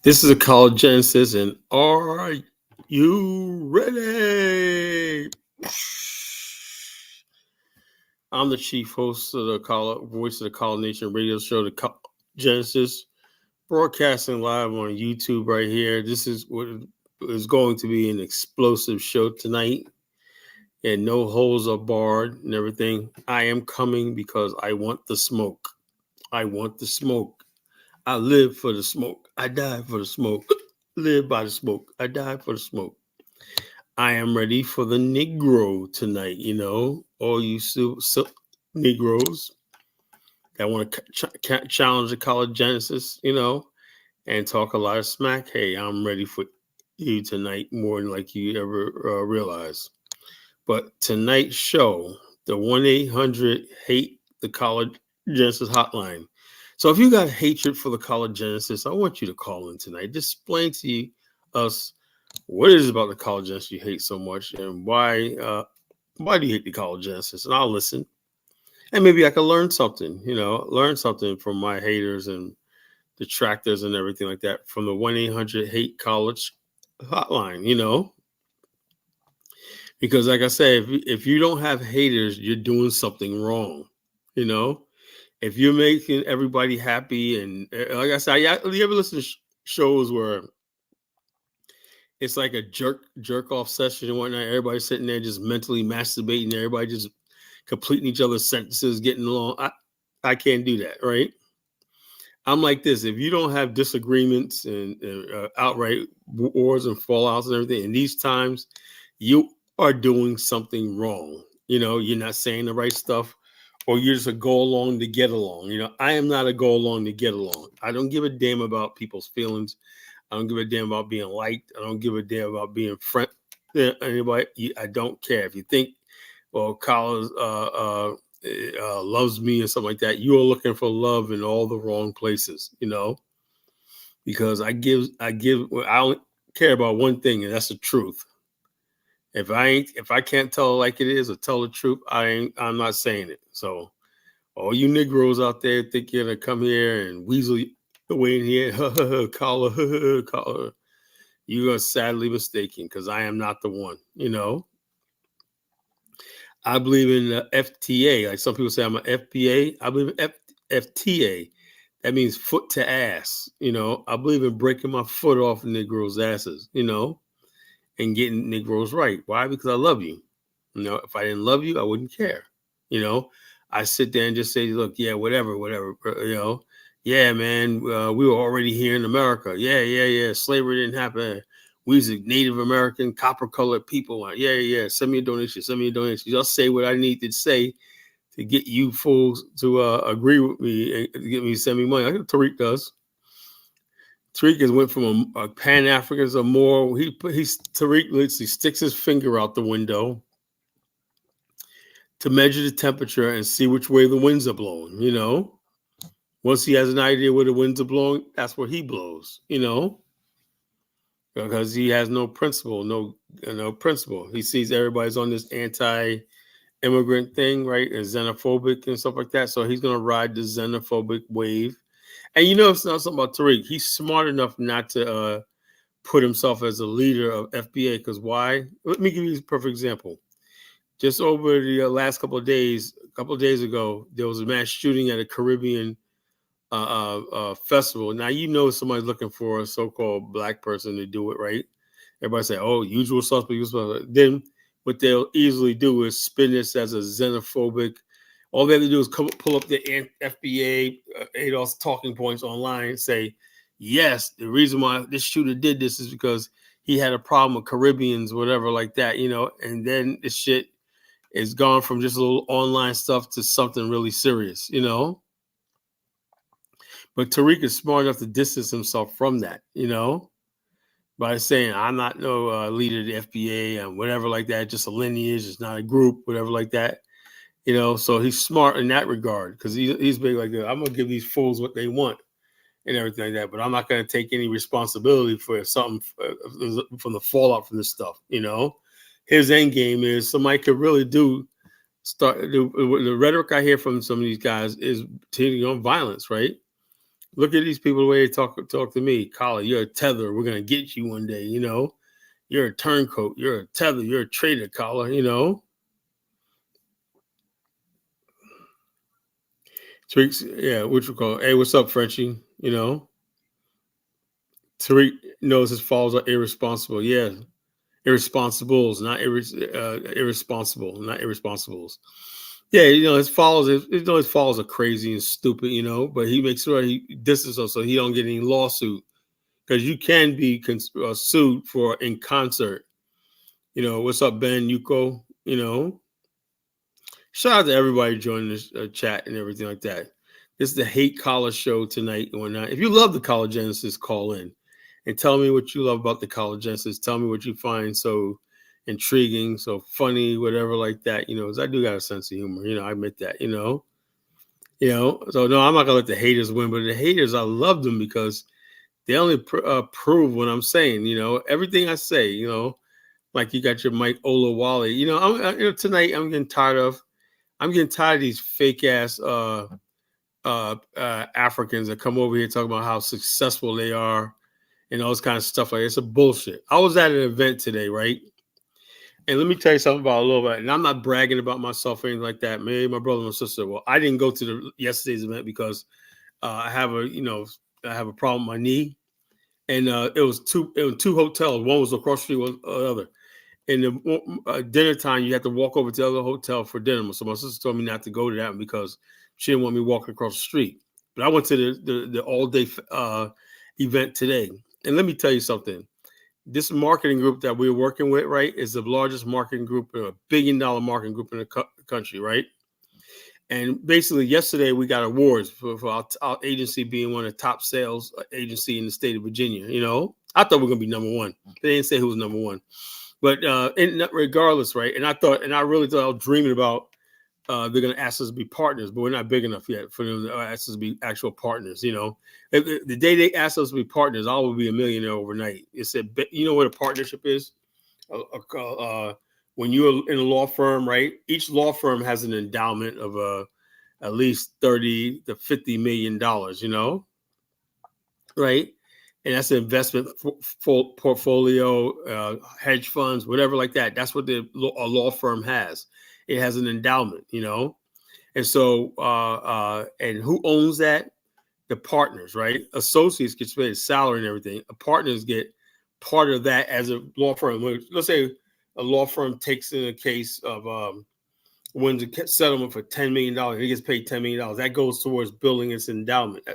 This is a Kalagenesis, and are you ready? I'm the chief host of the Voice of the Call Nation radio show, the Genesis, broadcasting live on YouTube right here. This is what is going to be an explosive show tonight, and no holes are barred and everything. I am coming because I want the smoke. I want the smoke. I live for the smoke. I die for the smoke. Live by the smoke. I die for the smoke. I am ready for the Negro tonight, all you Negroes that want to challenge the Kalagenesis, and talk a lot of smack. Hey, I'm ready for you tonight more than like you ever realize. But tonight's show, the 1-800 Hate The Kalagenesis hotline. So if you got hatred for the Kalagenesis, I want you to call in tonight. Just explain to us what it is about the Kalagenesis you hate so much, and why do you hate the Kalagenesis? And I'll listen, and maybe I can learn something. Learn something from my haters and detractors and everything like that from the 1-800 Hate College hotline. Because like I say, if you don't have haters, you're doing something wrong. If you're making everybody happy, and like I said, you ever listen to shows where it's like a jerk off session and whatnot? Everybody's sitting there just mentally masturbating. Everybody just completing each other's sentences, getting along. I can't do that, right? I'm like this. If you don't have disagreements and outright wars and fallouts and everything in these times, you are doing something wrong. You're not saying the right stuff, or you're just a go along to get along. I am not a go along to get along. I don't give a damn about people's feelings. I don't give a damn about being liked. I don't give a damn about being friend. Anybody, I don't care. If you think, well, Collins loves me or something like that, you are looking for love in all the wrong places. Because I only care about one thing, and that's the truth. If I can't tell it like it is or tell the truth, I'm not saying it. So all you Negroes out there think you're gonna come here and weasel the way in here, caller, you are sadly mistaken, because I am not the one. I believe in the FTA. Like some people say I'm an FBA. I believe in FTA. That means foot to ass. I believe in breaking my foot off Negroes' asses, and getting Negroes right. Why? Because I love you. If I didn't love you, I wouldn't care. I sit there and just say, look, yeah, whatever. Yeah, man, we were already here in America. Yeah. Slavery didn't happen. We was a Native American, copper-colored people. Yeah. Send me a donation. Just say what I need to say to get you fools to agree with me and get me send me money. I think Tariq does. Tariq has went from a Pan-African or more. Tariq literally sticks his finger out the window to measure the temperature and see which way the winds are blowing. Once he has an idea where the winds are blowing, that's where he blows. Because he has no principle, no principle. He sees everybody's on this anti-immigrant thing, right, and xenophobic and stuff like that. So he's gonna ride the xenophobic wave. And it's not something about Tariq. He's smart enough not to put himself as a leader of FBA. Because why? Let me give you a perfect example. Just over the last couple of days ago, there was a mass shooting at a Caribbean festival. Now, somebody's looking for a so-called black person to do it, right? Everybody say, oh, usual suspect. Then what they'll easily do is spin this as a xenophobic. All they have to do is pull up the FBA ADOS talking points online and say, yes, the reason why this shooter did this is because he had a problem with Caribbeans, whatever like that, and then this shit is gone from just a little online stuff to something really serious, But Tariq is smart enough to distance himself from that, by saying, I'm not no leader of the FBA and whatever like that, just a lineage, it's not a group, whatever like that. So he's smart in that regard, because he's big like that. I'm going to give these fools what they want and everything like that, but I'm not going to take any responsibility for something from the fallout from this stuff, His end game is somebody could really the rhetoric I hear from some of these guys is on violence, right? Look at these people the way they talk to me. Collar, you're a tether. We're gonna get you one day. You're a turncoat. You're a tether. You're a traitor, Collar. Tariq, yeah, which we call, hey, what's up, Frenchie? Tariq knows his faults are irresponsible. Yeah, irresponsibles, not irresponsible, not irresponsibles. Yeah, his followers are crazy and stupid, but he makes sure he distances them so he don't get any lawsuit, because you can be sued for in concert. What's up, Ben Yuko? Shout out to everybody joining this chat and everything like that. This is the Hate College show tonight and whatnot. If you love the Kalagenesis, call in and tell me what you love about the Kalagenesis. Tell me what you find so intriguing, so funny, whatever like that. Because I do got a sense of humor. I admit that. So no, I'm not gonna let the haters win, but the haters, I love them because they only prove what I'm saying. Everything I say. Like you got your Mike Olawale. Tonight I'm getting tired of these fake ass Africans that come over here talking about how successful they are and all this kind of stuff. Like, it's a bullshit. I was at an event today, right? And let me tell you something about a little bit. And I'm not bragging about myself or anything like that. Maybe my brother and my sister. Well, I didn't go to yesterday's event because I have a problem with my knee, and it was two hotels. One was across the street, one the other. And the dinner time, you have to walk over to the other hotel for dinner. So my sister told me not to go to that one because she didn't want me walking across the street. But I went to the all-day event today. And let me tell you something. This marketing group that we're working with, right, is the largest marketing group, $1 billion marketing group in the country, right? And basically, yesterday we got awards for our agency being one of the top sales agency in the state of Virginia. I thought we were going to be number one. They didn't say who was number one. But regardless, right? And I really thought I was dreaming about they're going to ask us to be partners, but we're not big enough yet for them to ask us to be actual partners. If the day they ask us to be partners, I will be a millionaire overnight. It said, what a partnership is? When you're in a law firm, right? Each law firm has an endowment of at least $30 to $50 million. Right? And that's an investment portfolio, hedge funds, whatever like that. That's what a law firm has. It has an endowment, And so, and who owns that? The partners, right? Associates get paid salary and everything. Partners get part of that as a law firm. Let's say a law firm takes in a case of wins a settlement for $10 million. He gets paid $10 million. That goes towards building its endowment.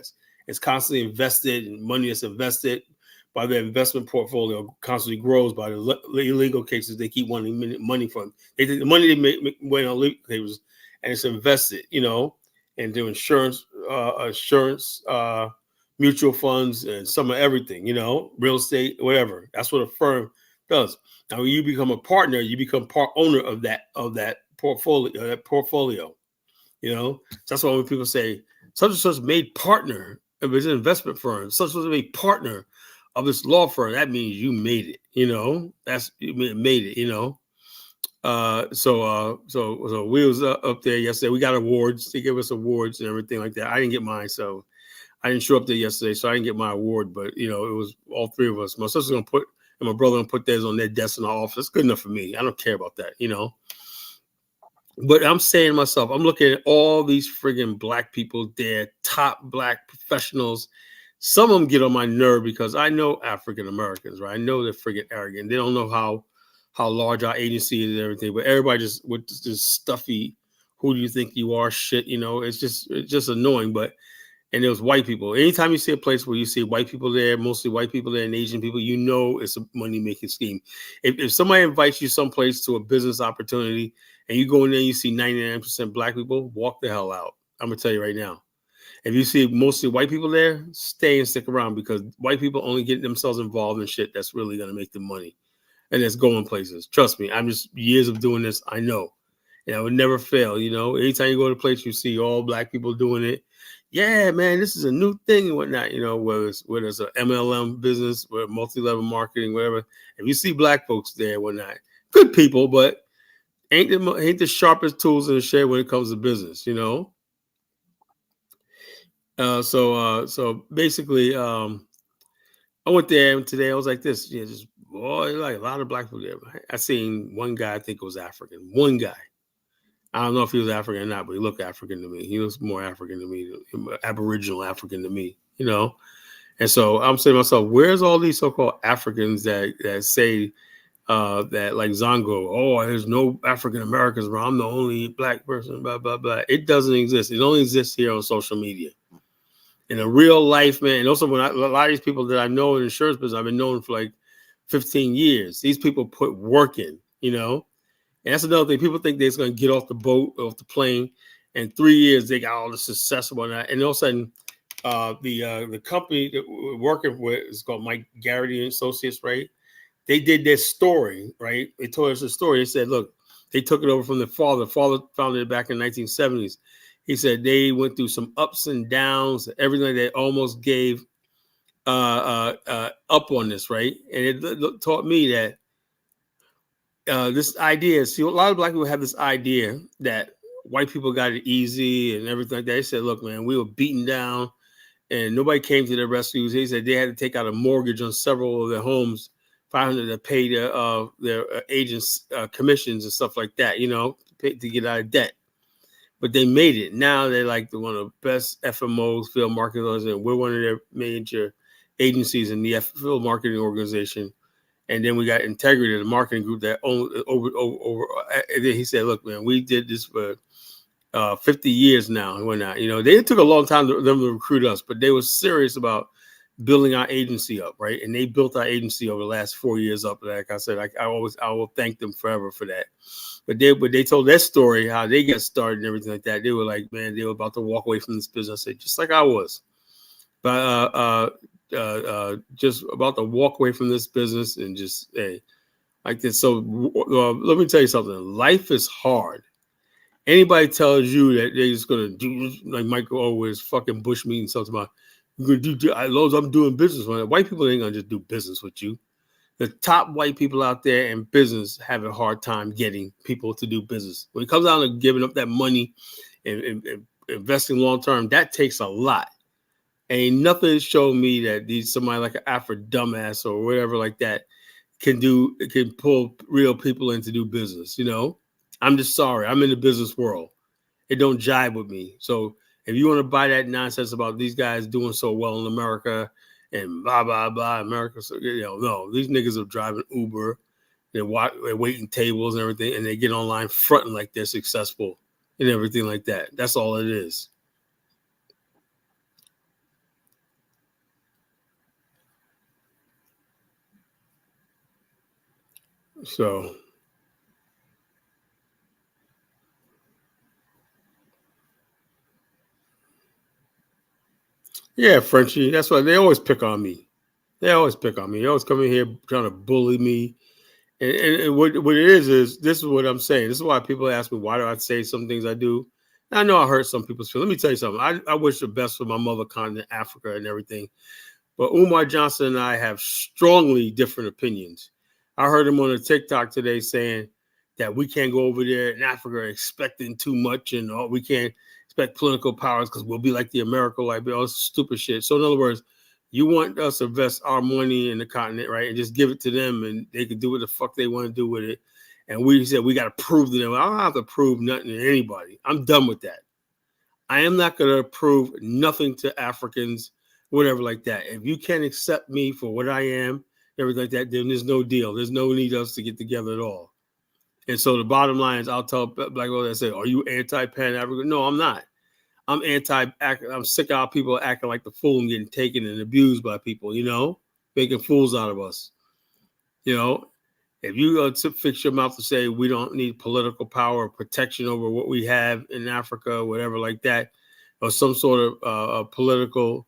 It's constantly invested, and money that's invested by the investment portfolio constantly grows by the illegal cases. They keep wanting money from. They take the money they make when on legal cases, and it's invested, into insurance, mutual funds, and some of everything, real estate, whatever. That's what a firm does. Now, when you become a partner, you become part owner of that portfolio. So that's why when people say such and such made partner of an investment firm, such and such made partner of this law firm, that means you made it. That's you made it. So we was up there yesterday. We got awards. They gave us awards and everything like that. I didn't get mine, so I didn't show up there yesterday, so I didn't get my award. But it was all three of us. My sister's gonna put and my brother gonna put theirs on their desk in the office. It's good enough for me. I don't care about that. But I'm saying to myself, I'm looking at all these friggin' black people there, top black professionals. Some of them get on my nerve because I know African Americans, right? I know they're friggin' arrogant. They don't know how large our agency is and everything. But everybody just with this stuffy, who do you think you are? Shit, it's just annoying. But and there's white people. Anytime you see a place where you see white people there, mostly white people there and Asian people, it's a money-making scheme. If somebody invites you someplace to a business opportunity and you go in there and you see 99% black people, walk the hell out. I'm going to tell you right now. If you see mostly white people there, stay and stick around because white people only get themselves involved in shit that's really going to make them money. And it's going places. Trust me, I'm just years of doing this. I know. And I would never fail, Anytime you go to a place, you see all black people doing it. Yeah, man, this is a new thing and whatnot, whether it's an MLM business, or multi-level marketing, whatever. If you see black folks there and whatnot, good people, but ain't the sharpest tools in the shed when it comes to business, So basically, I went there today. I was like this, just boy, like a lot of black people there. I seen one guy. I think it was African. One guy. I don't know if he was African or not, but he looked African to me. He was more African to me, Aboriginal African to me, And so I'm saying to myself, where's all these so-called Africans that say that like Zongo, oh, there's no African Americans around. I'm the only black person, blah, blah, blah. It doesn't exist. It only exists here on social media. In a real life, man. And also, a lot of these people that I know in the insurance business, I've been knowing for like 15 years. These people put work in. And that's another thing. People think they're just going to get off the boat, off the plane, and 3 years they got all the success and whatnot. And all of a sudden, the company that we're working with is called Mike Garrity and Associates, right? They did their story, right? They told us a story. They said, look, they took it over from the father. The father founded it back in the 1970s. He said they went through some ups and downs, everything. They almost gave up on this, right? And it taught me that this idea. See, a lot of black people have this idea that white people got it easy and everything like that. They said, look, man, we were beaten down and nobody came to their rescue. They said they had to take out a mortgage on several of their homes, 500 to pay their agents commissions and stuff like that, to get out of debt. But they made it. Now they're like one of the best FMOs, field marketers, and we're one of their major agencies in the field marketing organization. And then we got Integrity, the marketing group that over. And then he said, "Look, man, we did this for 50 years now and whatnot. They took a long time for them to recruit us, but they were serious about building our agency up, right? And they built our agency over the last 4 years up. Like I said, I will thank them forever for that. But they told their story, how they got started and everything like that. They were like, man, they were about to walk away from this business, just like I was. But just about to walk away from this business and just like this. So let me tell you something. Life is hard. Anybody tells you that they're just gonna do like Michael always fucking Bush meeting something about you're gonna do as long as I'm doing business with it. White people ain't gonna just do business with you. The top white people out there in business have a hard time getting people to do business. When it comes down to giving up that money and investing long term, that takes a lot. Ain't nothing showed me that somebody like an Afro dumbass or whatever like that can pull real people in to do business. I'm just sorry. I'm in the business world. It don't jive with me. So if you want to buy that nonsense about these guys doing so well in America and blah, blah, blah, America, so, no, these niggas are driving Uber. They're waiting tables and everything, and they get online fronting like they're successful and everything like that. That's all it is. So, yeah, Frenchie, that's why they always pick on me. They always pick on me. They always come in here trying to bully me. And what it is this is what I'm saying. This is why people ask me, why do I say some things I do? I know I hurt some people's feelings. Let me tell you something. I wish the best for my mother continent, Africa, and everything. But Umar Johnson and I have strongly different opinions. I heard him on a TikTok today saying that we can't go over there in Africa expecting too much and we can't expect political powers because we'll be like the America, like all this stupid shit. So in other words, you want us to invest our money in the continent, right? And just give it to them and they can do what the fuck they want to do with it. And we said we got to prove to them. I don't have to prove nothing to anybody. I'm done with that. I am not going to prove nothing to Africans, whatever like that. If you can't accept me for what I am, everything like that, then there's no deal. There's no need us to get together at all. And so the bottom line is, I'll tell black people that say, "Are you anti-Pan-African?" No, I'm not. I'm I'm sick of people acting like the fool and getting taken and abused by people, making fools out of us. If you fix your mouth to say we don't need political power or protection over what we have in Africa, whatever like that, or some sort of political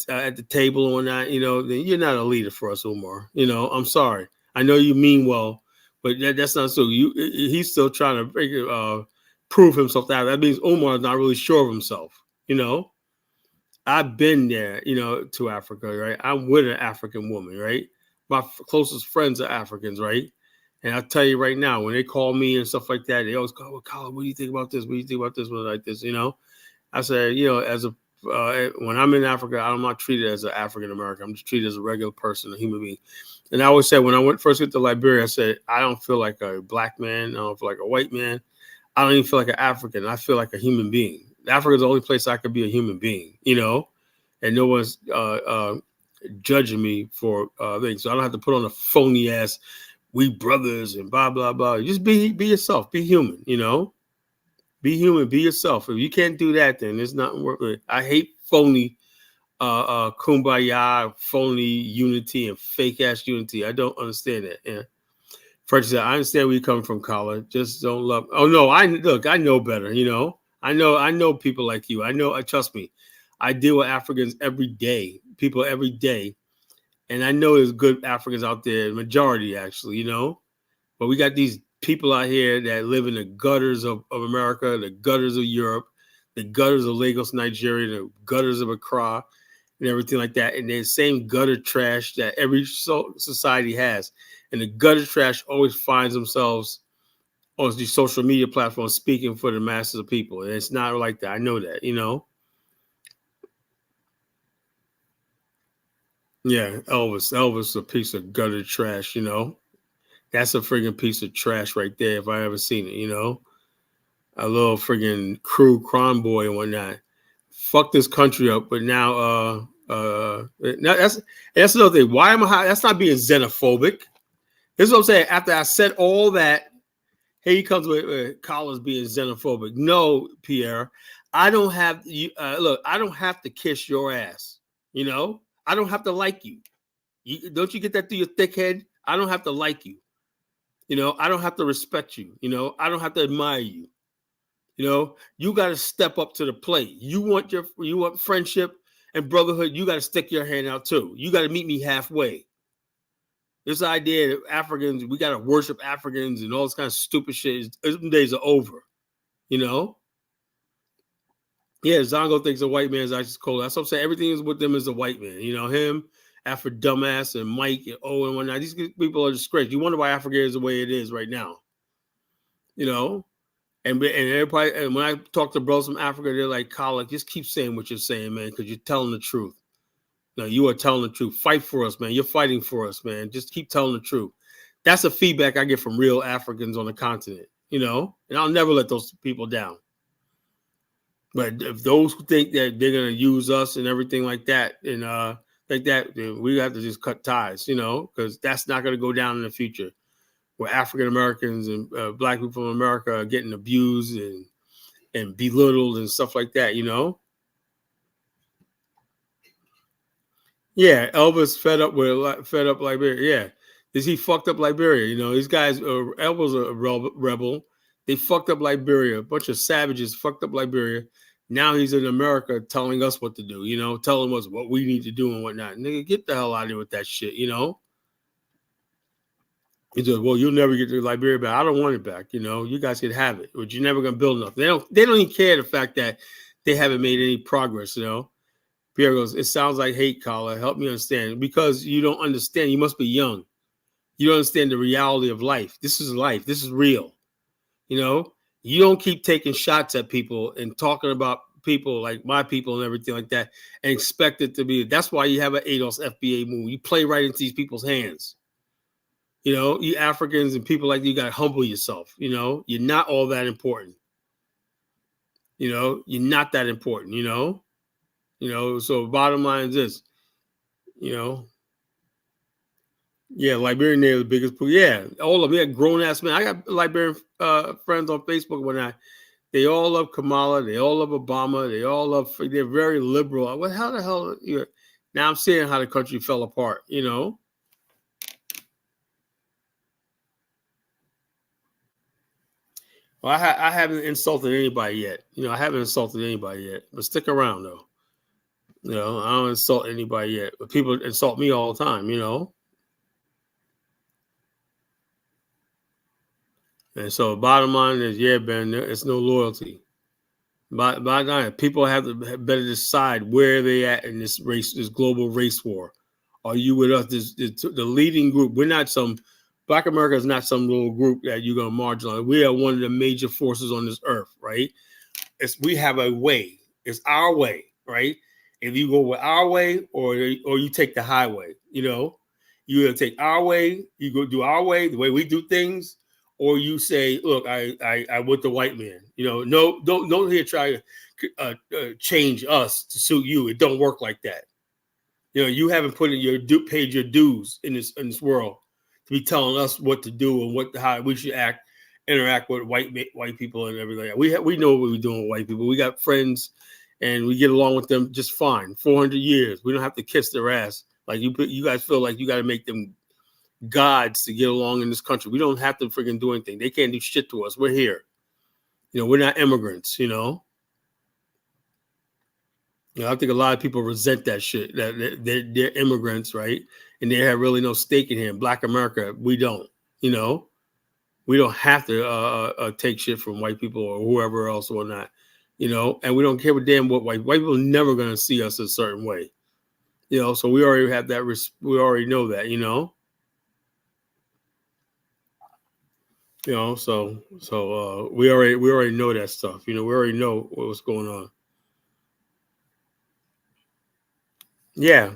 at the table or not, then you're not a leader for us, Umar. I'm sorry. I know you mean well, but that's not so. He's still trying to prove himself that means Umar is not really sure of himself. I've been there, to Africa, right? I'm with an African woman, right? My closest friends are Africans, right? And I'll tell you right now, when they call me and stuff like that, they always go, "Well, Colin, what do you think about this? What do you think about this? What like this?" I said, as a when I'm in Africa, I'm not treated as an African American. I'm just treated as a regular person, a human being. And I always said when I first went to Liberia, I said I don't feel like a black man. I don't feel like a white man. I don't even feel like an African. I feel like a human being. Africa is the only place I could be a human being, and no one's judging me for things. So I don't have to put on a phony ass "we brothers" and blah blah blah. Just be yourself. Be human. Be human. Be yourself. If you can't do that, then it's not worth it. I hate phony kumbaya, phony unity, and fake ass unity. I don't understand that. Yeah. First, I understand where you're coming from, Kala. Just don't love. Oh no, I know better. I know people like you. I know. Trust me. I deal with Africans every day, people every day, and I know there's good Africans out there. Majority, actually, But we got these people out here that live in the gutters of America, the gutters of Europe, the gutters of Lagos, Nigeria, the gutters of Accra, and everything like that. And they're the same gutter trash that every society has. And the gutter trash always finds themselves on these social media platforms speaking for the masses of people. And it's not like that. I know that, Yeah, Elvis, a piece of gutter trash, That's a friggin' piece of trash right there if I ever seen it, A little friggin' crew crime boy and whatnot. Fuck this country up, but now that's another thing. Why am I? That's not being xenophobic. This is what I'm saying. After I said all that, here he comes with Collins being xenophobic. No, Pierre, I don't have you. Look, I don't have to kiss your ass. I don't have to like you. Don't you get that through your thick head? I don't have to like you. I don't have to respect you. I don't have to admire you. You got to step up to the plate. You want friendship and brotherhood. You got to stick your hand out too. You got to meet me halfway. This idea that Africans, we got to worship Africans and all this kind of stupid shit. Those days are over. Yeah, Zongo thinks a white man is actually cold. That's what I'm saying. Everything is with them is a white man. Him, Afro Dumbass, and Mike and Owen and whatnot. These people are disgraced. You wonder why Africa is the way it is right now. And everybody, and when I talk to bros from Africa, they're like, Kala, just keep saying what you're saying, man, because you're telling the truth. No, you are telling the truth. Fight for us, man. You're fighting for us, man. Just keep telling the truth. That's the feedback I get from real Africans on the continent, and I'll never let those people down. But if those who think that they're going to use us and everything like that, and then we have to just cut ties, because that's not going to go down in the future. Where African Americans and black people from America are getting abused and belittled and stuff like that, Yeah, Elvis fed up Liberia. Yeah, he fucked up Liberia? These guys. Elvis a rebel. They fucked up Liberia. A bunch of savages fucked up Liberia. Now he's in America telling us what to do. Telling us what we need to do and whatnot. Nigga, get the hell out of here with that shit. He said, "Well, you'll never get the Liberia back. I don't want it back. You guys can have it, but you're never gonna build enough." They don't even care the fact that they haven't made any progress. Pierre goes, "It sounds like hate, Kala. Help me understand. Because you don't understand. You must be young. You don't understand the reality of life. This is life. This is real. You don't keep taking shots at people and talking about people like my people and everything like that and expect it to be. That's why you have an ADOS FBA move. You play right into these people's hands. You Africans and people like you got to humble yourself. You're not all that important. You're not that important. So bottom line is this. Yeah, Liberian they're the biggest pool. Yeah, all of them. Yeah, grown ass men. I got Liberian friends on Facebook when they all love Kamala, they all love Obama, they're very liberal. What how the hell now I'm seeing how the country fell apart, Well, I haven't insulted anybody yet. I haven't insulted anybody yet. But stick around though. I don't insult anybody yet. But people insult me all the time, And so bottom line is, yeah, Ben, it's no loyalty. But people have to better decide where they at in this global race war. Are you with us? The leading group. We're not Black America is not some little group that you're going to marginalize. We are one of the major forces on this earth, right? We have a way. It's our way, right? If you go with our way or you take the highway, you know, you either take our way, you go do our way, the way we do things, or you say, look, I want the white man. You know, no, don't here try to change us to suit you. It don't work like that. You know, you haven't put in paid your dues in this world to be telling us what to do and how we should interact with white people and everything. We know what we're doing with white people. We got friends, and we get along with them just fine. 400 years, we don't have to kiss their ass like you guys feel like you got to make them gods to get along in this country. We don't have to freaking do anything. They can't do shit to us. We're here. You know, we're not immigrants. You know. I think a lot of people resent that shit. That they're immigrants, right? And they have really no stake in here. In Black America, we don't. You know, we don't have to take shit from white people or whoever else or not. You know, and we don't care a damn what white people are never going to see us a certain way. You know, so we already have that. We already know that. You know. You know, so we already know that stuff. You know, we already know what's going on. Yeah.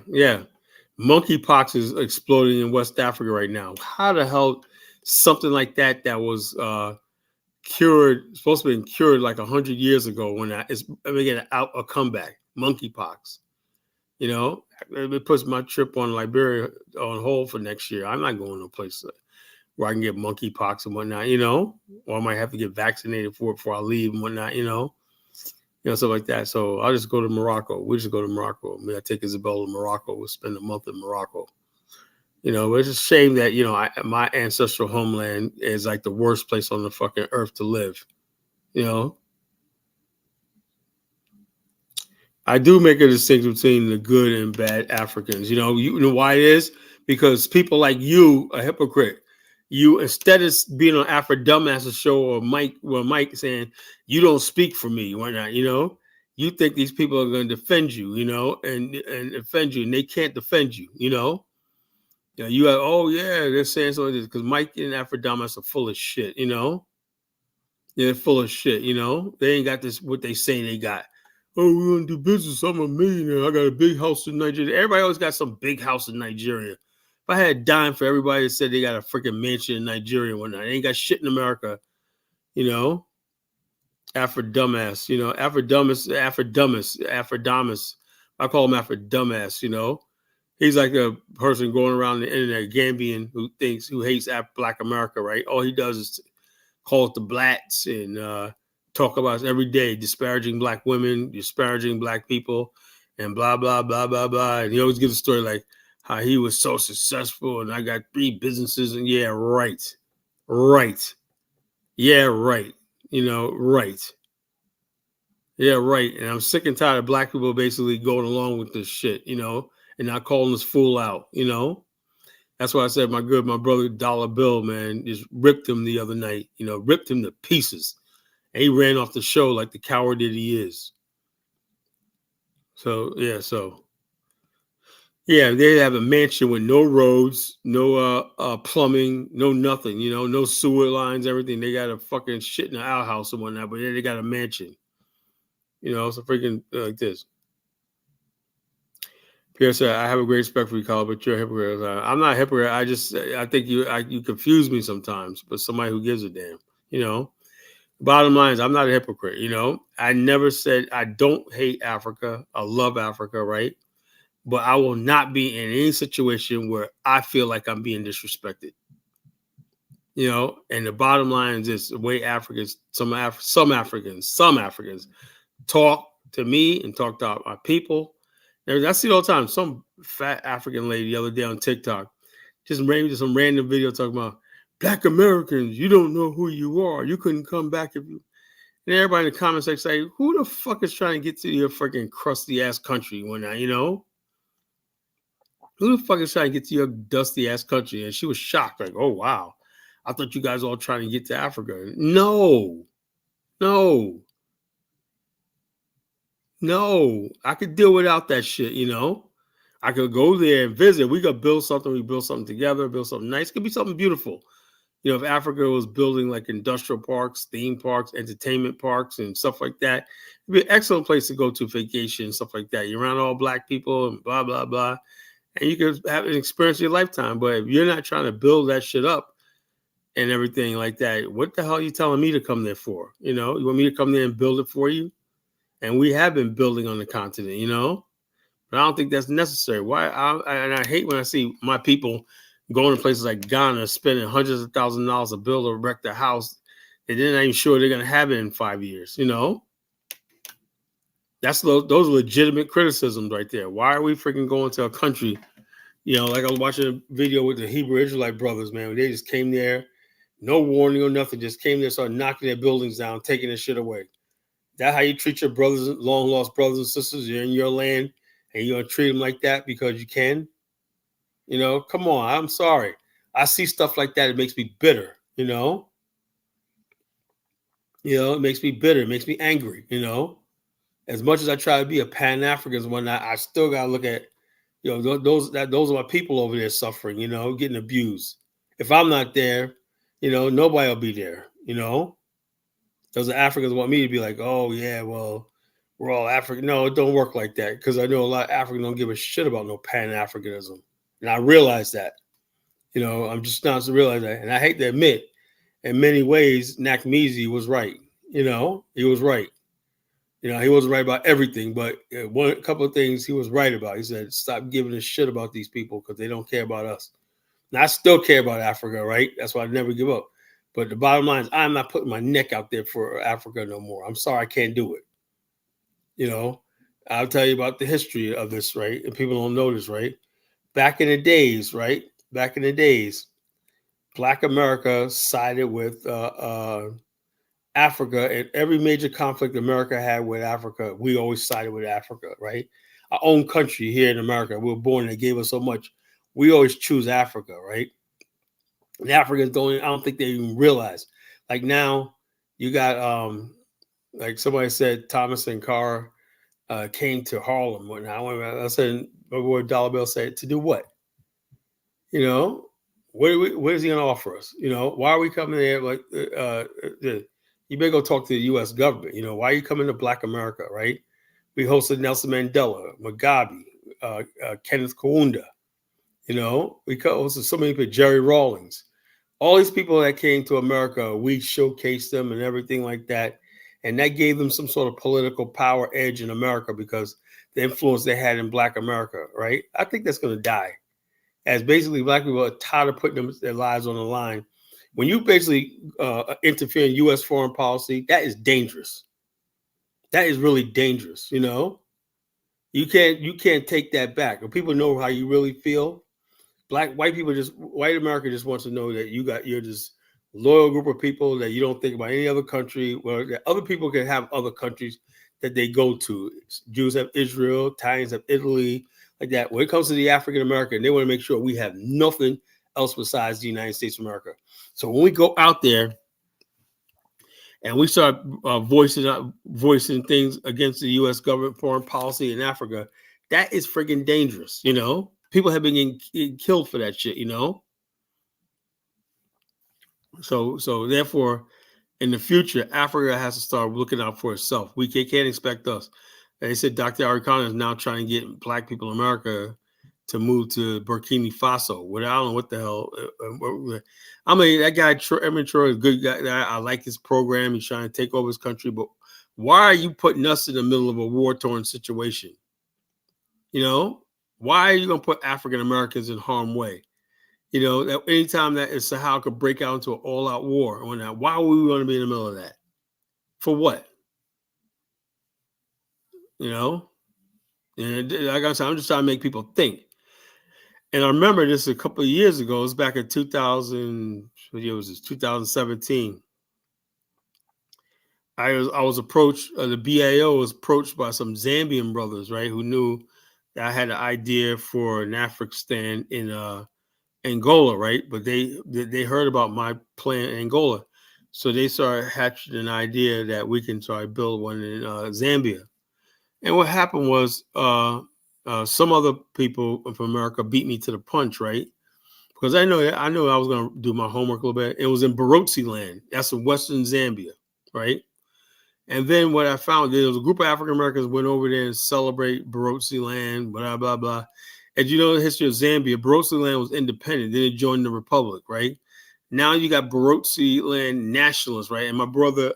Monkeypox is exploding in West Africa right now. How the hell something like that was cured, supposed to be cured like 100 years ago when it's making a comeback? Monkeypox. You know, it puts my trip on Liberia on hold for next year. I'm not going to a place where I can get monkeypox and whatnot, you know, or I might have to get vaccinated for it before I leave and whatnot, you know, stuff like that. So I'll just go to Morocco. We just go to Morocco. I take Isabel to Morocco. We'll spend a month in Morocco. You know, it's a shame that, you know, my ancestral homeland is like the worst place on the fucking earth to live, you know. I do make a distinction between the good and bad Africans. You know why it is? Because people like you, a hypocrite, you instead of being on Afro Dumbass show or Mike saying you don't speak for me, why not? You know, you think these people are going to defend you, you know, and defend you, and they can't defend you, you know. Yeah, you have, oh yeah, they're saying something like this because Mike and Afro Dumbass are full of shit, you know. They're full of shit, you know. They ain't got this what they say they got. Oh, we're gonna do business. I'm a millionaire. I got a big house in Nigeria. Everybody always got some big house in Nigeria. If I had a dime for everybody that said they got a freaking mansion in Nigeria and whatnot, they ain't got shit in America, you know. Afro Dumbass, you know, Afro Dumbass. I call him Afro Dumbass, you know. He's like a person going around the internet, Gambian, who hates Black America, right? All he does is call it the blacks and talk about us every day, disparaging Black women, disparaging Black people, and blah, blah, blah, blah, blah. And he always gives a story like how he was so successful and I got 3 businesses. And yeah, right. Yeah, right. You know, right. Yeah, right. And I'm sick and tired of Black people basically going along with this shit, you know, and not calling this fool out, you know. That's why I said my brother Dollar Bill, man, just ripped him the other night, you know, ripped him to pieces. And he ran off the show like the coward that he is. So they have a mansion with no roads, no plumbing, no nothing, you know, no sewer lines, everything. They got a fucking shit in the outhouse and whatnot, but they got a mansion. You know, it's a freaking like this. Pierre said, I have a great respect for you, Carl, but you're a hypocrite. I'm not a hypocrite. I think you confuse me sometimes, but somebody who gives a damn, you know. Bottom line is I'm not a hypocrite, you know. I never said I don't hate Africa. I love Africa, right? But I will not be in any situation where I feel like I'm being disrespected. You know, and the bottom line is this: the way Africans, some Africans talk to me and talk to my people. I see it all the time. Some fat African lady the other day on TikTok just maybe some random video talking about Black Americans. You don't know who you are. You couldn't come back if you. And everybody in the comments section say, "Who the fuck is trying to get to your freaking crusty ass country when you know? Who the fuck is trying to get to your dusty ass country?" And she was shocked, like, "Oh wow, I thought you guys all trying to get to Africa." No, I could deal without that shit, you know. I could go there and visit. We could build something. We build something together, build something nice. It could be something beautiful, If Africa was building like industrial parks, theme parks, entertainment parks, and stuff like that, it'd be an excellent place to go to vacation and stuff like that. You're around all black people and blah, blah, blah. And you could have an experience of your lifetime. But if you're not trying to build that shit up and everything like that, what the hell are you telling me to come there for? You want me to come there and build it for you? And we have been building on the continent, But I don't think that's necessary. And I hate when I see my people going to places like Ghana, spending hundreds of thousands of dollars to build or erect a house. They're not even sure they're going to have it in 5 years, Those are legitimate criticisms right there. Why are we freaking going to a country, like I was watching a video with the Hebrew Israelite brothers, man. They just came there, no warning or nothing, just came there, started knocking their buildings down, taking their shit away. That how you treat your brothers, long lost brothers and sisters? You're in your land and you're going to treat them like that because you can? Come on. I'm sorry. I see stuff like that. It makes me bitter, it makes me bitter. It makes me angry, As much as I try to be a Pan-African and whatnot, I still got to look at, those are my people over there suffering, getting abused. If I'm not there, nobody will be there, Those Africans want me to be like, oh, yeah, well, we're all African. No, it don't work like that because I know a lot of Africans don't give a shit about no Pan-Africanism. And I realize that. I'm just not to realize that. And I hate to admit, in many ways, Nakmeezy was right. He was right. He wasn't right about everything, but a couple of things he was right about. He said, stop giving a shit about these people because they don't care about us. Now, I still care about Africa, right? That's why I never give up. But the bottom line is I'm not putting my neck out there for Africa no more. I'm sorry, I can't do it. I'll tell you about the history of this, right? And people don't know this, right? Back in the days, right? Back in the days, Black America sided with Africa. And every major conflict America had with Africa, we always sided with Africa, right? Our own country here in America, we were born, they gave us so much. We always choose Africa, right? And Africans I don't think they even realize. Like now, you got, like somebody said, Thomas and Carr came to Harlem. I said, my boy Dollar Bill said, to do what? What is he going to offer us? Why are we coming there? Like, you better go talk to the U.S. government. Why are you coming to Black America, right? We hosted Nelson Mandela, Mugabe, Kenneth Kaunda. We hosted so many people, Jerry Rawlings. All these people that came to America, we showcased them and everything like that. And that gave them some sort of political power edge in America because the influence they had in Black America, right? I think that's going to die. As basically Black people are tired of putting their lives on the line. When you basically interfere in U.S. foreign policy, that is dangerous. That is really dangerous. You can't take that back. When people know how you really feel, white America just wants to know that you're this loyal group of people that you don't think about any other country. Well, other people can have other countries that they go to. Jews have Israel, Italians have Italy, like that. When it comes to the African American, they want to make sure we have nothing else besides the United States of America. So when we go out there and we start voicing things against the U.S. government foreign policy in Africa, that is freaking dangerous. People have been getting killed for that shit. So therefore, in the future, Africa has to start looking out for itself. We can't expect us. They said Dr. Arikana is now trying to get Black people in America to move to Burkina Faso. I don't know what the hell. I mean, that guy, Edmund Troy, is a good guy. I like his program. He's trying to take over his country. But why are you putting us in the middle of a war-torn situation? Why are you going to put African Americans in harm's way? That anytime that Sahel could break out into an all-out war, why would we want to be in the middle of that? For what? And like I said, I'm just trying to make people think. And I remember this a couple of years ago. It was back in 2000. What year was this? 2017. I was approached. The BAO was approached by some Zambian brothers, right, who knew that I had an idea for an African stand in Angola, right? But they heard about my plan in Angola, so they started hatching an idea that we can try to build one in Zambia. And what happened was some other people from America beat me to the punch, right? because I knew I was going to do my homework a little bit. It was in Barotse land. That's in Western Zambia, right? And then what I found, there was a group of African Americans went over there and celebrate Barotse land, blah, blah, blah. And you know the history of Zambia, Barotse land was independent. Then it joined the republic, right? Now you got Barotse land nationalists, right? And my brother,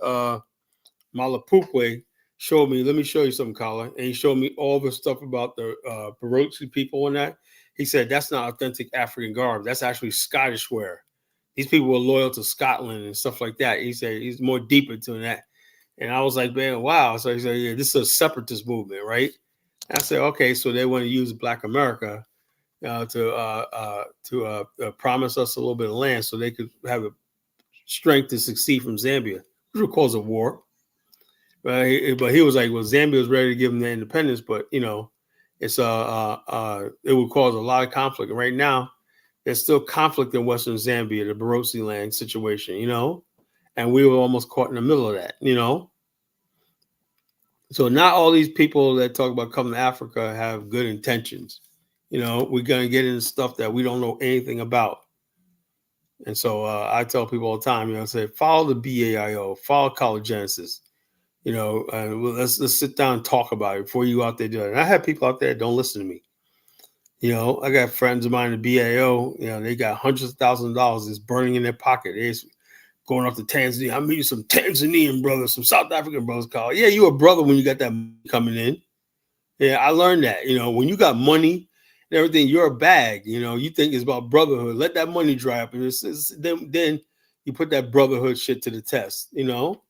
Malapukwe, showed me, let me show you something, Colin. And he showed me all the stuff about the Barotse people and that. He said, that's not authentic African garb. That's actually Scottish wear. These people were loyal to Scotland and stuff like that. He said he's more deep into that. And I was like, man, wow. So he said, yeah, this is a separatist movement, right? And I said, okay, so they want to use Black America to promise us a little bit of land so they could have a strength to succeed from Zambia, which would cause a war. But he was like, well, Zambia was ready to give them their independence, but you know, it's it would cause a lot of conflict. And right now, there's still conflict in Western Zambia, the Barotse land situation, you know, and we were almost caught in the middle of that, you know. So not all these people that talk about coming to Africa have good intentions. You know, we're going to get into stuff that we don't know anything about. And so I tell people all the time, you know, I say, follow the BAIO, follow Kalagenesis, you know, and let's sit down and talk about it before you out there do it. And I have people out there that don't listen to me. You know, I got friends of mine in the BAO, you know, they got hundreds of thousands of dollars that's burning in their pocket. They're going off to Tanzania. I'm meeting some Tanzanian brothers, some South African brothers call. Yeah, you a brother when you got that money coming in. Yeah, I learned that. You know, when you got money and everything, you're a bag. You know, you think it's about brotherhood. Let that money dry up. And then you put that brotherhood shit to the test, you know?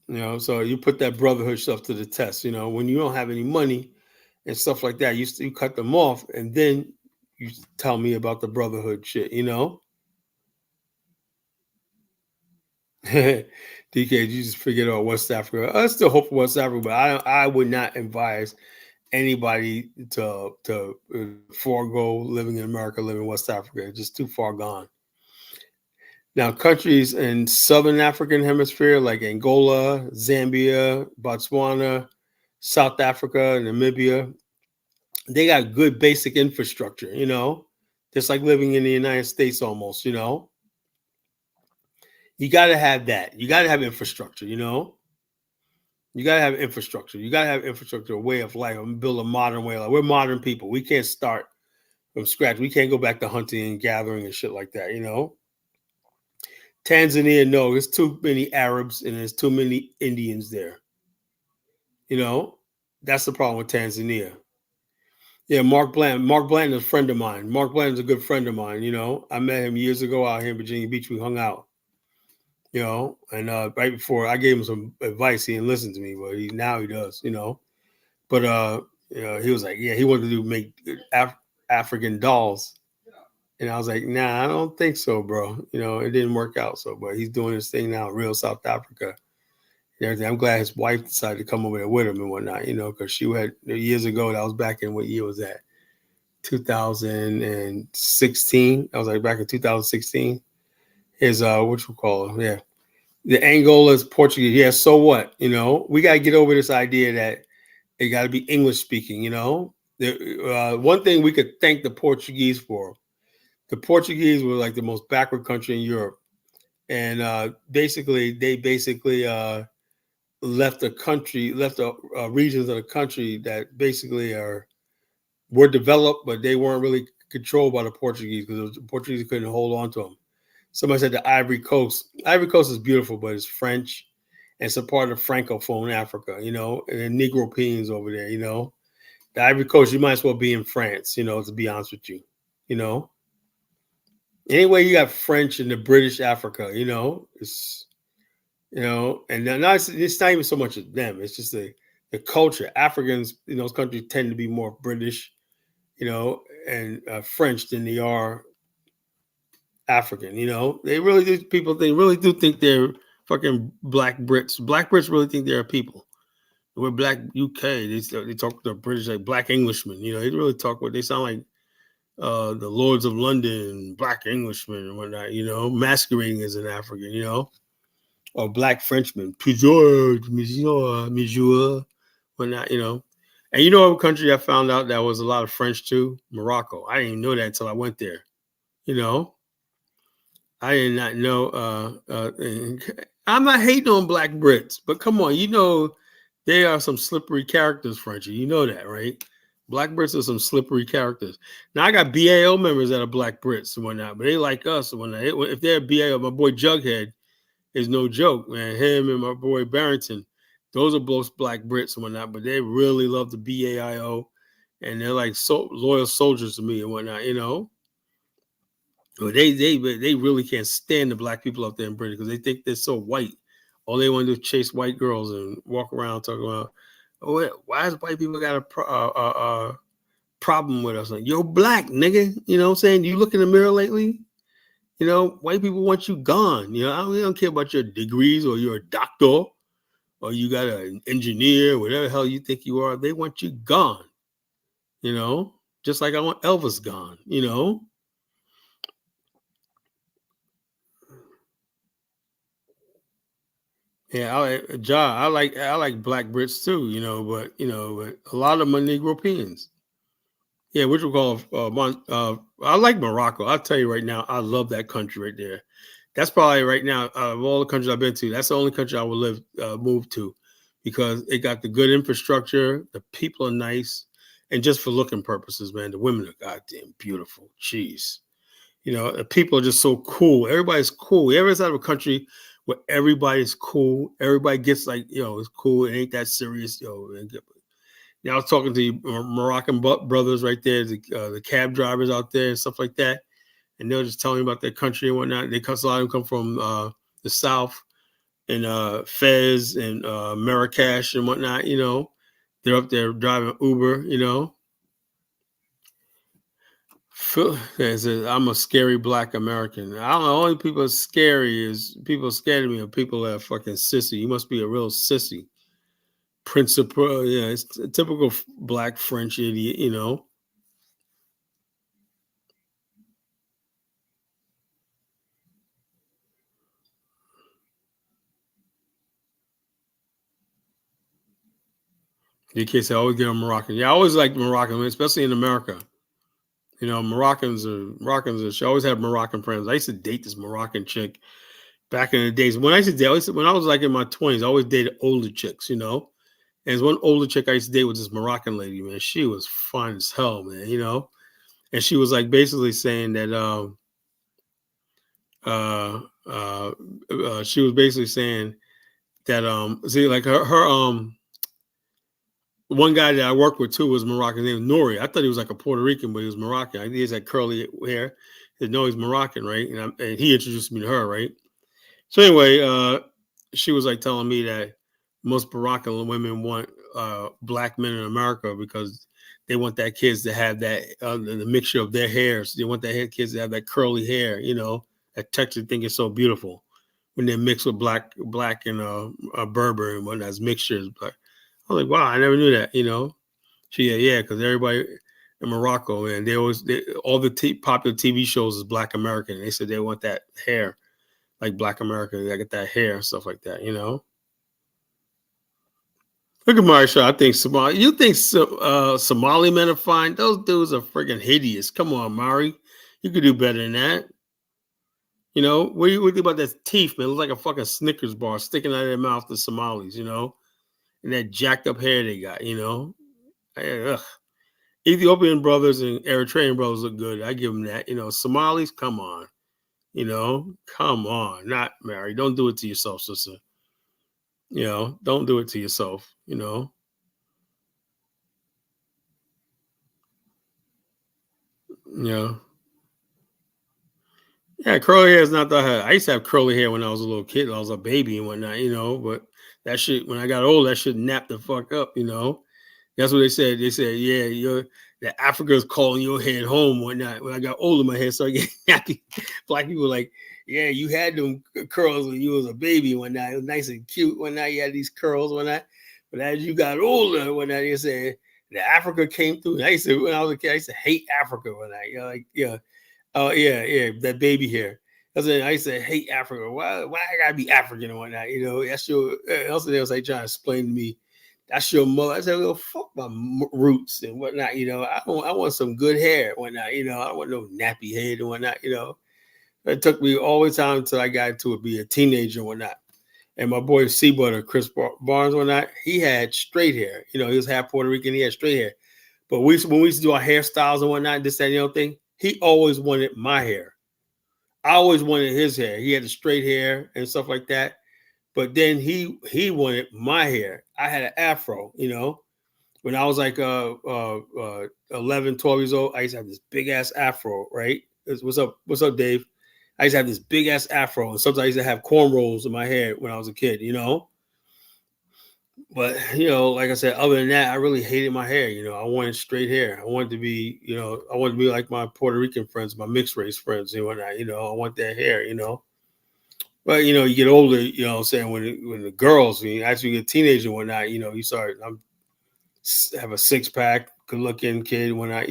You know, so you put that brotherhood stuff to the test. You know, when you don't have any money and stuff like that, you cut them off, and then you tell me about the brotherhood shit. You know, DK, you just forget about West Africa. I still hope for West Africa, but I would not advise anybody to forego living in America, living in West Africa. It's just too far gone. Now, countries in Southern African hemisphere like Angola, Zambia, Botswana, South Africa, Namibia, they got good basic infrastructure, you know, just like living in the United States almost, you know. You got to have that. You got to have infrastructure, you know. You got to have infrastructure. You got to have infrastructure, a way of life, and build a modern way of life. We're modern people. We can't start from scratch. We can't go back to hunting and gathering and shit like that, you know. Tanzania, no, there's too many Arabs and there's too many Indians there. You know, that's the problem with Tanzania. Yeah, Mark Bland. Mark Bland is a friend of mine. Mark Bland is a good friend of mine. You know, I met him years ago out here in Virginia Beach. We hung out. You know, and right before I gave him some advice, he didn't listen to me, but now he does. You know, but you know, he was like, yeah, he wanted to make African dolls. And I was like, nah, I don't think so, bro. You know, it didn't work out. So, but he's doing his thing now, real South Africa and everything. I'm glad his wife decided to come over there with him and whatnot, you know, because she had years ago, that was back in, what year was that? 2016. I was like back in 2016. His, what you call it? Yeah. The Angola is Portuguese. Yeah. So what? You know, we got to get over this idea that it got to be English speaking, you know. One thing we could thank the Portuguese for. The Portuguese were like the most backward country in Europe, and they left the country, left the regions of the country that basically were developed, but they weren't really controlled by the Portuguese because the Portuguese couldn't hold on to them. Somebody said the Ivory Coast. Ivory Coast is beautiful, but it's French, and it's a part of Francophone Africa, you know, and then Negropeans over there, you know. The Ivory Coast, you might as well be in France, you know, to be honest with you, you know. Anyway, you got French and the British Africa, you know, you know, and now it's not even so much of them. It's just the culture. Africans in those countries tend to be more British, you know, and French than they are African. You know, they really do. They really do think they're fucking black Brits. Black Brits really think they're people. We're black UK. They talk to the British like black Englishmen. You know, they really talk what they sound like. The Lords of London, black Englishmen and whatnot, you know, masquerading as an African, you know. or black Frenchman, Peugeot, Monsieur, whatnot, And you know what country I found out that was a lot of French too? Morocco. I didn't even know that until I went there. You know, I did not know. I'm not hating on black Brits, but come on, they are some slippery characters, Frenchie. You know that, right? Black Brits are some slippery characters. Now I got BAO members that are black Brits and whatnot, but they like us and whatnot. If they're BAO, my boy Jughead is no joke, man. Him and my boy Barrington, those are both black Brits and whatnot, but they really love the BAIO, and they're like so loyal soldiers to me and whatnot. Well, they really can't stand the black people out there in Britain because they think they're so white. All they want to do is chase white girls and walk around talking about, oh, why is white people got a problem with us? Like, you're black, nigga. You know what I'm saying? You look in the mirror lately? White people want you gone. They don't care about your degrees or you're a doctor or you got an engineer, whatever the hell you think you are. They want you gone. Just like I want Elvis gone. Yeah, I like black Brits too, but but a lot of them are Negropeans. Yeah, which we call I like Morocco. I'll tell you right now, I love that country right there. That's probably right now of all the countries I've been to, that's the only country I would move to because it got the good infrastructure, the people are nice, and just for looking purposes, man, the women are goddamn beautiful. Jeez. The people are just so cool. Everybody's cool. Everybody's out of a country where everybody's cool. Everybody gets like, it's cool. It ain't that serious. I was talking to Moroccan brothers right there, the cab drivers out there and stuff like that. And they were just telling me about their country and whatnot. A lot of them come from the South and Fez and Marrakesh and whatnot, They're up there driving Uber. I'm a scary black American. I don't know. Only people scary is people scared of me or people that are fucking sissy. You must be a real sissy. Principal, yeah, it's a typical black French idiot. You can't say I always get a Moroccan. Yeah, I always like Moroccan, especially in America. Moroccans are. She always had Moroccan friends. I used to date this Moroccan chick back in the days. When I used to date, when I was like in my 20s, I always dated older chicks. And there's one older chick I used to date with this Moroccan lady. Man, she was fun as hell, man. And she was like basically saying that she was basically saying that see like her one guy that I worked with too was Moroccan. His name was Nori. I thought he was like a Puerto Rican, but he was Moroccan. I think he has that curly hair. No, he's Moroccan, right? And he introduced me to her, right? So anyway, she was like telling me that most Moroccan women want black men in America because they want that kids to have that the mixture of their hairs. They want that kids to have that curly hair, that texture. Think it's so beautiful when they're mixed with black and Berber and whatnot as mixtures. But I was like, wow, I never knew that. Yeah, because everybody in Morocco, man, all the popular TV shows is Black American. They said they want that hair like Black America. They get that hair and stuff like that. Look at Marsha. I think Somali. You think Somali men are fine? Those dudes are freaking hideous. Come on, Mari. You could do better than that. What do you think about that teeth, man? It looks like a fucking Snickers bar sticking out of their mouth, the Somalis, and that jacked up hair they got, Ugh. Ethiopian brothers and Eritrean brothers look good. I give them that. Somalis, come on. Come on. Not Mary. Don't do it to yourself, sister. Don't do it to yourself, Yeah. Yeah, curly hair is not that hard. I used to have curly hair when I was a little kid. I was a baby and whatnot, but that shit, when I got old, that shit napped the fuck up. That's what they said. They said, yeah, that Africa is calling your head home, whatnot. When I got older, my head started getting nappy. Black people were like, yeah, you had them curls when you was a baby one night. It was nice and cute one night. You had these curls one night. But as you got older one night, they said, the Africa came through. When I was a kid, I used to hate Africa one night. Like, yeah. Oh, yeah, that baby hair. I used to hate Africa. Why I gotta be African and whatnot? That's your. Also, they was like trying to explain to me, that's your mother. I said, well, fuck my roots and whatnot. I want some good hair and whatnot. I don't want no nappy head and whatnot. It took me all the time until I got to be a teenager and whatnot. And my boy Seabutter, Chris Barnes, and whatnot, he had straight hair. He was half Puerto Rican. He had straight hair. But when we used to do our hairstyles and whatnot, this, that, and the other thing, he always wanted my hair. I always wanted his hair. He had the straight hair and stuff like that. But then he wanted my hair. I had an afro, When I was like 11, 12 years old, I used to have this big ass afro, right? What's up, Dave? I used to have this big ass afro, and sometimes I used to have cornrows in my hair when I was a kid, But like I said, other than that, I really hated my hair. I wanted straight hair. I wanted to be, like my Puerto Rican friends, my mixed race friends, and whatnot. I want that hair, But you get older, what I'm saying, when the girls, when you actually get a teenager and whatnot, you start have a six pack, good looking kid, whatnot,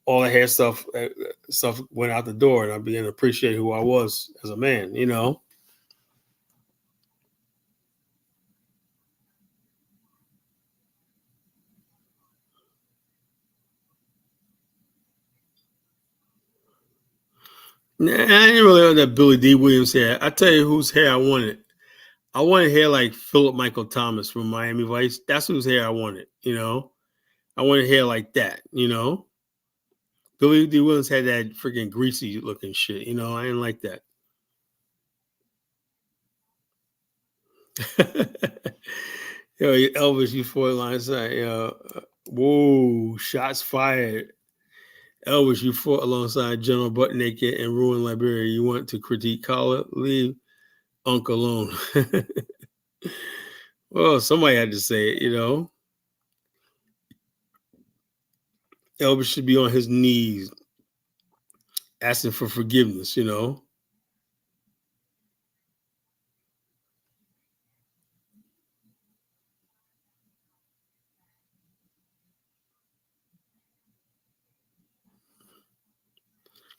all the hair stuff went out the door, and I began to appreciate who I was as a man, Nah, I didn't really want that Billy D. Williams hair. I tell you whose hair I wanted. I wanted hair like Philip Michael Thomas from Miami Vice. That's whose hair I wanted, I wanted hair like that, Billy D. Williams had that freaking greasy looking shit, I didn't like that. Yo, Elvis, you four lines. Whoa, shots fired. Elvis, you fought alongside General Butt Naked and ruined Liberia. You want to critique Collar? Leave Unc alone. Well, somebody had to say it, Elvis should be on his knees asking for forgiveness,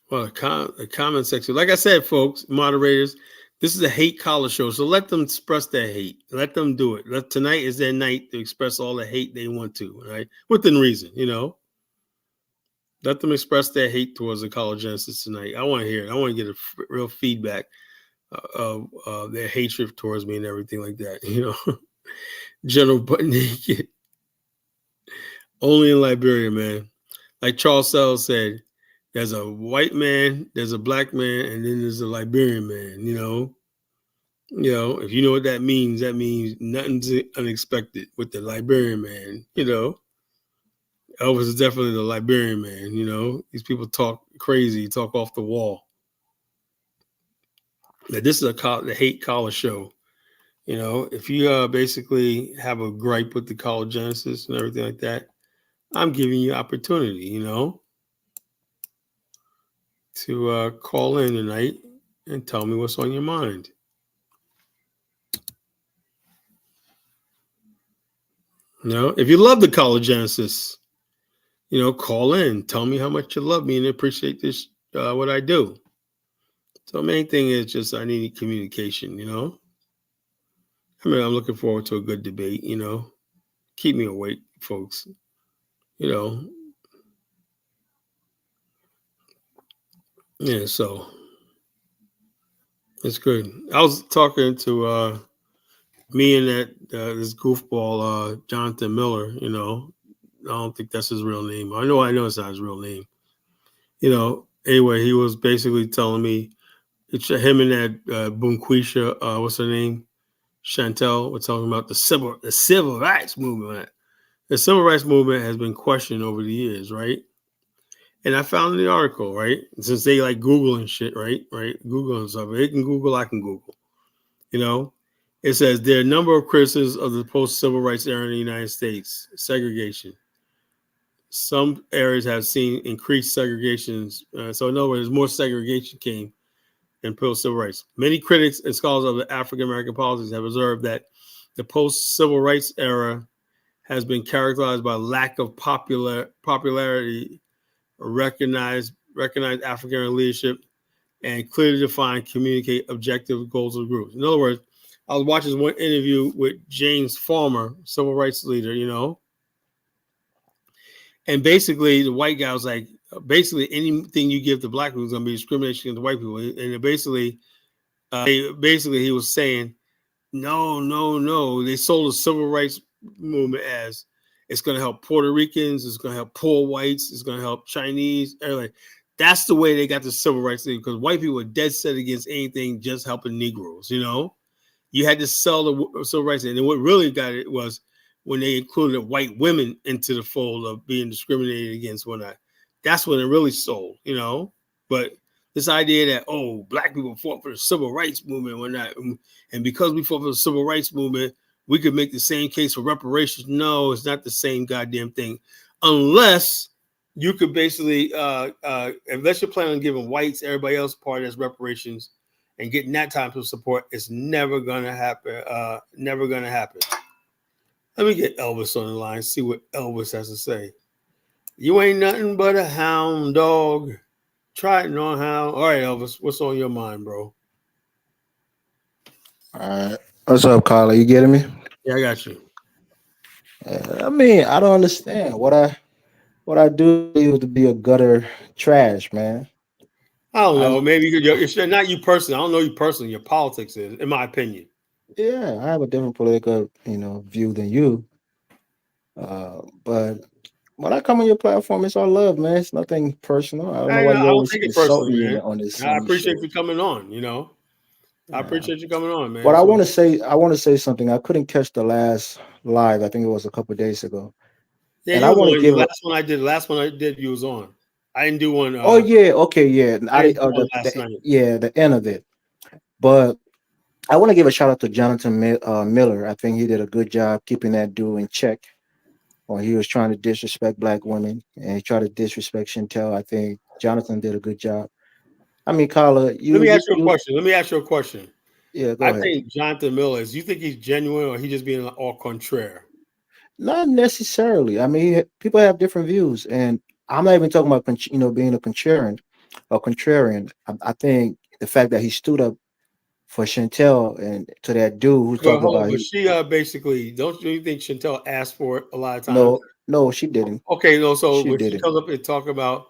Well, the comment section, like I said, folks, moderators, this is a hate collar show, so let them express their hate. Let them do it. Tonight is their night to express all the hate they want to, right? Within reason, Let them express their hate towards the Kalagenesis tonight. I want to hear it. I want to get a real feedback of their hatred towards me and everything like that, General Butt Naked. Only in Liberia, man. Like Charles Sells said, there's a white man, there's a black man, and then there's a Liberian man, if you know what that means nothing's unexpected with the Liberian man, Elvis is definitely the Liberian man, These people talk crazy, talk off the wall. Now, this is the hate collar show. If you basically have a gripe with the Kalagenesis and everything like that, I'm giving you opportunity, to call in tonight and tell me what's on your mind. If you love the Kalagenesis, call in, tell me how much you love me and appreciate this, what I do. So the main thing is just I need communication, I'm looking forward to a good debate, keep me awake, folks, yeah, so it's good. I was talking to me and that this goofball Jonathan Miller, I don't think that's his real name. I know it's not his real name. Anyway, he was basically telling me it's him and that Boomquesha, what's her name? Chantel, we're talking about the civil rights movement. The civil rights movement has been questioned over the years, right? And I found in the article, right? Since they like Google and shit, right? Google and stuff. They can Google, I can Google. It says there are a number of criticisms of the post-civil rights era in the United States. Segregation. Some areas have seen increased segregations. So in other words, more segregation came in post-civil rights. Many critics and scholars of the African-American politics have observed that the post-civil rights era has been characterized by lack of popularity, recognized African leadership, and clearly define, communicate objective goals of the group. In other words, I was watching one interview with James Farmer, civil rights leader, and basically the white guy was like, basically anything you give to black people is going to be discrimination against white people, and basically he was saying, no, no, no. They sold the civil rights movement as it's going to help Puerto Ricans, it's going to help poor whites, it's going to help Chinese, everything. That's the way they got the civil rights thing, because white people were dead set against anything just helping Negroes, You had to sell the civil rights. And then what really got it was when they included white women into the fold of being discriminated against whatnot. That's when it really sold, But this idea that, black people fought for the civil rights movement, whatnot, and because we fought for the civil rights movement, we could make the same case for reparations. No, it's not the same goddamn thing. Unless you could basically, unless you're planning on giving whites, everybody else part as reparations, and getting that type of support, it's never gonna happen. Never gonna happen. Let me get Elvis on the line, see what Elvis has to say. You ain't nothing but a hound dog. Try it on how. All right, Elvis, what's on your mind, bro? All right. What's up, Carla? You getting me? Yeah, I got you. I mean, I don't understand what I do to be a gutter trash, man. I don't I know. Maybe it's not you personally. I don't know you personally. Your politics is, in my opinion. Yeah, I have a different political, view than you. But when I come on your platform, it's all love, man. It's nothing personal. I don't know why I you don't always take it personally, insulting me man. on this I on these appreciate you shows. coming on. I Yeah. appreciate you coming on, man. But I So want to say, something. I couldn't catch the last live. I think it was a couple of days ago, yeah, and I you was want to on. The give a. last one I did, you was on. I didn't do one. Oh yeah, okay, yeah. I didn't do one The last night. yeah, the end of it. But I want to give a shout out to Jonathan Miller. I think he did a good job keeping that dude in check when he was trying to disrespect black women and he tried to disrespect Chantel. I think Jonathan did a good job. I mean, Carla, Let me ask you a question. Let me ask you a question. yeah, I go ahead. think Jonathan Miller is. You think he's genuine, or he just being all contraire? Not necessarily. I mean, people have different views, and I'm not even talking about being a contrarian. A contrarian. I think the fact that he stood up for Chantel and to that dude who's But talking hold on, about but she basically don't you think Chantel asked for it a lot of times? no, no, she didn't. Okay, no. So She when she didn't. comes up and talk about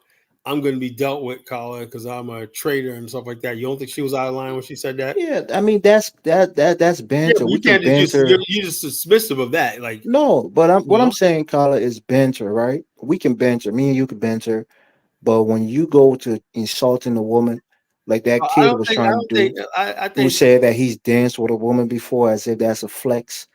I'm going to be dealt with, Colin, because I'm a traitor and stuff like that, you don't think she was out of line when she said that? Yeah, I mean that's Yeah, banter. but We you can can't just banter. you're just dismissive of that, like No, but you what I'm know. saying, Carla, is banter, right? We can banter. Me and you can banter. But when you go to insulting a woman, like that I kid don't was think I trying to don't think do, I who think said that he's danced with a woman before as if that's a flex.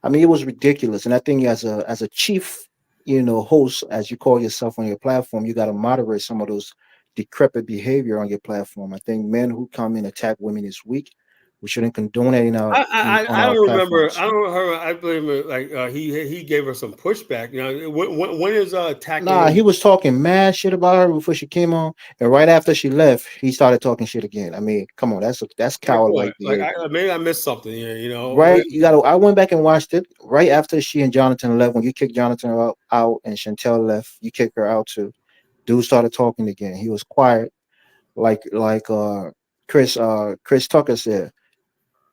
I mean, it was ridiculous. And I think as a chief, host, as you call yourself on your platform, you got to moderate some of those decrepit behavior on your platform. I think men who come and attack women is weak. We shouldn't condone that on I our don't remember. platforms. I don't remember. I believe like he gave her some pushback. When is attacking Nah, he women? was talking mad shit about her before she came on, and right after she left, he started talking shit again. I mean, come on, that's Like what? coward-like Like behavior. maybe I missed something here. Right? You got to. I went back and watched it right after she and Jonathan left. When you kicked Jonathan out and Chantel left, you kicked her out too. Dude started talking again. He was quiet, like Chris Tucker said.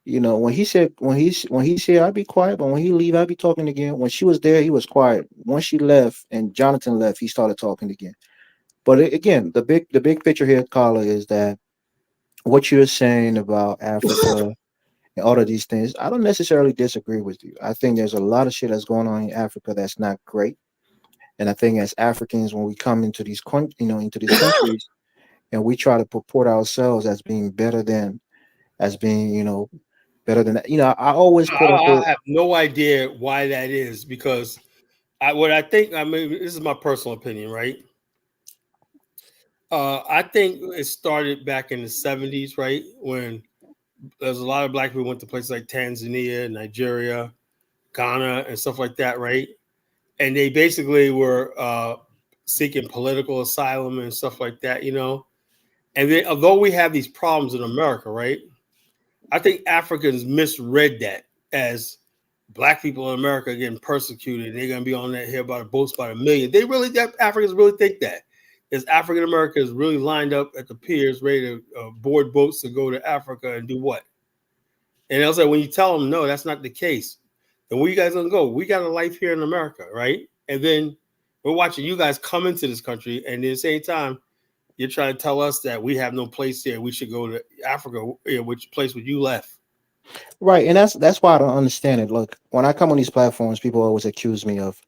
When he said when he said I'd be quiet, but when he leave, I'd be talking again. When she was there, he was quiet. Once she left and Jonathan left, he started talking again. But again, the big picture here, Carla, is that what you're saying about Africa and all of these things, I don't necessarily disagree with you. I think there's a lot of shit that's going on in Africa that's not great. And I think as Africans, when we come into into these countries and we try to purport ourselves as being better than that, I always quote I unquote. have no idea why that is because what I think. I mean, this is my personal opinion, right? I think it started back in the '70s, right, when there's a lot of black people went to places like Tanzania, Nigeria, Ghana, and stuff like that, right? And they basically were seeking political asylum and stuff like that, And then, although we have these problems in America, right? I think Africans misread that as black people in America getting persecuted. They're gonna be on that here by the boats by the million. They really, that Africans really think that. is African Americans really lined up at the piers, ready to board boats to go to Africa and do what? And I was like, when you tell them no, that's not the case, then where you guys gonna go? We got a life here in America, right? And then we're watching you guys come into this country, and at the same time, you're trying to tell us that we have no place here. We should go to Africa. Which place would you left? Right, and that's why I don't understand it. Look, when I come on these platforms, people always accuse me of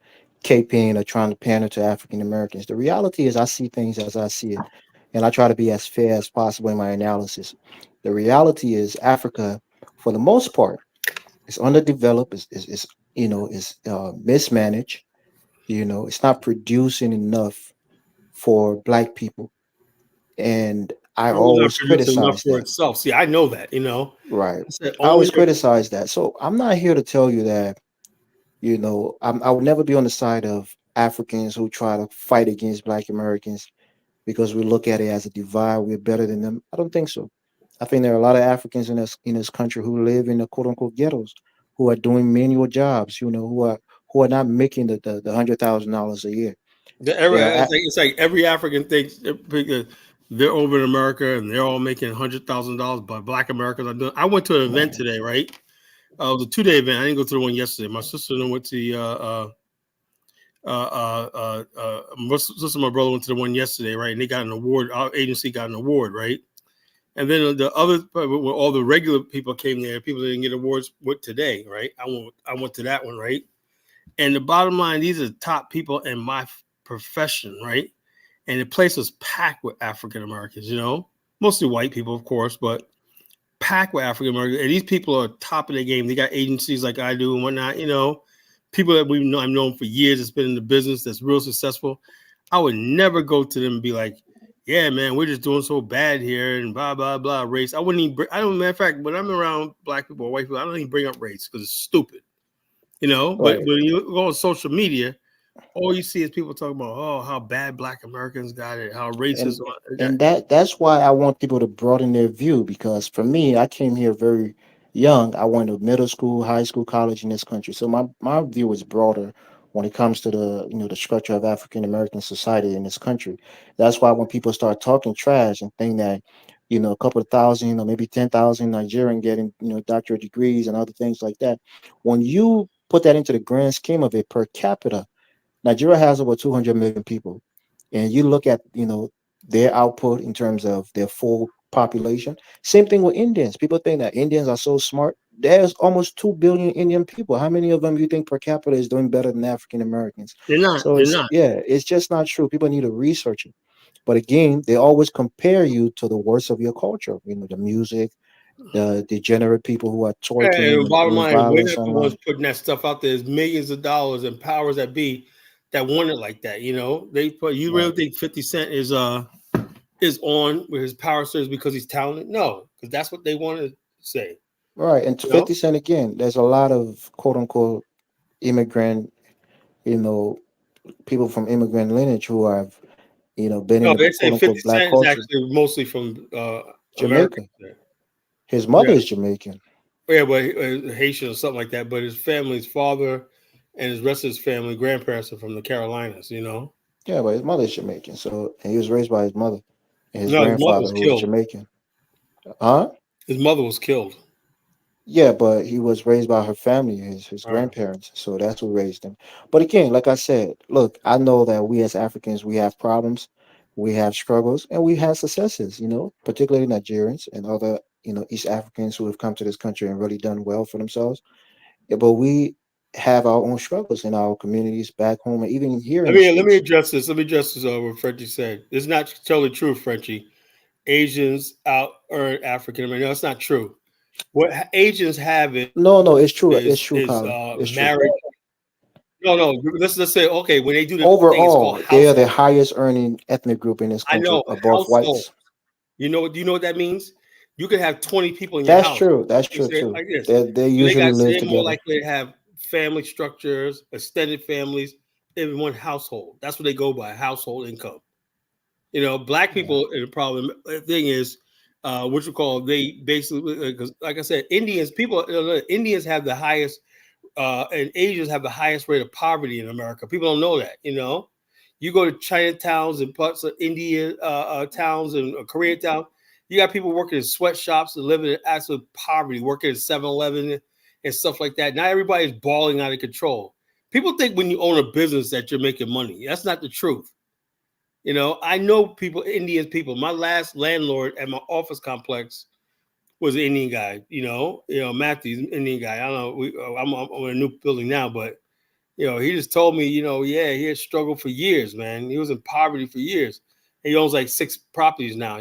caping or trying to pander to African Americans. The reality is, I see things as I see it, and I try to be as fair as possible in my analysis. The reality is, Africa, for the most part, is underdeveloped. Is mismanaged. It's not producing enough for Black people, and I Probably not always producing enough criticize for that. itself. See, I know that. Right. I said I only always criticize that. So I'm not here to tell you that, I would never be on the side of Africans who try to fight against Black Americans because we look at it as a divide. We're better than them. I don't think so. I think there are a lot of Africans in this country who live in the quote unquote ghettos, who are doing manual jobs, who are not making the $100,000 a year. There are it's like every African thinks they're over in America and they're all making $100,000, but Black Americans are doing. I went to an event today, right? It was a 2-day event. I didn't go to the one yesterday. My sister and I went to the my sister and my brother went to the one yesterday, right? And they got an award. Our agency got an award, right? And then the other, when all the regular people came there, people that didn't get awards went today, right? I went to that one, right? And the bottom line, these are top people in my profession, right? And the place was packed with African Americans, mostly white people, of course, but packed with African Americans. And these people are top of their game. They got agencies like I do and whatnot, people that I've known for years that's been in the business that's real successful. I would never go to them and be like, yeah, man, we're just doing so bad here and blah, blah, blah, race. I wouldn't even, matter of fact, when I'm around Black people or white people, I don't even bring up race because it's stupid, but right. when you go on social media, all you see is people talking about, oh, how bad Black Americans got it, how and racist and that's why I want people to broaden their view, because for me, I came here very young. I went to middle school, high school, college in this country, so my view is broader when it comes to the structure of African American society in this country. That's why when people start talking trash and think that a couple of thousand or maybe 10,000 Nigerian getting doctorate degrees and other things like that, when you put that into the grand scheme of it per capita, Nigeria has over 200 million people, and you look at their output in terms of their full population. Same thing with Indians. People think that Indians are so smart. There's almost 2 billion Indian people. How many of them you think per capita is doing better than African Americans? they're not. So They're not. it's just not true. People need to research it. But again, they always compare you to the worst of your culture. The music, the degenerate people who are And twerking the and bottom doing line, we're violence not the ones online. putting that stuff out there. There's millions of dollars and powers that be that want it like that. They put. You really Right. think 50 Cent is on with his power surge because he's talented? No, because that's what they want to say. Right. And to You know, 50 Cent again, there's a lot of quote unquote immigrant, you know, people from immigrant lineage who have, been in no, the they say quote 50 unquote Black Cent is culture. actually mostly from America. Jamaica. His Yeah, mother is Jamaican. yeah, but Haitian or something like that. But his family's father and his rest of his family, grandparents are from the Carolinas. Yeah, but his mother is Jamaican. So, and he was raised by his mother and his No, his mother grandfather was who was killed. Jamaican. Huh? His mother was killed. Yeah, but he was raised by her family, his All right. grandparents. So that's who raised him. But again, like I said, look, I know that we as Africans, we have problems, we have struggles, and we have successes, particularly Nigerians and other, East Africans who have come to this country and really done well for themselves. Yeah, but we have our own struggles in our communities back home and even here in Let the me let me States. address this. Let me address this. What Frenchie said. It's not totally true, Frenchie. Asians out earn African American. No, it's not true. What Asians have No, no, it's true. is It's true, Colin. It's true. marriage. No, no. Let's say okay. When they do the thing, it's called Overall, they are the household. highest earning ethnic group in this I country know above household. whites. Do you know what that means? You can have 20 people in your That's house. true. That's You true say it too. like this. They So they usually got live they're more together. likely to have family structures, extended families in one household. That's what they go by, household income. Black Yeah. people, and the problem thing is, what you call they basically because, like I said, Indians have the highest, and Asians have the highest rate of poverty in America. People don't know that. You go to Chinatowns and parts of India towns and Koreatown, you got people working in sweatshops and living in absolute poverty, working at 7-Eleven and stuff like that. Not everybody's balling out of control. People think when you own a business that you're making money. That's not the truth. You know, I know people, Indian people. My last landlord at my office complex was an Indian guy. Matthew's an Indian guy. I don't know. I'm in a new building now, but he just told me, yeah, he had struggled for years, man. He was in poverty for years. He owns like 6 properties now.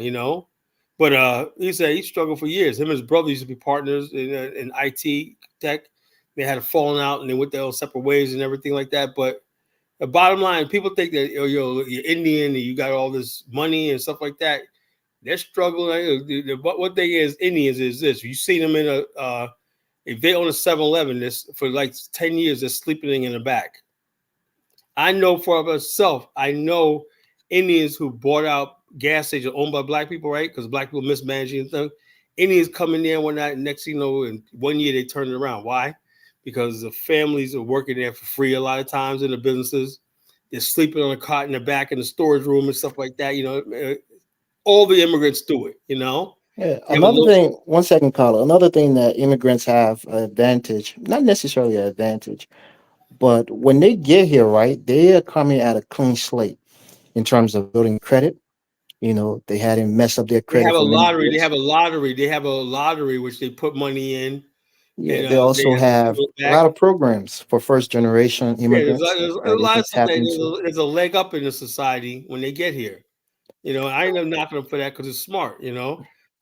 But he said he struggled for years. Him and his brother used to be partners in IT tech. They had a falling out and they went their own separate ways and everything like that. But the bottom line, people think that you're Indian and you got all this money and stuff like that. They're struggling. One thing is Indians is this: you see them in if they own a 7-Eleven, this for like 10 years, they're sleeping in the back. I know for myself, I know Indians who bought out gas stations owned by black people, right? Because black people mismanaging things. Indians come in there one night, next thing you know, in 1 year they turn it around. Why? Because the families are working there for free a lot of times in the businesses. They're sleeping on a cot in the back in the storage room and stuff like that. All the immigrants do it, Yeah. Another thing, 1 second, caller. Another thing that immigrants have an advantage, not necessarily an advantage, but when they get here, right, they are coming at a clean slate in terms of building credit. They hadn't messed up their They credit have a for many lottery. They years. have a lottery. They have a lottery which they put money in, Yeah, and they they also have to have give it a lot back. of programs for first generation Yeah, immigrants there's a that they lot can of stuff tap that into. there's a leg up in the society when they get here. I ain't never knocking them for that because it's smart.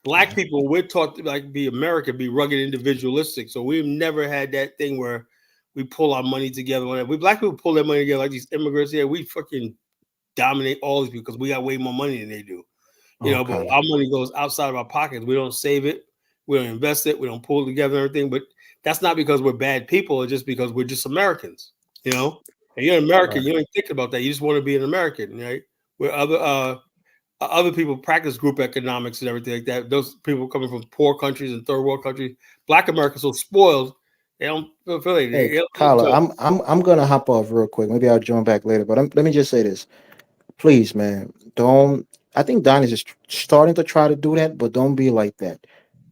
Black Yeah. people, we're taught to like be American, be rugged, individualistic. So we've never had that thing where we pull our money together. We black people pull their money together like these immigrants here. We fucking dominate all these people because we got way more money than they do. But Okay. our money goes outside of our pockets. We don't save it. We don't invest it. We don't pull it together and everything. But that's not because we're bad people. It's just because we're just Americans, And you're an American. Right. You don't think about that. You just want to be an American, right? Where other people practice group economics and everything like that. Those people coming from poor countries and third world countries. Black Americans so spoiled. They don't feel like Hey, they don't Kyla, feel. I'm gonna hop off real quick. Maybe I'll join back later. But let me just say this, please, man. Don't. I think Don is just starting to try to do that, but don't be like that.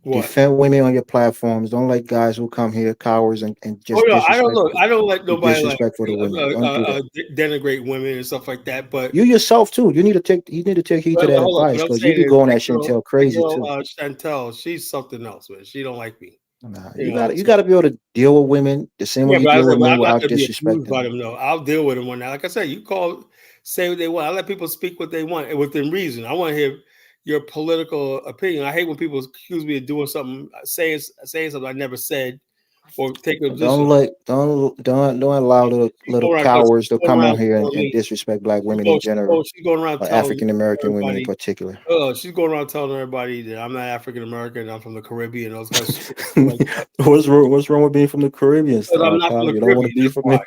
What? Defend women on your platforms. Don't like guys who come here cowards and Oh just no, I don't look. disrespectful, I don't let be nobody like disrespectful to women. Don't do that. denigrate women and stuff like that. But You yourself too. You need to take heed to that hold on. advice What I'm because you saying be is going at Chantel that crazy girl, too. Chantel, she's something else, man. She don't like me. Nah, You know. you gotta be able to deal with women the same way Yeah, you but I deal said, with but men I'm not without going to be abused disrespecting by them. them. No, I'll deal with them on that. Like I said, say what they want. I let people speak what they want and within reason. I want to hear your political opinion. I hate when people accuse me of doing something, saying something I never said, or taking a position. Don't allow She's little going around, cowards to going come around on here telling and me. disrespect black women in general, She's going around or telling African American women in everybody. particular. She's going around telling everybody that I'm not African American. I'm from the Caribbean. Those kind of shit like that. What's wrong with being from the Caribbean, Because I'm not from Kyle? the You don't want Caribbean. to be That's from why,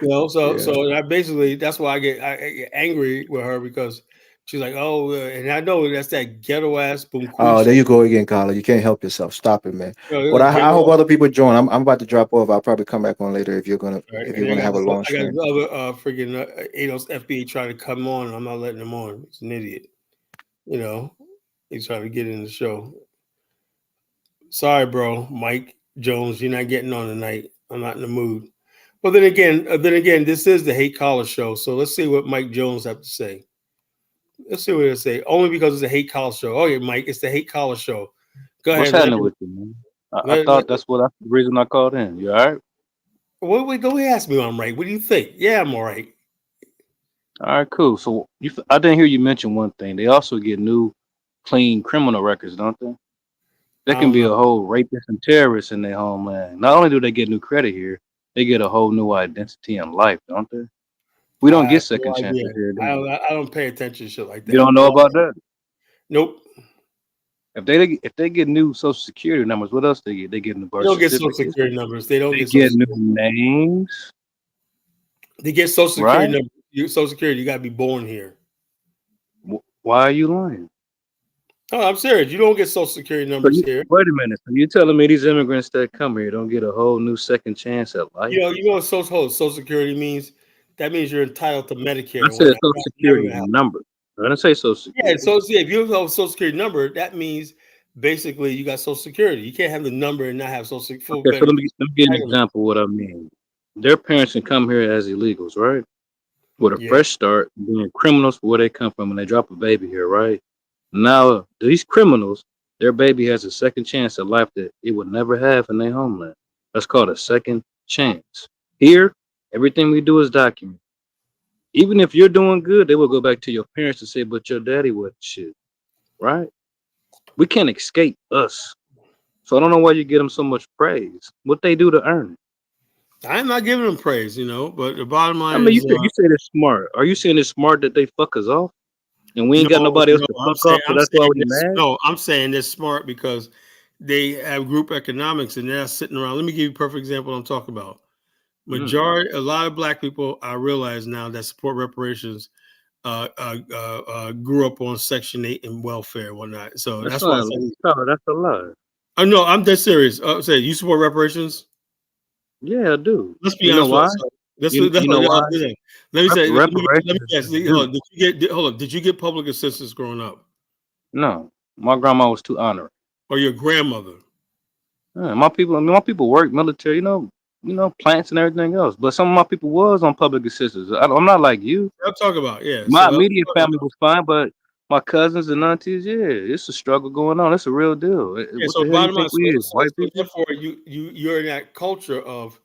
it. So Yeah. I basically that's why I get angry with her because she's like, oh, and I know that's that ghetto ass Oh, Boomquesha. there you go again, Kyle. You can't help yourself. Stop it, man. It But was I ghetto. hope other people join. I'm about to drop off. I'll probably come back on later Right? if And you're I gonna got have a this, long I got stream. this other freaking ADOS FBA trying to come on, and I'm not letting him on. He's an idiot. He's trying to get in the show. Sorry, bro, Mike Jones, you're not getting on tonight. I'm not in the mood. But then again, this is the Hate Collar show. So let's see what Mike Jones have to say. Let's see what they say. Only because it's a Hate Collar show. Okay, Mike, it's the Hate Collar show. Go What's ahead. happening with you, man? I thought that's the reason I called in. You all right? Wait, go ask me. I'm right. What do you think? Yeah, I'm all right. All right, cool. So I didn't hear you mention one thing. They also get new, clean criminal records, don't they? There I can don't be know. a whole rapist and terrorist in their homeland. Not only do they get new credit here, they get a whole new identity in life, don't they? We I don't get have no second idea. chances here, do we? I don't pay attention to shit like You that. don't know about that? Nope. If they get new social security numbers, what else they get? They get new They birth don't get social certificates. security numbers. They don't They get social get new security. names, They get social right? security numbers. Social security, you got to be born here. Why are you lying? Oh, I'm serious. You don't get social security So numbers here. wait a minute. So you telling me these immigrants that come here don't get a whole new second chance at life? You know what social security means? That means you're entitled to Medicare I and said whatnot. Social That's never Security gonna happen. number. I didn't say Social Yeah, Security. so yeah, if you have a Social Security number, that means basically you got Social Security. You can't have the number and not have full Okay, so let me benefits. let me give you an Entitlement. example of what I mean. Their parents can come here as illegals, right? With a Yeah. fresh start, being criminals for where they come from, and they drop a baby here, right? Now these criminals, their baby has a second chance at life that it would never have in their homeland. That's called a second chance. Here, everything we do is documented. Even if you're doing good, they will go back to your parents and say, "But your daddy was shit," right? We can't escape us. So I don't know why you give them so much praise. What they do to earn it. I'm not giving them praise, but the bottom I line mean, is you said it's smart. Are you saying it's smart that they fuck us off and we ain't got no, nobody else no. to fuck off? So I'm that's why saying we this. mad. No, I'm saying they're smart because they have group economics and they're not sitting around. Let me give you a perfect example. I'm talking about Mm. a lot of black people. I realize now that support reparations grew up on Section 8 and welfare and whatnot. So That's that's why I not. said, That's a lie. oh no, I'm dead serious. Say you support reparations. Yeah, I do. Let's be You know honest with why? ourselves. Let's, You know why? listen. Let me say. Let Reparations me ask. is due. Hold on. Did you get public assistance growing up, No, my grandma was too honorable. or your grandmother? Yeah, my people. I mean, my people work military. Plants and everything else. But some of my people was on public assistance. I'm not like you. I'm talking about. Yeah. My So immediate family was fine, but my cousins and aunties, yeah, it's a struggle going on. It's a real deal. yeah. What So the hell you bottom think line. we is? White So people? therefore, you're in that culture of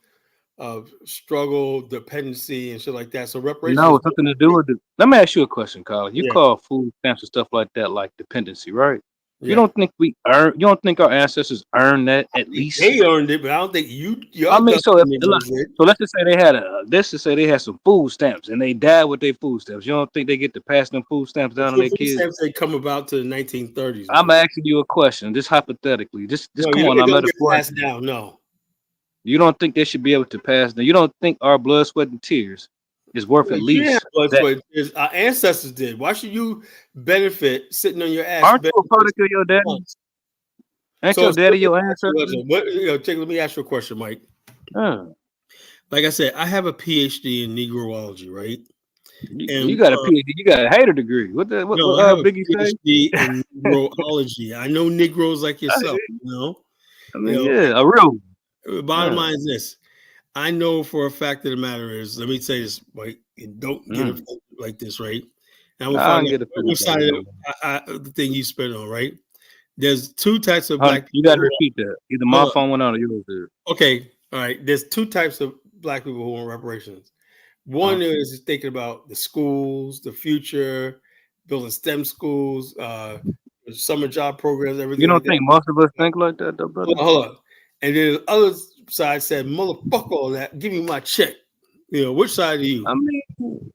struggle, dependency, and shit like that. So reparations No, is it's nothing to do with it. Let me ask you a question, Colin. You yeah. call food stamps and stuff like that like dependency, right? You Yeah. don't think we earn? You don't think our ancestors earned that at least? They earned it, but I don't think I your mean, so if government look, members did. so let's just say they had let's just say they had some food stamps and they died with their food stamps. You don't think they get to pass them food stamps The down on their food kids? stamps they come about to the 1930s, I'm man. asking you a question, just hypothetically. Just No, come on, it now don't get passed metaphorically. down. No. You don't think they should be able to pass them? You don't think our blood, sweat, and tears is worth Well, at you didn't have least blood that? sweat. Our ancestors did. Why should you benefit sitting on your ass Aren't you a benefits product of your daddy? once? Ain't So, your so let daddy me your ask you, ancestor? listen, let me ask you a question, Mike. Uh, Like I said, I have a PhD in Negroology, right? you And got a PhD. You got a hater degree. What the no, I have a Biggie say? PhD in Negroology. I know Negroes like yourself. I You mean, know. yeah, a real. Bottom Uh, line is this: I know for a fact of the matter is, let me say this, Mike, and don't get mm. offended like this, right? And I'm gonna I find don't out get offended what by side you of no more. the thing you spit on, right? There's two types of black You got people to who repeat that. Either hold my up. phone went out or yours did. Okay, all right. There's two types of black people who want reparations. Huh? One is thinking about the schools, the future, building STEM schools, summer job programs, You everything like don't that. think most of us think like that, though, brother? Hold on. And then the other side said, "Motherfucker, all that. Give me my check." Which side are you?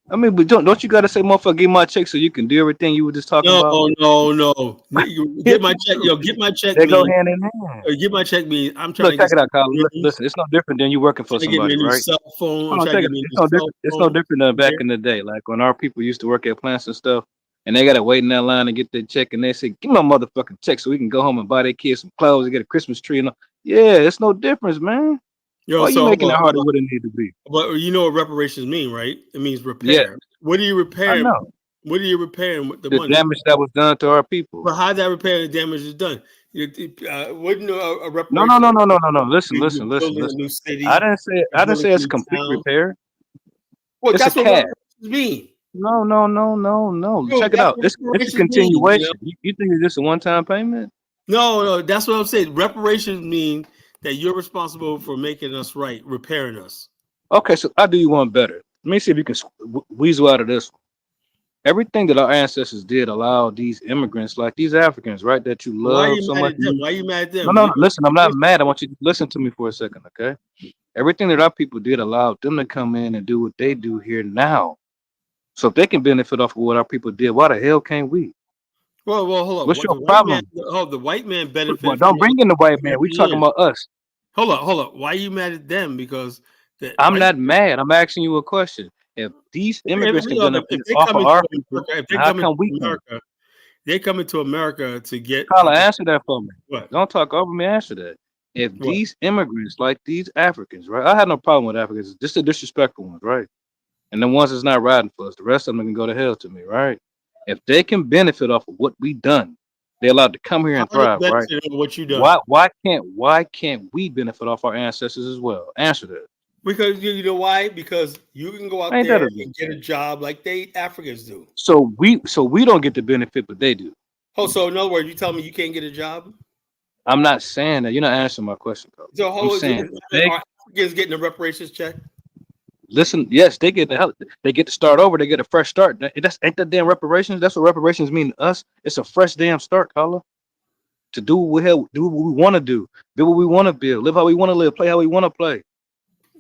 But don't you got to say, motherfucker, give my check so you can do everything you were just talking No, about? no. Yes, Get my you check. do. Get my check They go mean. hand in hand. Get my check mean. I'm trying Look, to check get it out, some Kyle. rims. Listen, it's no different than you working for Trying to get me somebody, a new right? cell phone. I'm Hold on, trying to check get it. me a new It's no cell different. It's no phone. different than back Yeah. in the day, like when our people used to work at plants and stuff, and they gotta wait in that line to get their check, and they say, "Give me my motherfucking check so we can go home and buy their kids some clothes and get a Christmas tree." And all. Yeah, it's no difference, man. Yo, Why you so making it harder what it need to be? but you know what reparations mean, right? It means Yeah, repair. What are you I repairing? know What are you repairing with the the money? damage that was done to our people. But how that repair and damage is done? Wouldn't a No, no, reparation no, no, no, no, no. Listen, you're listen, listen, building a listen. new city, I you're didn't building say a it's a new complete town? repair. Well, It's a that's what cash. reparations mean. No, no, no, no, no. Yo, Check it that's out. what It's a reparations mean. continuation. You think it's just a one time payment? No, that's what I'm saying. Reparations mean that you're responsible for making us right, repairing us. Okay, so I do you one better. Let me see if you can weasel out of this one. Everything that our ancestors did allowed these immigrants, like these Africans, right, that you Why are love you so mad much. at them? Why are you mad at No, them? no, no. Listen, I'm not mad. I want you to listen to me for a second, okay? Everything that our people did allowed them to come in and do what they do here now. So if they can benefit off of what our people did, why the hell can't we? Well, hold on. What's What your the white man? problem? The white man But benefited from don't it bring in the white for man. We talking years. about us. Hold on. Why are you mad at them? Because the I'm white not mad. I'm asking you a question. If these immigrants can if benefit they off come of into our people, America, if they how come into come we can't? America, they come into America to get Carla, opportunity. answer that for me. What? Don't talk over me. Answer that. If What? these immigrants, like these Africans, right? I had no problem with Africans. Just the disrespectful ones, right? and the ones that's not riding for us, the rest of them can go to hell to me, right? If they can benefit off of what we done, they're allowed to come here How and are they thrive, right? benefiting on what you done? Why can't we benefit off our ancestors as well? Answer that. Because you know why? Because you can go out Ain't that there a and get a job like they Africans do. so we don't get the benefit, but they do. Oh, so in other words, you tell me you can't get a job? I'm not saying that. You're not answering my question, though. So I'm how saying they are Africans getting a reparations check? listen. Yes, they get the hell. They get to start over. They get a fresh start. That's ain't that damn reparations. That's what reparations mean to us. It's a fresh damn start, caller. To do what we want to do, build what we want to build, live how we want to live, play how we want to play.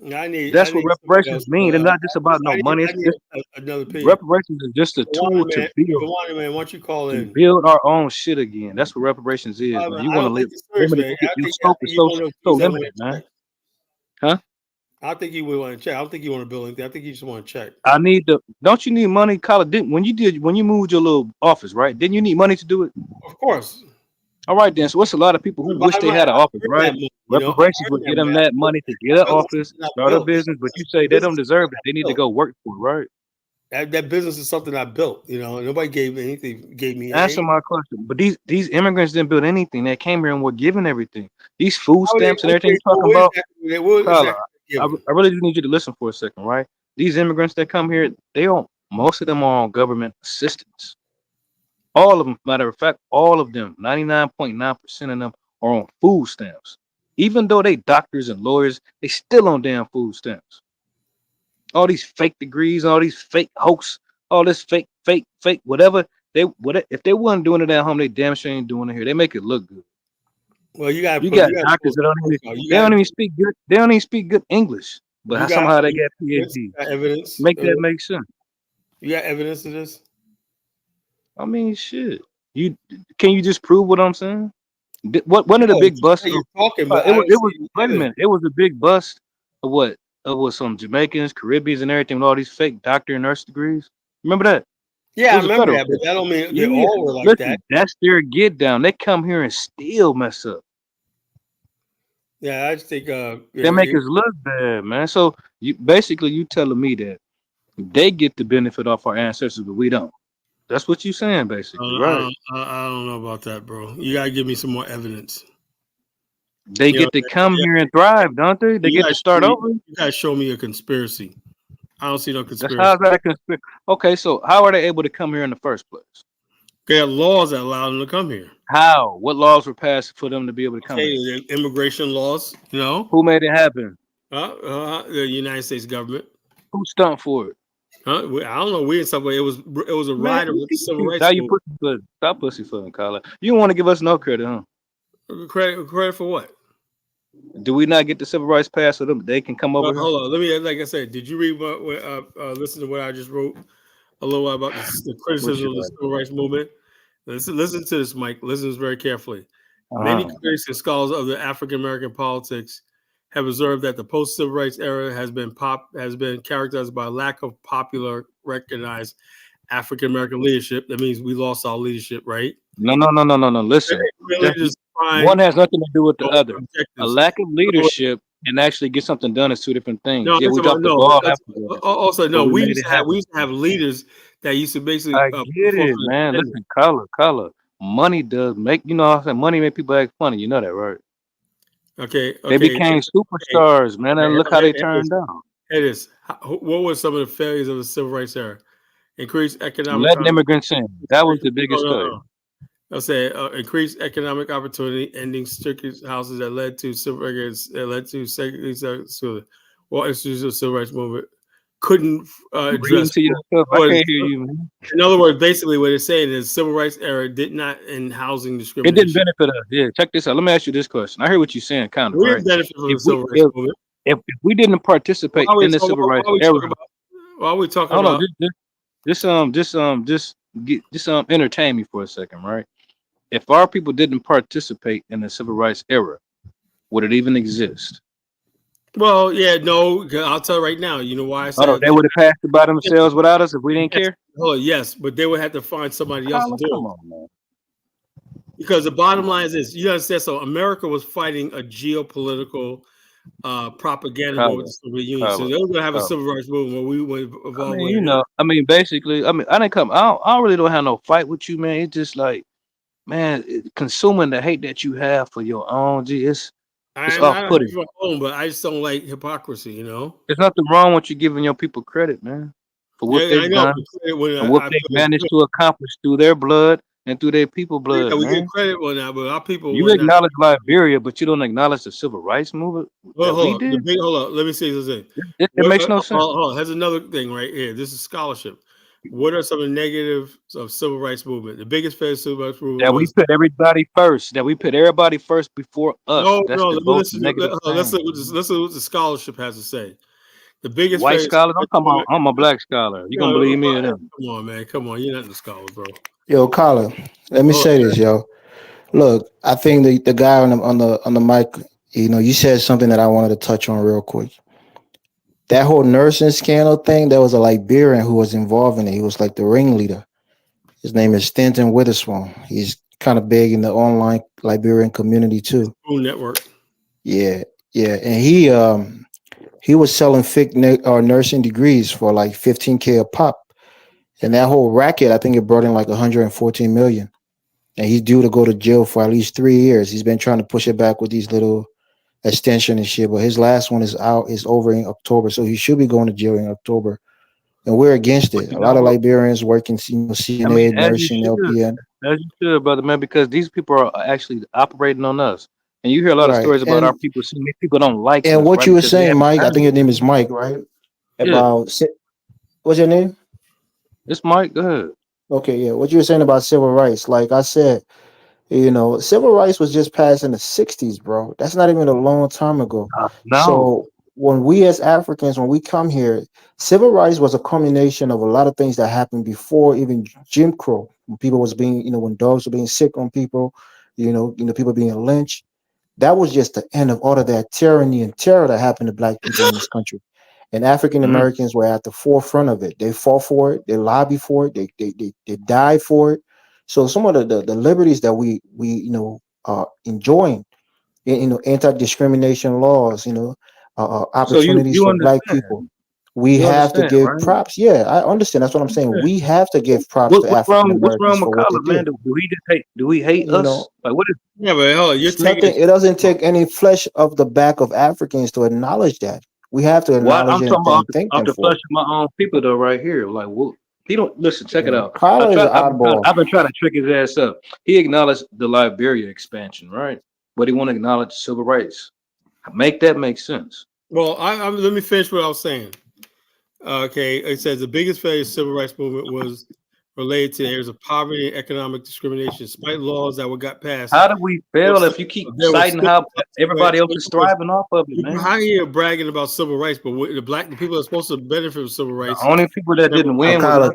I That's what need somebody reparations else. mean. It's not just about no money. I It's need just another opinion. reparations is just a tool to build. Why don't you call To in? build our own shit again. That's what reparations is, man. You I want to don't live think it's serious, limited. man. Your I scope think is you so want to so use that limited, man. check. Huh? I think you would want to check. I don't think you want to build anything. I think you just want to check. I need the. Don't you need money, Colin? When you moved your little office, right? Didn't you need money to do it? Of course. All right, then. So what's a lot of people who wish they had an office, right? Reparations would get them that money to get an office, start a business, but you say they don't deserve it. They need to go work for it, right? That business is something I built. Nobody gave me Answer anything. my question. But these immigrants didn't build anything. They came here and were given everything. These food stamps and everything you're talking about. Carla, I really do need you to listen for a second, right? These immigrants that come here, most of them are on government assistance. All of them, matter of fact, all of them, 99.9% of them are on food stamps. Even though they doctors and lawyers, they still on damn food stamps. All these fake degrees, all these fake hoax, all this fake, whatever. If they wasn't doing it at home, they damn sure ain't doing it here. They make it look good. Well, you got doctors that don't even speak good. They don't even speak good English, but somehow they get PhD. Evidence. Make that make sense. You got evidence of this? I mean, shit. Can you just prove what I'm saying? One of the big busts? You're talking, but it was wait a minute. It was a big bust of what? Of some Jamaicans, Caribbeans, and everything with all these fake doctor and nurse degrees. Remember that? Yeah, I remember that, but that don't mean they all were like that. That's their get down. They come here and still mess up. Yeah, I just think they make us look bad, man. So you telling me that they get the benefit off our ancestors, but we don't. That's what you saying, basically, right? I don't know about that, bro. You gotta give me some more evidence. They get to come here and thrive, don't they? They get to start over. You gotta show me a conspiracy. I don't see no conspiracy. How's that a conspiracy? Okay, so how are they able to come here in the first place? They have laws that allow them to come here. How? What laws were passed for them to be able to come here? Immigration laws, Who made it happen? The United States government. Who stumped for it? I don't know. We in some way it was a ride of the civil rights. Now you pussyfooting. Stop pussyfooting, Carla. You don't want to give us no credit, huh? Credit for what? Do we not get the civil rights passed so them they can come over? Hold on. Let me, like I said, did you read listen to what I just wrote a little while about the criticism of the civil rights movement? Listen to this, Mike. Listen to this very carefully. Many critics and scholars of the African American politics have observed that the post-civil rights era has been characterized by a lack of popular recognized African American leadership. That means we lost our leadership, right? No. Listen, one has nothing to do with the other. A lack of leadership and actually get something done is two different things. No, we dropped the ball. Also, no, we used to have leaders that used to basically. I get it, man. Listen, color. Money does make money make people act funny. You know that, right? Okay. They became superstars, man, and look how they turned down. It is. What were some of the failures of the civil rights era? Increased economic. Letting immigrants in. That was the biggest failure. I'll say increased economic opportunity, ending strict houses that led to civil rights, institutions of civil rights movement couldn't address. I can't hear you, man. In other words, basically what it's saying is civil rights era did not end housing discrimination. It didn't benefit us. Yeah, check this out. Let me ask you this question. I hear what you're saying, kind of. We didn't benefit from the civil rights movement. If we didn't participate in the civil rights era, why are we talking about? Just entertain me for a second, right? If our people didn't participate in the civil rights era, would it even exist? Well, yeah, no. I'll tell you right now. You know why I said they would have passed it by themselves without us if we didn't care. Oh, yes, but they would have to find somebody else to do it. Man. Because the bottom line is this: you understand. So America was fighting a geopolitical propaganda going with Color, the Soviet Union. So color, they're going to have a color. civil rights movement where we went I involved mean, with it. basically, I didn't come. I don't really don't have no fight with you, man. It's just like, man, consuming the hate that you have for your own. Gee, it's I'm off not happy putting. for my own, but I just don't like hypocrisy. You know. There's nothing wrong with you giving your people credit, man, for what Yeah, I they've know. done But credit when and what I they've feel it's managed good. to accomplish through their blood and through their people Yeah, blood, we get man. credit when that, but our people You when not. acknowledge Liberia, but you don't acknowledge the civil rights movement Well, that we hold on. did. Hold on. Let me say something. It What? makes no sense. Hold on. Here's another thing right here. This is scholarship. What are some of the negatives of civil rights movement? The biggest phase of civil rights movement That we was put everybody first. That we put everybody first before us. no, That's no. the Let me most listen. negative Let's thing. listen to what the scholarship has to say. The biggest White phase of scholars, civil I'm rights talking about. movement. I'm a black scholar. You gonna No, believe me or them? come on, man. Come on. You're not the scholar, bro. Yo, Colin, let me Hold say this, yo. Look, I think the guy on the mic, you said something that I wanted to touch on real quick. That whole nursing scandal thing, there was a Liberian who was involved in it. He was like the ringleader. His name is Stanton Witherspoon. He's kind of big in the online Liberian community too. Food Network. Yeah, yeah, and he was selling fake nursing degrees for like 15K a pop. And that whole racket, I think it brought in like 114 million. And he's due to go to jail for at least 3 years. He's been trying to push it back with these little extension and shit, but his last one is over in October, so he should be going to jail in October. And we're against But it. you A know lot of what? Liberians working, I mean, CNA, nursing, LPN. as you should, brother man, because these people are actually operating on us. And you hear a lot of Right. stories about our people. See, these people don't like And us, what right? you were Because we saying, haven't Mike, I think managed your name them. is Mike, right? Yeah, About what's your name? it's Mike. Go ahead. Okay, yeah. What you were saying about civil rights, like I said, civil rights was just passed in the 60s, bro. That's not even a long time ago. No, So when we as Africans, when we come here, civil rights was a culmination of a lot of things that happened before even Jim Crow. When people was being, when dogs were being sick on people, people being lynched. That was just the end of all of that tyranny and terror that happened to black people in this country. And African mm, Americans were at the forefront of it. They fought for it, they lobbied for it, they died for it. So some of the liberties that we are enjoying, anti-discrimination laws, so opportunities you for black people, understand? we You have to understand, give right? props. Yeah, I understand. That's what I'm saying. Okay. We have to give props What to what's African wrong? What's Americans wrong with for what they color, man? did. Do we just hate? Do we hate You us? know, Like what is? Yeah, but hold on. You're it's taking nothing. it. It doesn't take any flesh of the back of Africans to acknowledge that. We have to What acknowledge I'm it talking about and thank off them the for flesh it. of my own people though, right here. Like, what? He don't listen. Check it out. I Kyler is tried. an oddball. I've been trying to trick his ass up. He acknowledged the Liberia expansion, right? But he won't acknowledge civil rights. Make that make sense. Well, let me finish what I was saying. Okay, it says the biggest failure of the civil rights movement was related to areas of poverty and economic discrimination. Despite laws that were got passed, How do we fail if you keep there was citing still how civil rights. everybody else is thriving off of it, You man? how here bragging about civil rights, but the people that are supposed to benefit from civil The rights only people that never didn't got. win was Kyler, our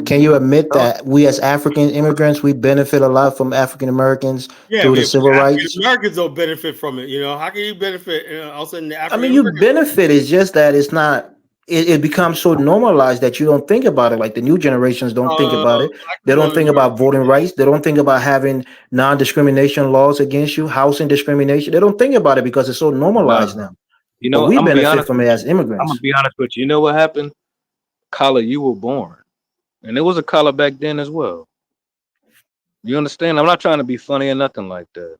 can you admit that we as African immigrants we benefit a lot from African Americans Yeah, through the but civil African rights? Americans don't benefit from it. You know, how can you benefit? All of a sudden, the I African mean, you Americans. benefit. It's just that it's not. It becomes so normalized that you don't think about it. Like the new generations don't think about it. Black They people don't in think America. about voting rights. They don't think about having non-discrimination laws against you, housing discrimination. They don't think about it because it's so Nah. normalized now. You But know, we I'm gonna be benefit honest from with it as you. I'm gonna immigrants. be honest with you. You know what happened? Collar, you were born, and there was a collar back then as well. You understand? I'm not trying to be funny or nothing like that.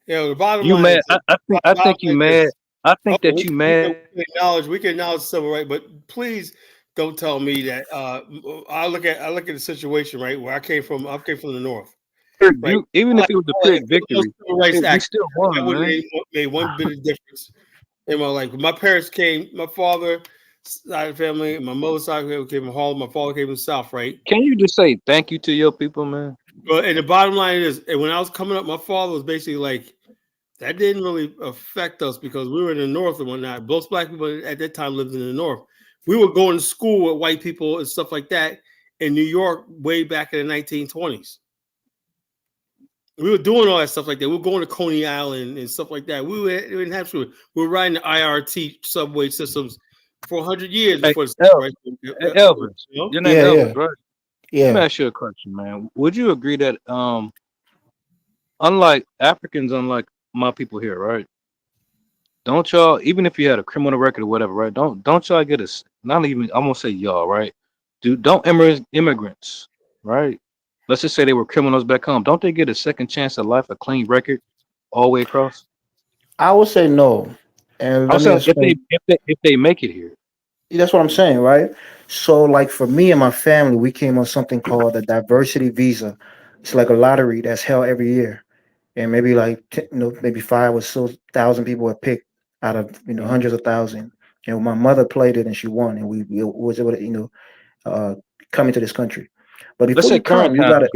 The bottom You line mad? is this. I Bottom think you line is mad. this. I think Oh, that you mad. we can acknowledge civil rights, but please don't tell me that. I look at the situation right where I came from. I came from the north, right? You even if it was a All Pyrrhic those victory, civil rights we acts still that won, would man. made one bit of difference in my life. My parents came. My father side of the family, and my mother's side of the family came from Harlem. My father came from the South, right? Can you just say thank you to your people, man? But and the bottom line is, and when I was coming up, my father was basically like, that didn't really affect us because we were in the North and whatnot. Most black people at that time lived in the North. We were going to school with white people and stuff like that in New York way back in the 1920s. We were doing all that stuff like that. We were going to Coney Island and stuff like that. We didn't have to. We were riding the IRT subway systems for 100 years Hey, before the civil rights movement occurred. Elvis, You know? your name Yeah, Elvis, yeah, right? Let me yeah. ask you a question, man. Would you agree that unlike Africans, unlike my people here, right? don't y'all, even if you had a criminal record or whatever, right? Don't y'all get us? Not even I'm gonna say y'all, right? Don't immigrants, right? Let's just say they were criminals back home. Don't they get a second chance at life, a clean record, all the way across? I would say no, and I'm let me saying explain. if they make it here, That's what I'm saying, right? So, like for me and my family, we came on something called a diversity visa. It's like a lottery that's held every year, and maybe like maybe five or so thousand people are picked out of Mhm. hundreds of thousands. And my mother played it and she won, and we was able to uh, come into this country. But let's before say you current come, you time. gotta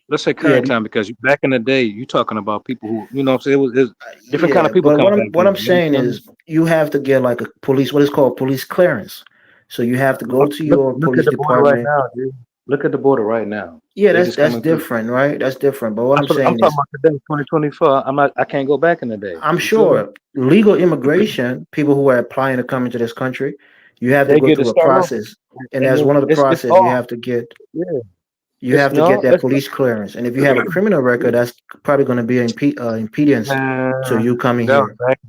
Let's say yeah current time because back in the day, you talking about people who you know what I'm saying it was different kind yeah. of people But coming what back I'm then. You saying understand me? is you have to get like a police what is called police clearance. So you have to go to your Look at police the border right department. now, dude. Look at the border right now. Yeah, They that's just that's coming through. different, right? That's different. But what I'm I'm saying talking is, about today, 2024. I'm not. I can't go back in the day. I'm You feel me? sure legal immigration, people who are applying to come into this country, you have to They go get to through a start over, process, and and as then one of the it's process, all yeah. you It's have to get no. that It's police clearance. And if you have a criminal record, that's probably going to be an impedance to man. you coming That was here. back.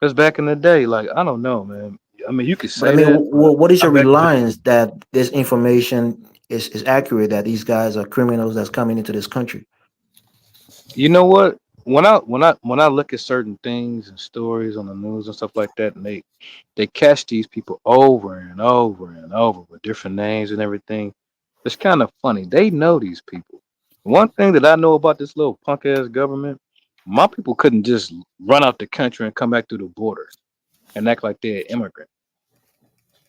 That's back in the day. Like I don't know, man. I mean, you could But I say mean, that, but what is I your back in the day. reliance that this information is accurate? That these guys are criminals that's coming into this country? You know what? When I look at certain things and stories on the news and stuff like that, and they catch these people over and over and over with different names and everything. It's kind of funny. They know these people. One thing that I know about this little punk ass government, my people couldn't just run out the country and come back through the border and act like they're an immigrant.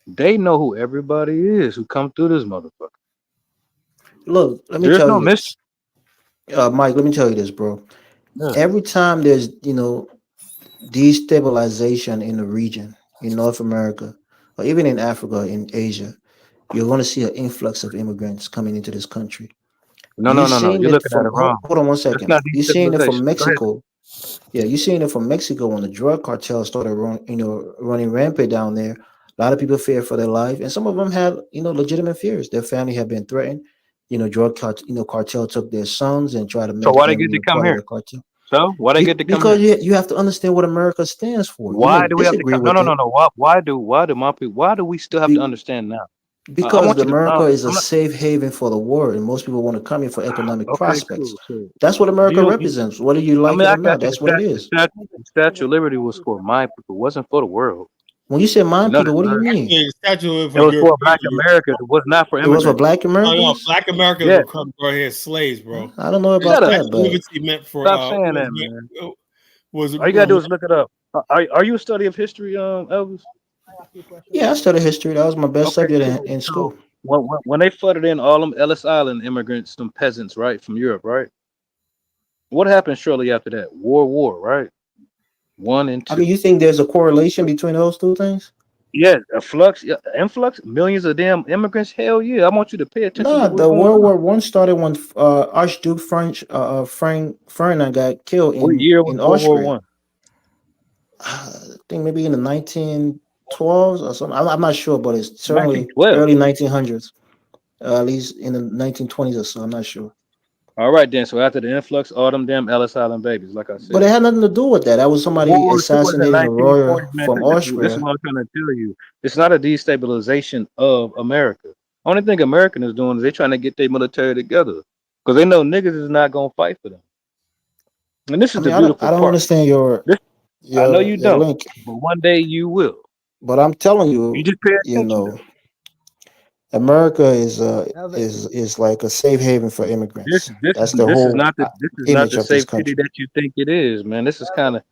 They know who everybody is who come through this motherfucker. Look, let me There's tell no you mystery. this, Mike. Let me tell you this, bro. Yeah. Every time there's destabilization in the region, in North America, or even in Africa, in Asia, you're going to see an influx of immigrants coming into this country. You No. seeing You're it looking at from it wrong. hold on one That's second. not You seeing it destabilization. from Go ahead. Mexico. Yeah, you seeing it from Mexico when the drug cartel started running rampant down there. A lot of people fear for their life, and some of them had legitimate fears. Their family had been threatened. Cartel took their sons and tried to So make why they them get to come part of here? the cartel. So why they get to come Because here? you have to understand what America stands for. You may Why do we have to disagree come? No, with no, no, it, no. Why do my people? Why do we still have to be, understand now? I because want you to. America is a I'm not. safe haven for the world, and most people want to come here for economic Okay, prospects. cool. So That's what you America don't. You, represents, whether you I like mean, it I or got not. you. That's what it is. The Statue of Liberty was for my people. It wasn't for the world. When you say You mine know people, that, what do you right? mean? Yeah, statue It for was for Europeans. Black Americans. It was not for It was for immigrants. Black Oh no, Americans? Black Americans Yeah. were come right here slaves, bro. I don't know And about Shut up. that, Statue of but Liberty meant for Stop saying that, man. was All you gotta do is look it up. Are you a study of history, Elvis? yeah, I studied history. That was my best Okay, subject cool. in So school. when they flooded in all them Ellis Island immigrants, them peasants, right, from Europe, right? What happened shortly after that? War, right? One and I mean, two. you think there's a correlation between those two things? Yeah, a flux, yeah, influx, millions of damn immigrants. Hell yeah! I want you to pay attention Nah, to what's the going World on. War One started when Archduke Frank Ferdinand got killed What year was in World War Austria. One? I think maybe in the 1912s or something. I'm not sure, but it's certainly 1912. early 1900s, at least in the 1920s or so. I'm not sure. All right, then. So after the influx, all them damn Ellis Island babies, like I But it said. had nothing to do with that. That was somebody World War II was in assassinating a royal 1940s, man. from This is Austria. what I'm trying to tell you. It's not a destabilization of America. Only thing American is doing is they trying to get their military together because they know niggas is not gonna fight for them. And this I is the mean, beautiful I don't part. understand This I know you your don't, link, but one day you will. but I'm telling You you, just pay you attention know, though. America is like a safe haven for immigrants. That's the This is whole not image the of this safe city country. that you think it is, man. This is kind of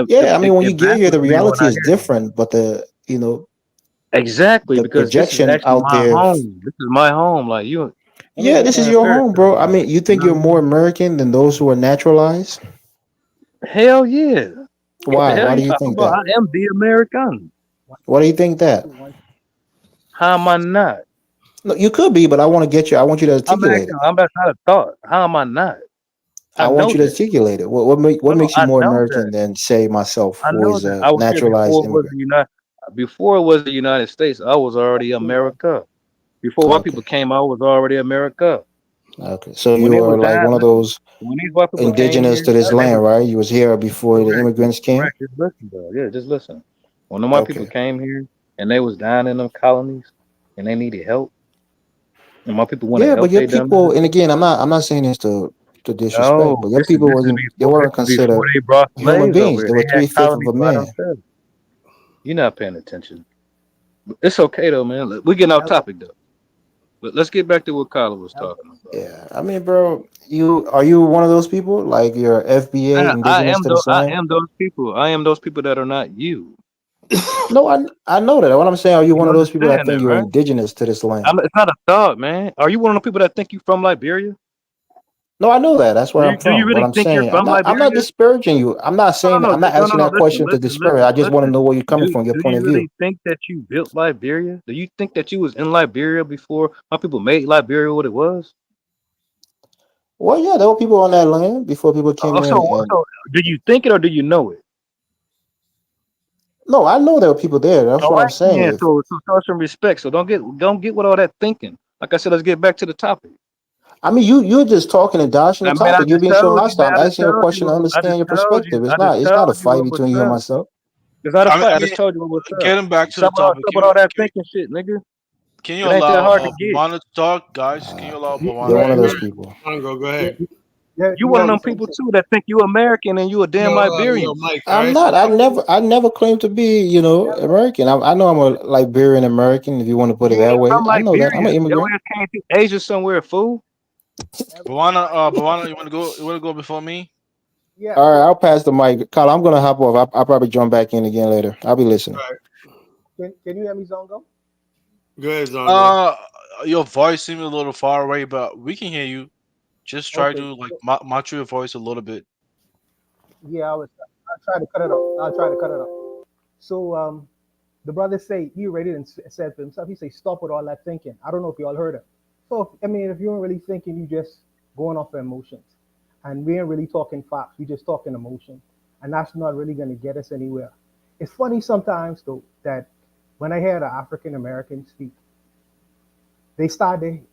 Yeah, I mean, when you it get here, the baffles me when reality I is hear this. different, but Exactly, the because this is projection actually out my there. home. This is my home. Like you, I'm Yeah, even this is playing your fairy home, tales bro. I now. mean, you You think know you're what I more mean? American than those who are naturalized? Hell yeah. What the Why? hell Why you do you talking think about? that? I am the American. Why do you think that? How am I not? No, you could be, but I want you to I'm articulate asking. it. I'm not a thought. How am I not? I I want know you to that. articulate it. No, What no, makes you I more know that. American than say myself, I who know is that. a I was here naturalized immigrant? before it was the United States. I was already America. Before white Okay. people came, I was already America. Okay, so When you they was are like dying, one of listen, those when these white people came indigenous here to this and they was land, right? You was here before the correct, immigrants came. correct. Just listen, bro. Yeah, just listen. When the white people Okay. came here and they was dying in them colonies and they needed help, and my people want to Yeah, but help your they dumb people, ass. and again, I'm not saying this to disrespect, No, but your this is people this is wasn't they before weren't before considered they brought human slaves over beings. here. They were They had 3/5 of colonies a by man. themselves. You're not paying attention. But it's okay though, man. We're getting off Hello, topic though. But let's get back to what Kyler was hello. talking about. Yeah, I mean, bro, you are you one of those people like you're FBA indigenous to this I land? am those people. I am those people that are not you. No, I know that. What I'm saying, are you one You of those people that understand think that, you're right? indigenous to this land? It's not a thought, man. Are you one of the people that think you from Liberia? No, I know that. That's where I'm Do you from. What really I'm think you're saying, from I'm not Liberia? disparaging you. I'm not saying I'm not asking that Listen, question to listen, disparage. listen, I just want to listen. know where you're coming Do from, your do point you of view. really think that you built Liberia? Do you think that you was in Liberia before my people made Liberia what it was? Well, yeah, there were people on that land before people came Oh, in, and so do you think it or do you know it? no, I know there were people there. That's All what I'm right, saying. then. If So show some respect. So don't get with all that thinking. Like I said, let's get back to the topic. I mean, you're just talking and dodging the I mean, I topic. You're just being so told you, hostile. man. I'm asking you a question to understand your perspective. I just It's not a told you fight what was between you and up. myself. It's not a fight. I I mean, just told you what was up. getting back to the topic. Stop with all that thinking shit, nigga. Can you It ain't that allow hard to get. Bavana to talk, guys? Can you allow Okay, you're Bavana Yeah, one to of yeah, those talk? people. Mongo, go yeah, ahead. yeah. You You one of know, them so, people so, too that think you American and you a damn Yo, Liberian. Mike, I'm right? not. I never claimed to be, hello. American. I know I'm a Liberian American, if you want to put it You that ain't way. from I know that. I'm Liberia. an Yo immigrant. ass came to Asia somewhere, fool. Bavana, you want to go? You want to go before me? Yeah, All yeah. right, I'll pass the mic. Kyle, I'm gonna hop off. I'll probably jump back in again later. I'll be listening. All right. Can you hear me, Zongo? Go ahead, Zongo. Uh, your voice seems a little far away, but we can hear you. Just try Okay. to like match your voice a little bit. Yeah, I'll try to cut it off. I'll try to cut it off. So the brother say he read it and said to himself, he say, stop with all that thinking. I don't know if y'all heard him. So I mean, if you aren't really thinking, you just going off the emotions, and we ain't really talking facts. We just talking emotion, and that's not really gonna get us anywhere. It's funny sometimes though that when I hear the African Americans speak, they start they,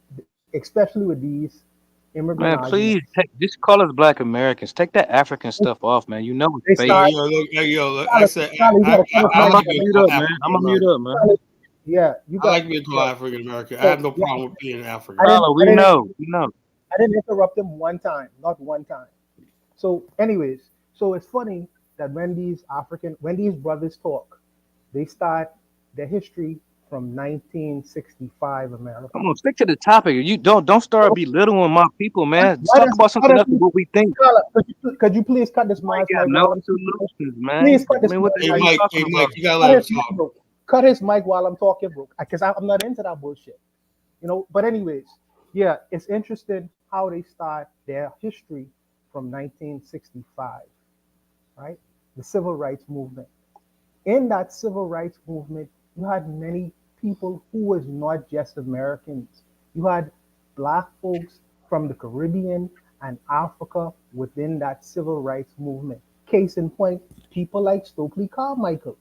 especially with these immigrant Man, please arguments. just call us Black Americans. Take that African stuff off, man. You know it's They fake. start. Look, hey, look, I Tyler, said Tyler, you gotta cut his I I'm mic like about off. to being mute called up, man. I'm African gonna mute American. up, man. Tyler, yeah, you I got like being called yeah. African American. I So have no yeah, problem with being African. Tyler, we know. We know. I didn't interrupt him one time, not one time. So, anyways, so it's funny that when these brothers talk, they start their history from 1965 America. Come on, stick to the topic. You don't start So, belittling my people, man. Let's why talk does about why something does else than what we think. Carla, could you please cut this You ain't man's got mic no while I'm speaking? solutions, man. Please cut I this mean, what man's the hell Hey are mic. you Mike, talking about? you gotta Cut let him his mic, talk. bro. Cut his mic while I'm talking, bro. Because I'm not into that bullshit. But anyways, yeah, it's interesting how they start their history from 1965, right? The civil rights movement. In that civil rights movement, you had many people who was not just Americans. You had black folks from the Caribbean and Africa within that civil rights movement. Case in point, people like Stokely Carmichael.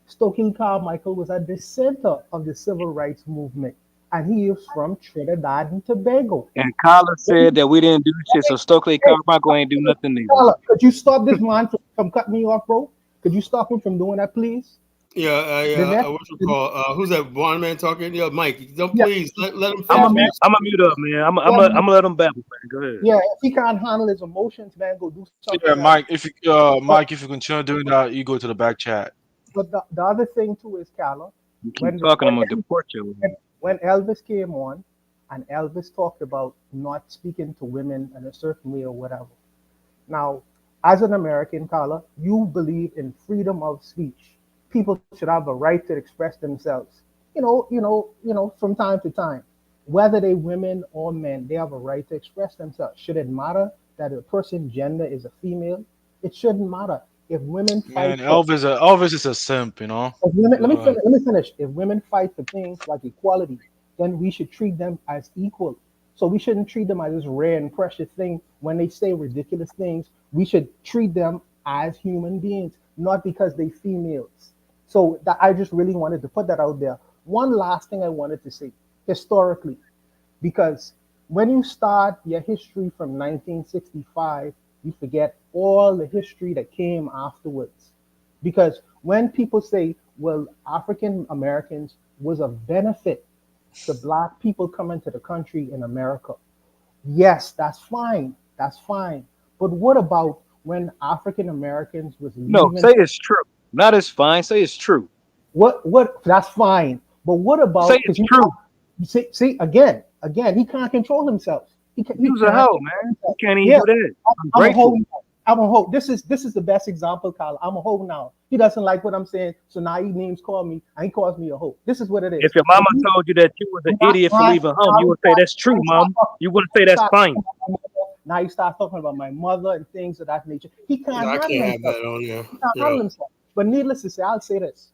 Stokely Carmichael was at the center of the civil rights movement, and he is from Trinidad and Tobago. And Kyler Let said me, that we didn't do shit, so Stokely hey, Carmichael ain't do nothing either. Tyler, could you stop this man from cutting me off, bro? Could you stop him from doing that, please? Yeah, The next, what you call? Who's that blind man talking? Yeah, Mike. Don't yeah, please let him yeah, man, finish. I'm a mute up, man. yeah, I'm man, gonna let him babble, man. Go ahead. yeah. If he can't handle his emotions, man, go do Yeah, something else. But Mike, if you continue doing that, you go to the back chat. the other thing too is, Calla, You keep when talking, I'm gonna deport you. when Elvis came on, and Elvis talked about not speaking to women in a certain way or whatever. Now, as an American, Carla, you believe in freedom of speech. People should have a right to express themselves. From time to time, whether they women or men, they have a right to express themselves. Should it matter that a person's gender is a female? It shouldn't matter. If women fight Man, for Elvis is a simp, you know. if women, Uh, let me finish. If women fight for things like equality, then we should treat them as equal. So we shouldn't treat them as this rare and precious thing. When they say ridiculous things, we should treat them as human beings, not because they females. So that I just really wanted to put that out there. One last thing I wanted to say historically, because when you start your history from 1965, you forget all the history that came afterwards. Because when people say, well, African Americans was a benefit to black people coming to the country in America, yes, that's fine. That's fine. But what about when African Americans was No, leaving? say it's true. Not as fine. Say it's true. What that's fine. But what Say about, because it's true. you see again, he can't control himself. He Use a can't hoe, control man. You himself. can't even Yeah, do that. I'm I'm a grateful. hoe now. I'm a hoe. This is the best example, Kyle. I'm a hoe now. He doesn't like what I'm saying, so now he names call me and he calls me a hoe. This is what it If is. your mama told you that you was an idiot for leaving home, you would say that's true, mom. You wouldn't say that's fine. Now you start talking about my mother and things of that nature. He can't I handle can't have himself. that on there. He can't handle himself. But needless to say, I'll say this: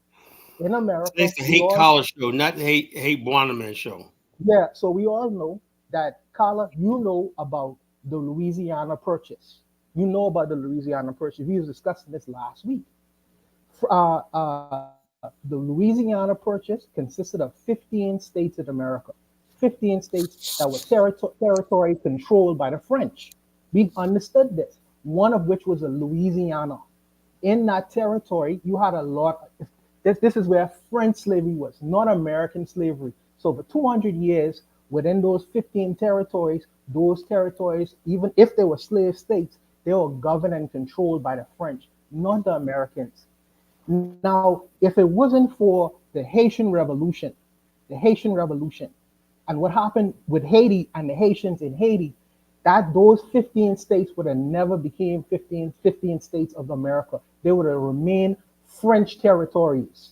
in America, It's the we hate all college show, not the hate Wannaman show. yeah. So we all know that, Carla, you know about the Louisiana Purchase. You know about the Louisiana Purchase. We was discussing this last week. The Louisiana Purchase consisted of 15 states in America, 15 states that were territory controlled by the French. We understood this, one of which was a Louisiana. In that territory, you had a lot. This is where French slavery was, not American slavery. So for 200 years, within those 15 territories, those territories, even if they were slave states, they were governed and controlled by the French, not the Americans. Now, if it wasn't for the Haitian Revolution, and what happened with Haiti and the Haitians in Haiti, that those 15 states would have never became 15 states of America. They would have remained French territories.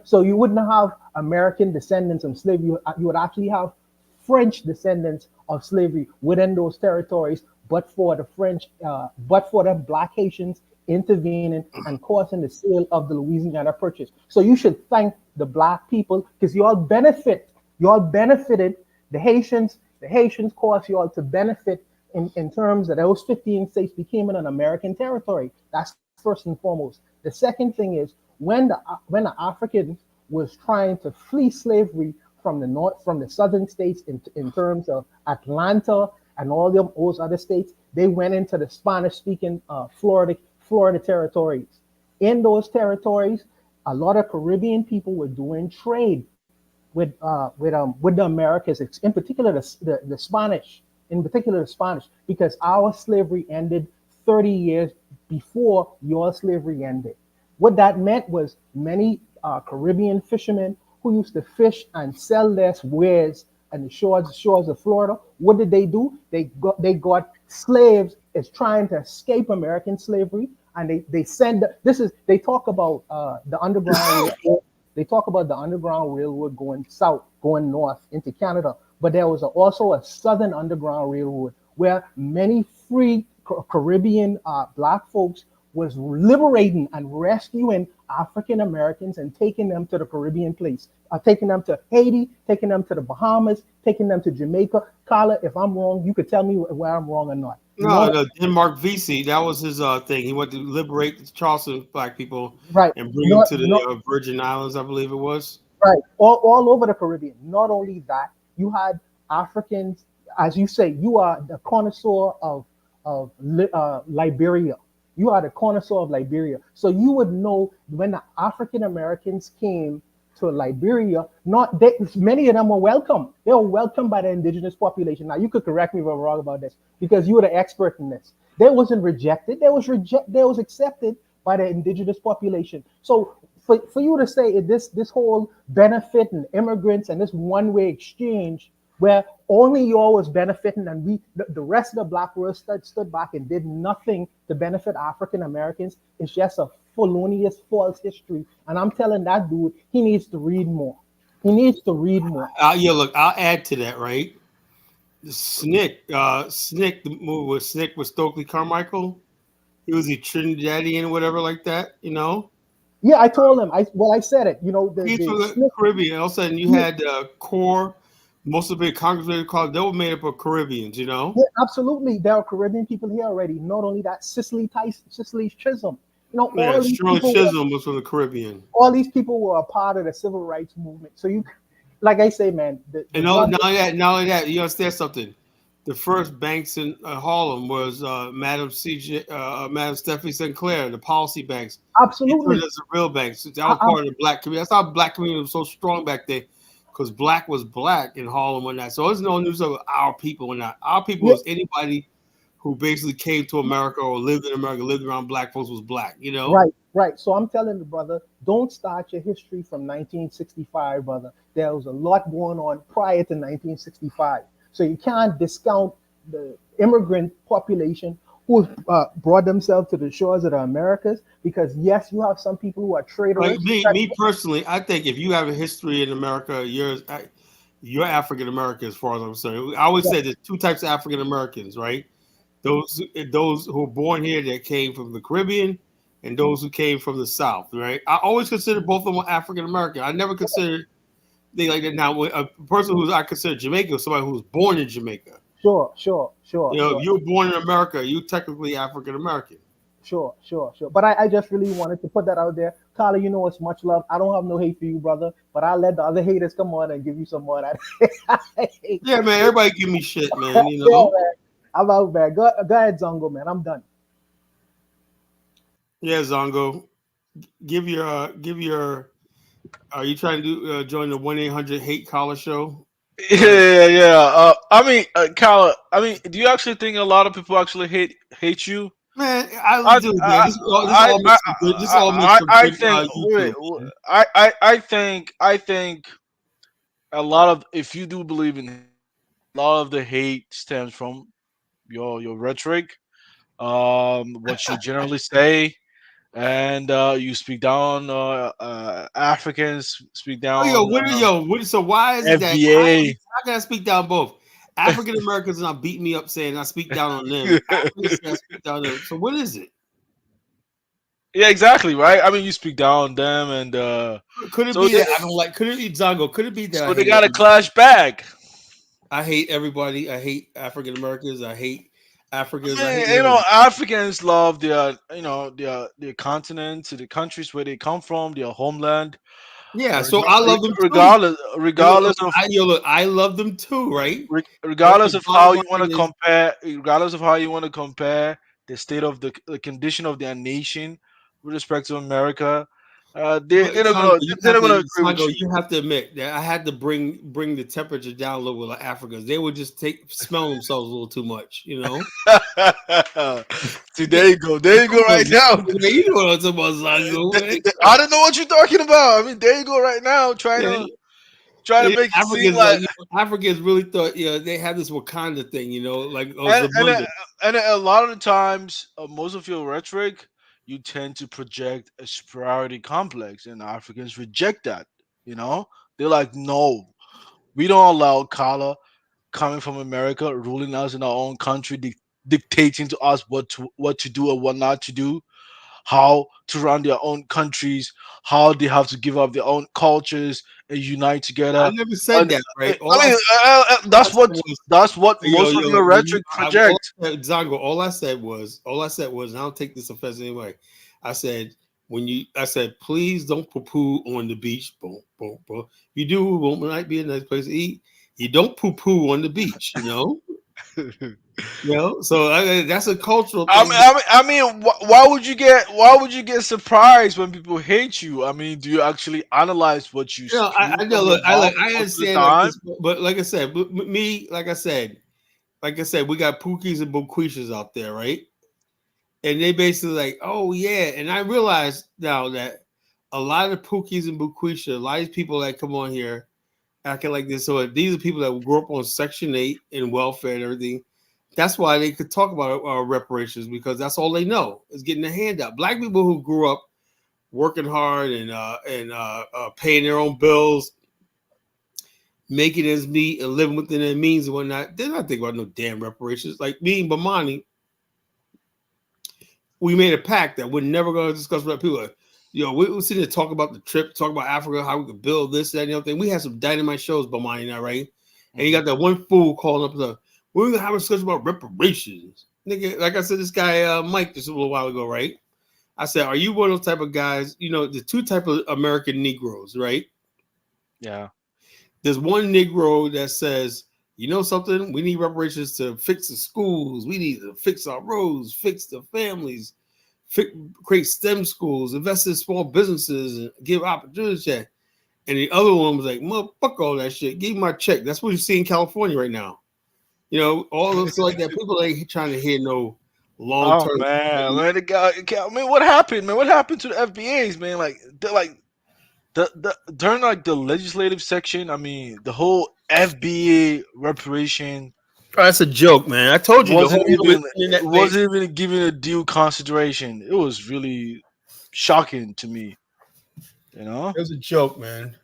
So you wouldn't have American descendants of slavery. You would actually have French descendants of slavery within those territories, but for the French, but for the Black Haitians intervening and causing the sale of the Louisiana Purchase. So you should thank the Black people because you all benefited the Haitians. The Haitians caused you all to benefit in terms that those 15 states became an American territory. That's first and foremost. The second thing is when the Africans was trying to flee slavery from the north, from the southern states in terms of Atlanta and all those other states, they went into the Spanish-speaking Florida territories. In those territories, a lot of Caribbean people were doing trade with the Americas, in particular the Spanish, in particular the Spanish, because our slavery ended 30 years before your slavery ended. What that meant was many Caribbean fishermen who used to fish and sell their wares on the shores of Florida. What did they do? They got slaves as trying to escape American slavery, and they send they talk about the underground railroad. They talk about the underground railroad going south, going north into Canada, but there was also a southern underground railroad where many free Caribbean Black folks was liberating and rescuing African Americans and taking them to the Caribbean place, taking them to Haiti, taking them to the Bahamas, taking them to Jamaica. Carla, if I'm wrong, you could tell me where I'm wrong or not. No, the Denmark VC, that was his thing. He wanted to liberate the Charleston Black people Right. and bring them Not, to not, the Virgin Islands, I believe it was. right. All over the Caribbean. Not only that, you had Africans, as you say, you are the connoisseur of Liberia. You are the connoisseur of Liberia. So you would know when the African Americans came to Liberia, many of them were welcome. They were welcomed by the indigenous population. Now you could correct me if I'm wrong about this, because you were the expert in this. They wasn't rejected. They was accepted by the indigenous population. So for you to say this whole benefit and immigrants and this one-way exchange where only y'all was benefiting and the rest of the Black world stood back and did nothing to benefit African Americans, is just a felonious false history. And I'm telling that dude, he needs to read more. He needs to read more. Yeah, look, I'll add to that, right? Snick, the movie with Snick with Stokely Carmichael. He was a Trinidadian or whatever like that, you know? Yeah, I told him. I said it. You know, He's from the the Smith. Caribbean. All of a sudden, you had core, most of the congressmen called, they were made up of Caribbeans, you know? Yeah, absolutely. There are Caribbean people here already. Not only that, Cicely Chisholm. You know, Yeah, Shirley Chisholm was from the Caribbean. all these people were a part of the civil rights movement. So you, like I say, man, And not only that, you understand something. the first banks in Harlem was Madam Stephanie Sinclair, the policy banks. They turned Absolutely. as the real banks. That I, was part of the black community. That's how the black community was so strong back then, because black was black in Harlem when that. So there's no news of our people when that. Our people yeah, was anybody who basically came to America or lived in America, lived around black folks was black. You know. right, right. So I'm telling you, brother, don't start your history from 1965, brother. There was a lot going on prior to 1965. So you can't discount the immigrant population who brought themselves to the shores of the Americas. Because yes, you have some people who are Like traitorous. me personally, I think if you have a history in America, you're African American as far as I'm concerned. I always say there's two types of African Americans, right? Those who were born here that came from the Caribbean, and those who came from the South, right? I always consider both of them African American. I never considered they like that. Now, a person who's I consider Jamaican, somebody who was born in Jamaica. Sure, sure, sure, You know, sure. if you were born in America, you technically African American. Sure, sure, sure. But I just really wanted to put that out there. Carla, you know it's much love. I don't have no hate for you, brother. But I'll let the other haters come on and give you some more of that. Yeah, man. Everybody give me shit, man. You Yeah, know. man. I'm out, man. Go ahead, Zongo, man. I'm done. Yeah, Zongo. Give your. Are you trying to join the 1-800 Hate Collar show? Go ahead. Yeah, yeah. I mean, Kyle. I mean, do you actually think a lot of people actually hate you? Man, I I do, man. I I This all makes for I good think wait, YouTube, man. I think a lot of, if you do believe in hate, a lot of the hate stems from your rhetoric, what you generally say, and you speak down Africans, speak Oh, down so why is it that FBA. how can I speak down both? African Americans are beating me up saying I speak down on them. Africans say I speak down on them. So what is it? Yeah, exactly, right. I mean, you speak down on them, and Could it so be they that I don't like? Could it be Zongo? Could it be that I so they hate got a everybody? clash back. I hate everybody. I hate African Americans. I hate Africans. I hate You know, everybody. Africans love their, their continent, to the countries where they come from, their homeland, Yeah, so I love them too. regardless, regardless of Look, I love them too, right? But regardless the of how bottom you want line to is, compare, regardless of how you want to compare the state of the condition of their nation with respect to America, but they're not gonna agree with Sango, you. you have to admit that I had to bring the temperature down a little with like Africans. They would just smell themselves a little too much, you know. See, there you go, right now. You know what I'm talking about, Sango, man. I don't know what you're talking about. I mean, there you go, right now, Yeah, trying yeah, to make it seem Africans, like, Africans really thought, they had this Wakanda thing, like and and, uh, Zamunda. and a lot of the times, most of your rhetoric, you tend to project a superiority complex, and Africans reject that. You know, they're like, no, we don't allow color coming from America ruling us in our own country, dictating to us what to do or what not to do, how to run their own countries, how they have to give up their own cultures and unite I together. never said And that, right? I mean, All I said was that's what yo, most of yo, your rhetoric project. Zongo, all I said was, and I don't take this offense anyway. I said, please don't poo-poo on the beach. Boom, boom, boom. You do, it might be a nice place to eat. You don't poo-poo on the beach, So that's a cultural thing. Why would you get surprised when people hate you? I mean, do you actually analyze what you spew I know. from your Look, mouth I most of the understand like time? this, but like I said, like I said, we got Pookies and Boomqueshas out there, right? And they basically like, oh yeah. And I realize now that a lot of Pookies and Boomquesha, a lot of people that come on here acting like this. So these are people that grew up on Section 8 and welfare and everything. That's why they could talk about reparations, because that's all they know is getting a handout. Black people who grew up working hard and paying their own bills, making ends meet, and living within their means and whatnot, they're not thinking about no damn reparations. Like me and Bomani, we made a pact that we're never going to discuss with people. Like, we were sitting there talking about the trip, talk about Africa, how we could build this, that, and the other thing. We had some dynamite shows, Bomani and I, right? And you got that one fool calling up the, we're gonna have a discussion about reparations. Nigga, like I said, this guy Mike just a little while ago, right? I said, are you one of those type of guys? The two type of American Negroes, right? Yeah. There's one Negro that says, You know something? We need reparations to fix the schools. We need to fix our roads, fix the families, create STEM schools, invest in small businesses, and give opportunities. And the other one was like, "Fuck all that shit. Give me my check." That's what you see in California right now. You know, all those like that. People ain't trying to hear no long Oh term. man, the guy. I mean, what happened, man? What happened to the FBAs, man? Like, the during like the legislative section. I mean, the whole FBA reparation Oh, that's a joke, man. I told you the wasn't whole even internet base. wasn't even given a due consideration. It was really shocking to me. You know, It was a joke, man.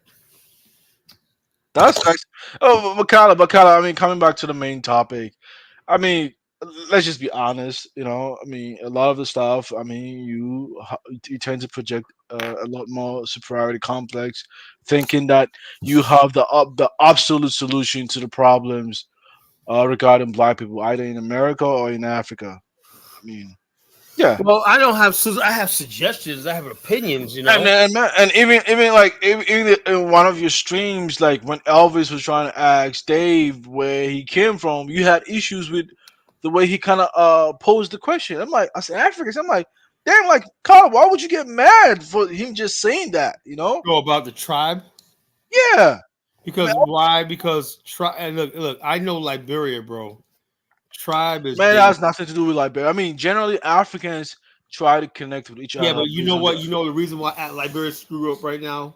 that's nice. Oh, Bakala. I mean, coming back to the main topic. I mean, let's just be honest. You know, I mean, a lot of the stuff. I mean, you tend to project a lot more superiority complex, thinking that you have the absolute solution to the problems regarding black people, either in America or in Africa. I mean, yeah. Well, I don't have. I have suggestions. I have opinions. You know. And even like even in one of your streams, like when Elvis was trying to ask Dave where he came from, you had issues with the way he kind of posed the question. I'm like, I said Africans. I'm like, damn, like Carl, why would you get mad for him just saying that? You know? Go about the tribe. Yeah. I mean, Because why? Because tribe. Look. I know Liberia, bro. Tribe is man, that big. has nothing to do with Liberia. I mean, generally Africans try to connect with each Yeah, other but you based know on what? You know the reason why Liberia screw up right now.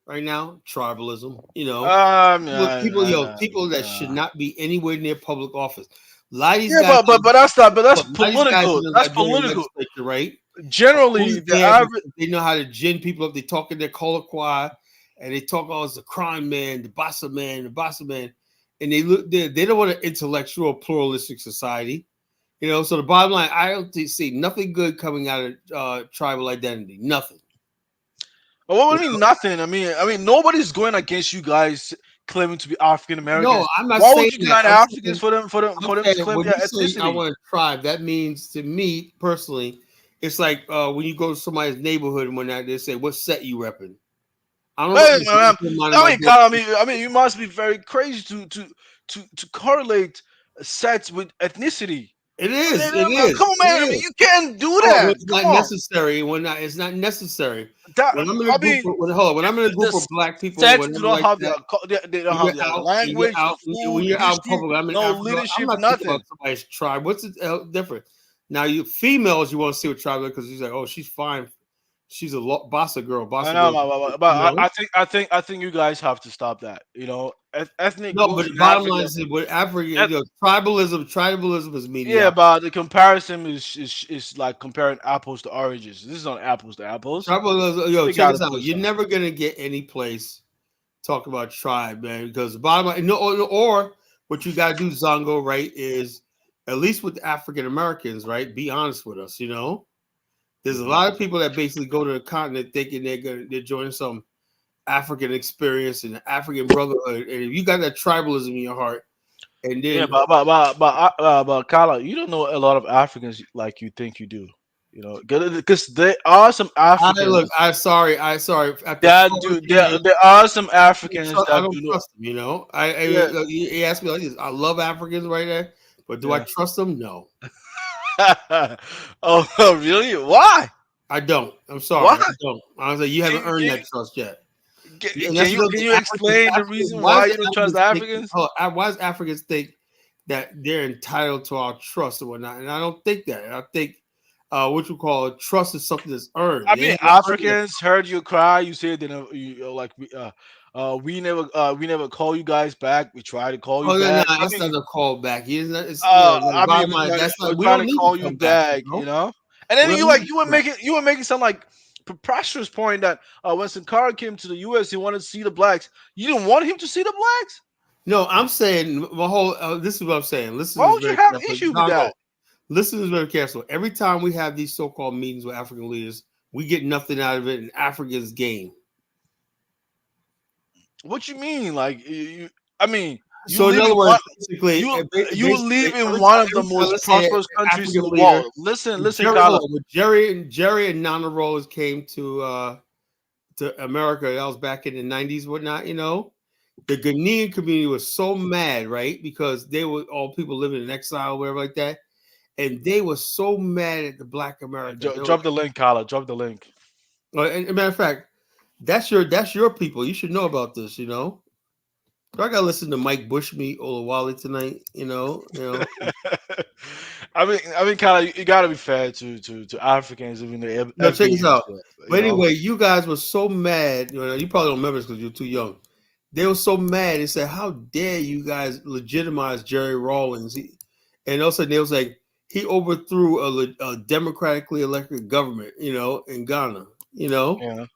Right now, tribalism. You know, people that should not be anywhere near public office. A lot of these yeah, guys, but that's not. But that's look, a lot of these guys in political. the That's Liberian political. legislature, right? Generally, Who's the there? average. They know how to gin people up. They talk in their colloquy, and they talk all as the crime man, the bossa man, the bossa man, and they don't want an intellectual, pluralistic society. You know, so the bottom line, I don't see nothing good coming out of tribal identity. Nothing. Well, what You do you know? mean nothing? I mean, nobody's going against you guys claiming to be African No, Americans. I'm not Why would saying you that. deny the Africans for them I'm for them to saying claim when their you say I ethnicity? want a tribe, that means to me personally, it's like when you go to somebody's neighborhood and when they say, "What set you repping?" I don't Hey, know. man, I'm minding I my mean, business. you must be very crazy to correlate sets with ethnicity. It I is. It mean, come is. on, It man. I mean, is. you can't do Oh, that. it's Come not on. necessary. It's not necessary. That When I'm in a I group mean, of, hold on, when I'm in a group the of black people, sets when do I'm not like have that, they don't when have you're the out and you're language, the out food, when you're out in history, public, I'm in no Africa. I'm leadership, not thinking about nothing. somebody's tribe. What's the difference? Now, you females, you want to see what tribe because he's like, oh, she's fine. She's a bossa girl. I Bossa know, girl. but You know. I think you guys have to stop that. You know, ethnic No, but groups the in bottom line Africa. is that with Africa, eth- tribalism is yeah, mediocrity. but the comparison is like comparing apples to oranges. This is not apples to apples. Tribalism, yo, They check got to this out. do You're something. never gonna get any place talk about tribe, man, because the bottom line, no, or what you gotta do, Zongo, right, is at least with the African Americans, right? Be honest with us, you know. There's a Mhm. lot of people that basically go to the continent thinking they're joining some African experience and African brotherhood, and if you got that tribalism in your heart, and Yeah, then but Kala, you don't know a lot of Africans like you think you do. You know, because there are some Africans I sorry. After that 12 do years, there are some Africans I that don't do not. trust them. You know, Yeah, he asked me like this. I love Africans right there, but do I yeah. trust them? No, Oh, really? Why? I don't. I'm Why? sorry, I don't. I was like, you haven't Can, earned can, that trust yet. And can that's you another can thing. you explain the reason why you don't trust the Africans? Why does Africans think that they're entitled to our trust and whatnot? And I don't think that. I think what you call trust is something that's earned. I They mean, haven't earned that. Africans heard you cry. You said that like we never call you guys back. We try to call you Oh no, no, back. I that's not mean, a call back. It's the I bottom mean, line. like, That's we're not. We trying don't to need to call you come back. You back, you know, know. And we then don't need to come back. you were making some like preposterous point that when Sankara came to the U.S., he wanted to see the blacks. You didn't want him to see the blacks. No, I'm saying my whole. This is what I'm saying. Listen Why to this would you very have carefully. issue with Congo, that? listen to this very carefully. Every time we have these so-called meetings with African leaders, we get nothing out of it, and Africans gain. What you mean? Like I mean, you So in live other in words, one. basically, You live in every one time, of the most let's say an prosperous countries in African the leader, world. Listen, Jerry, hold Kala. on, when Jerry and Nana Rose came to America, that was back in the '90s, whatnot. You know, The Ghanaian community was so mad, right? Because they were all people living in exile, whatever like that, and they were so mad at the Black Americans. They were Drop the link, Kala. Drop the link. and matter of fact, that's your people. You should know about this. So I gotta listen to Mike Bushmeat Olawale tonight. Kala, you gotta be fair to Africans, even the No, check FBA this and out. stuff. But anyway, you guys were so mad. You probably don't remember this because you're too young. They were so mad. They said, "How dare you guys legitimize Jerry Rawlings?" And also they was like, he overthrew a democratically elected government, in Ghana, Yeah.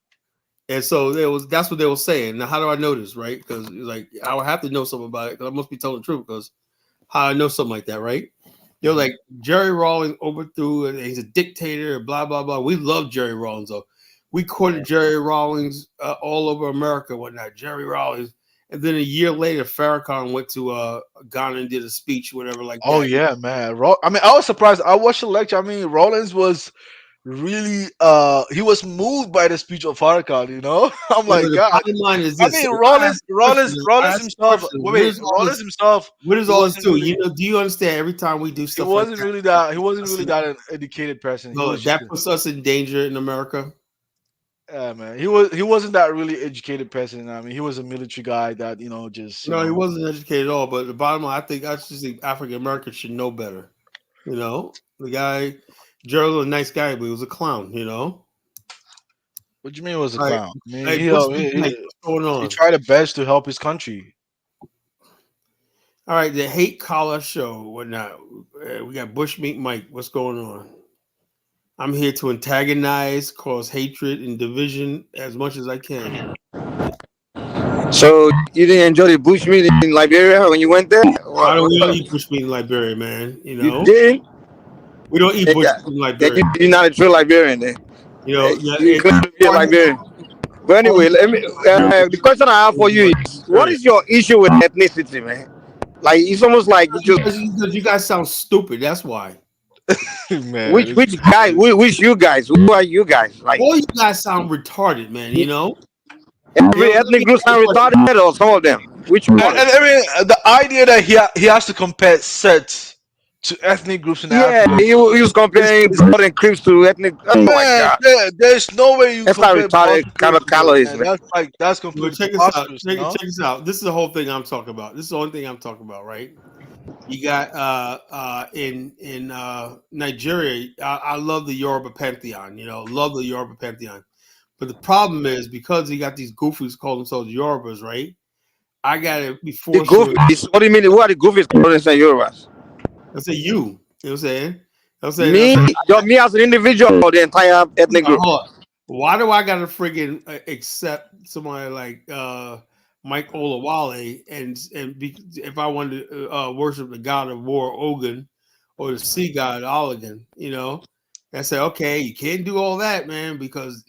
And so that's what they were saying. Now, how do I know this, right? Because like I would have to know something about it because I must be telling the truth because how I know something like that, right? They're like Jerry Rawlings overthrew and he's a dictator, blah blah blah. We love Jerry Rawlings though. We quoted Jerry Rawlings all over America, whatnot. Jerry Rawlings, and then a year later, Farrakhan went to Ghana and did a speech, whatever, like Oh that. yeah, man. I was surprised. I watched the lecture. Rollins was really he was moved by the speech of Farrakhan. I'm But like, the God. bottom line is this. So I Rollins ask a question. I Rollins ask a himself. question. Wait, Rollins himself. What is He all this wasn't to? really. Do you understand? Every time we do He stuff like wasn't that, really that. He wasn't really that an educated person. He no, was just. that puts us in danger in America. Yeah, man. He wasn't that really educated person. He was a military guy that just No, he wasn't educated at all. But the bottom line, I just think African Americans should know better. The guy, Gerald, was a nice guy, but he was a clown. What do you mean he was a All right, clown? I mean, hey, Bush, Mike, what's going he on? tried the best to help his country. All right, the hate collar show, whatnot. We got Bushmeat Mike. What's going on? I'm here to antagonize, cause hatred and division as much as I can. So you didn't enjoy the bushmeat in Liberia when you went there? We don't eat bushmeat in Liberia, man. You did? We don't eat Then, bushmeat in Liberia. you're not a true Liberian then. Yeah, You claim to be a Liberian. But anyway, let me. The question I have for you is: what is your issue with ethnicity, man? Like it's almost like you just because you guys sound stupid. That's why. Man, which guy? Which you guys? Who are you guys? Like All you guys sound retarded, man. every ethnic group sound retarded, or some of them? Which one? and the idea that he has to compare sets to ethnic groups in Yeah, Africa. he was comparing blood and Crips to ethnic. Oh my Man, god, there's no way you that's not compare retarded Boston kind Crips of to those, calories, man. man. That's Well, completely check this out. preposterous, Check this out. This is the whole thing I'm talking about. This is the only thing I'm talking about, right? You got in Nigeria. I love the Yoruba pantheon. Love the Yoruba pantheon. But the problem is because you got these goofies call themselves Yorubas, right? I got to be The forced to. goofies. What do you mean? Who are the goofies calling themselves Yorubas? I say you. You know what I'm saying? Me, me as an individual or the entire ethnic group? Hold on. Why do I gotta friggin' accept somebody like Mike Olawale if I wanted to worship the god of war Ogun or the sea god Olagan, I say, okay, you can't do all that, man, because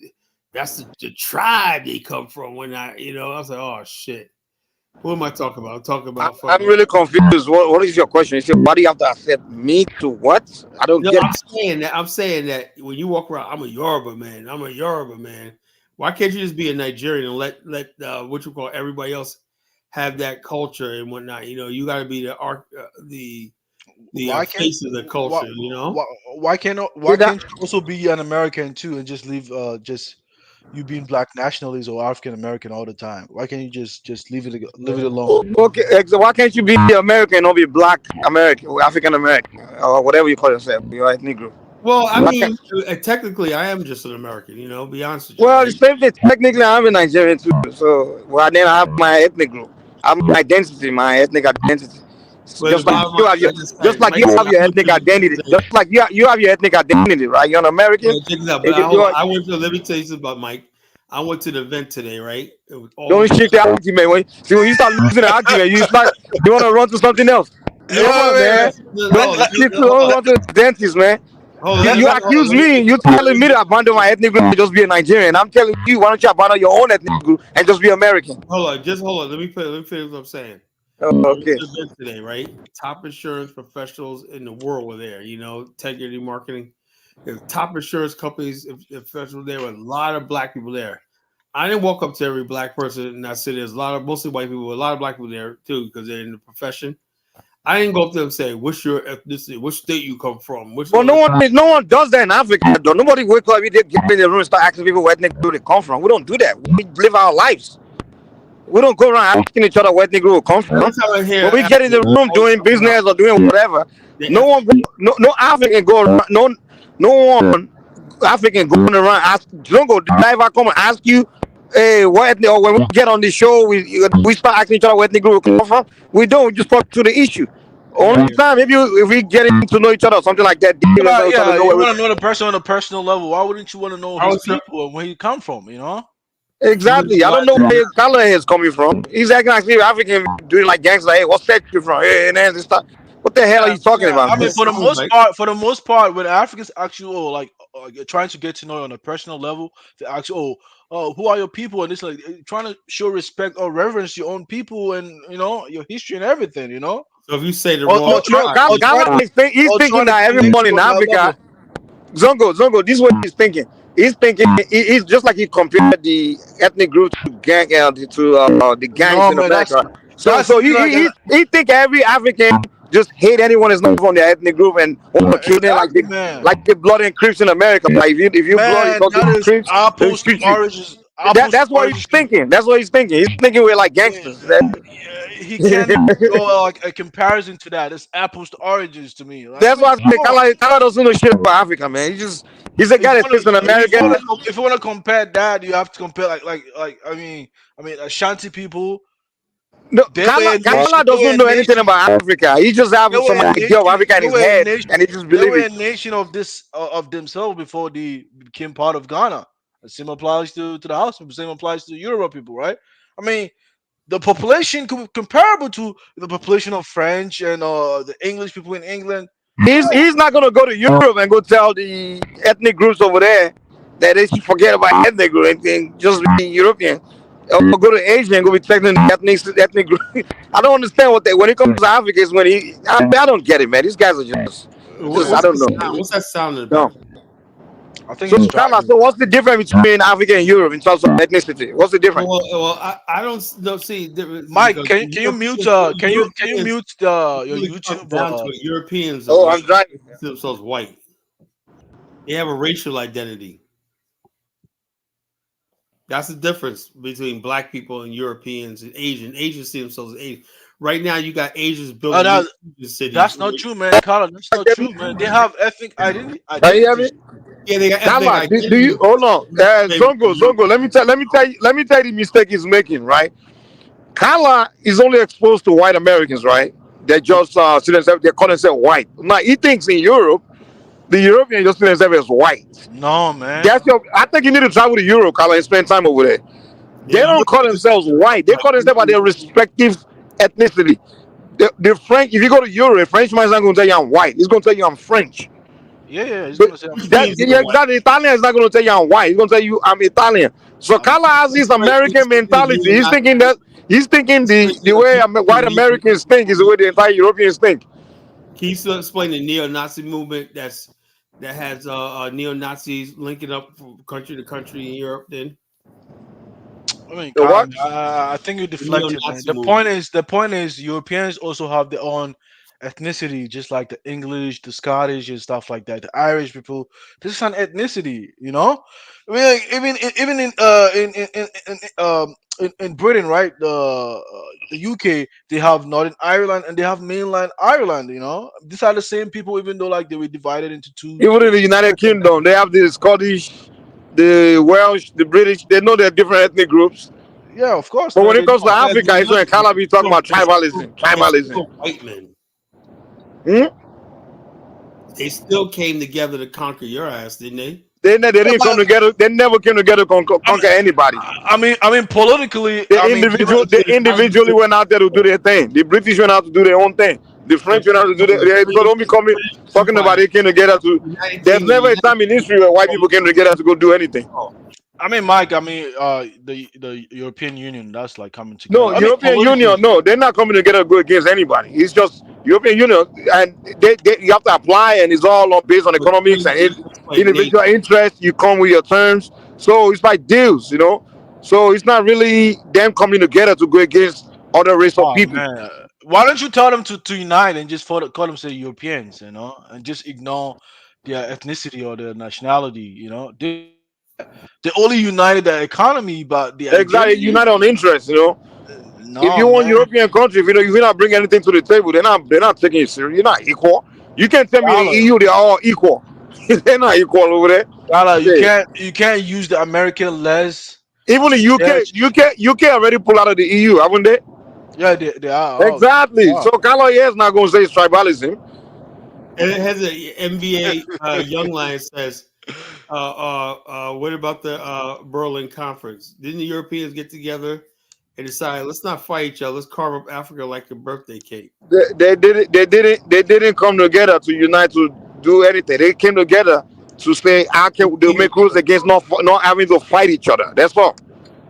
that's the tribe they come from. When I was like, oh shit, what am I talking about? I'm talking about I'm fucking. really confused. What is your question? You say, why do you have to accept me to what? I don't No, get I'm saying that when you walk around, I'm a Yoruba man. I'm a Yoruba man. Why can't you just be a Nigerian and let what you call everybody else have that culture and whatnot? You got to be the why can't face of the why, culture. See that. can't you also be an American too and just leave just you being black nationalist or African American all the time? Why can't you just leave it alone? Okay, so why can't you be American and not be black American or African American or whatever you call yourself, your ethnic group? Well, I Why mean, can't, technically, I am just an American. Be honest with you, well, the right? same thing. Technically, I'm a Nigerian too. So, well, then I have my ethnic group. I'm my identity, my ethnic identity. But the bottom line, I just Just like like Mike you said, have I your went ethnic to identity, the just like you have your ethnic identity, right? You're an American. check this out. And But you, you I went to. Let me tell you something about Mike. I went to the event today, right? It was all don't shift the argument. When you start losing the argument, you want to run to something else. Yeah, Come on, wait, man. Don't stick to don't hold run to the dentist, man. on, You accuse me. You telling me to abandon my ethnic group and just be a Nigerian. I'm telling you, why don't you abandon your own ethnic group and just be American? just hold on. Let me finish what I'm saying. Oh, I went okay. to the event today, right? Top insurance professionals in the world were there. Integrity marketing. The top insurance companies, professionals there were a lot of black people there. I didn't walk up to every black person and I said there's a lot of mostly white people, a lot of black people there too because they're in the profession. I didn't go up to them and say, "What's your ethnicity? Which state you come from?" Which Well, no one does that in Africa. Though. Nobody wake up every day, get in the room, and start asking people where ethnic group they come from. We don't do that. We live our lives. We don't go around asking each other where ethnic group we come from. every time I hear When we get in the room doing business or doing whatever, the no one, no African go around, no one African going around ask. Don't go. Did I ever come and ask you, hey, what ethnic? Or when we get on the show, we start asking each other where ethnic group we come from. We don't. We just talk to the issue. Only time if we get to know each other or something like that, they let each other Yeah, know you where we. want to know the person on a personal level. Why wouldn't you want to know I his was people and where he come from? You know. Exactly. I don't know where color is coming from. He's acting like he's African, doing like gangster. Hey, what state you from? Hey, and then this stuff. What the hell are Yeah, you talking yeah. about, I mean, man? for the most part, when Africans actually trying to get to know you on a personal level, they actually who are your people and this like trying to show respect or reverence your own people and your history and everything. So if you say the Or, wrong, or try No, or try Ghana is he's or thinking trying to that connect everyone you in on that Africa, level. Zongo, this is what he's thinking. He's thinking he's just like he compared the ethnic group to the gangs No in man, that's America. So that's me like he think every African just hate anyone that's not from their ethnic group and want to kill them exactly, man. like the blood and Crips in America. Like if you blood, you Man, talk to that the is Crips, they'll apples to shoot you. oranges. Apples to That's what he's oranges. thinking. That's what he's thinking. He's thinking we're like Yeah, gangsters. he can't go like a comparison to that. It's apples to oranges to me. Like, That's man, why I come say on. Kala doesn't know shit about Africa, man. He's a If guy you that want sits in to, America. if you want to compare that, you have to compare like I mean Ashanti people. No, They were a nation. Kala They were doesn't a know anything nation. about Africa. He just have They were some a idea of nation. Africa in They his were a head, nation. and he just They believe were it. a nation of this of themselves before they became part of Ghana. The same applies to the house. The same applies to Yoruba people, right? I mean, the population comparable to the population of French and the English people in England. He's not gonna go to Europe and go tell the ethnic groups over there that they should forget about ethnic group and just be European. Or go to Asia and go be taking the ethnic group. I don't understand what they when it comes to Africans when I don't get it, man. These guys are just I what's don't the know. sound? What's that sound in the No. background? I think So he's Carla, driving. so what's the difference between Africa and Europe in terms of ethnicity? What's the difference? I don't know. See, Mike, because can you mute can you Europeans mute the your really comes YouTube down to it. Europeans are Oh, I'm white. driving. They see themselves white. They have a racial identity. That's the difference between black people and Europeans and Asian. Asians see themselves as Asian. Right now, you got Asians Oh, building no, new cities. that's not true, man. Carla, that's not true, man. They have ethnic Can you hear me? identities. Yeah, they got ethnic Carla, do identity. you hold on? Zongo, let me tell you the mistake he's making, right? Carla is only exposed to white Americans, right? They just see themselves, they call themselves white. Now he thinks in Europe, the Europeans just see themselves as white. No, man. That's your I think you need to travel to Europe, Carla, and spend time over there. They Yeah, don't call themselves white. They call themselves by their respective ethnicity. The French, if you go to Europe, a Frenchman's not going to tell you I'm white. He's going to tell you I'm French. Yeah, he's But gonna say I'm that French. yeah, exactly. Italian is not going to tell you I'm white. He's going to tell you I'm Italian. So Carla has this American mentality. He's thinking the way white Americans think is the way the entire Europeans think. Can you still explain the neo-Nazi movement that has neo-Nazis linking up from country to country in Europe? Then I mean, The Colin, what? I think you the deflected, man. neo-Nazi The point movement. is, the point is, Europeans also have their own ethnicity, just like the English, the Scottish, and stuff like that. The Irish people, this is an ethnicity, you know. I mean, like, even in Britain, right? The UK, they have Northern Ireland and they have mainland Ireland. You know, these are the same people, even though like they were divided into two. Even in the United Kingdom, they have the Scottish, the Welsh, the British. They know they're different ethnic groups. Yeah, of course, But man. when it They comes to know. That's Africa, it's when Carla be talking about tribalism. they're Tribalism. still white men. Hmm? They still came together to conquer your ass, didn't they? They didn't come together. They never came together to conquer anybody. Politically, The individual, they individually went out there to do their thing. The British went out to do their own thing. The French went out to do their. So don't be coming talking about they came together to. United There's Kingdom. never a time in history where white people came together to go do anything. Mike. The European Union. That's like coming No, together. European Union, no, they're not coming together to go against anybody. It's just European Union, and you have to apply, and it's all based on economics and individual interest. You come with your terms, so it's like deals, So it's not really them coming together to go against other race of Oh people. man, why don't you tell them to unite and just call them say Europeans, and just ignore their ethnicity or their nationality. They only united their economy, but the Exactly, identity. unite on interest. If No you want man, European country, if you're not bringing anything to the table, they're not taking it serious. You're not equal. You can't tell me in the dollar, EU they're all equal. They're not equal over there. dollar. You Yeah. can't use the American less. Even the UK, UK already pulled out of the EU, haven't they? Yeah, they are out. Exactly. Wow. So Carlo is not going to say it's tribalism. And it has a NBA Young Lion says, what about the Berlin conference? Didn't the Europeans get together and decide, let's not fight each other, let's carve up Africa like a birthday cake? They didn't come together to unite to do anything. They came together to say, "I can." They'll make rules against not having to fight each other. That's all.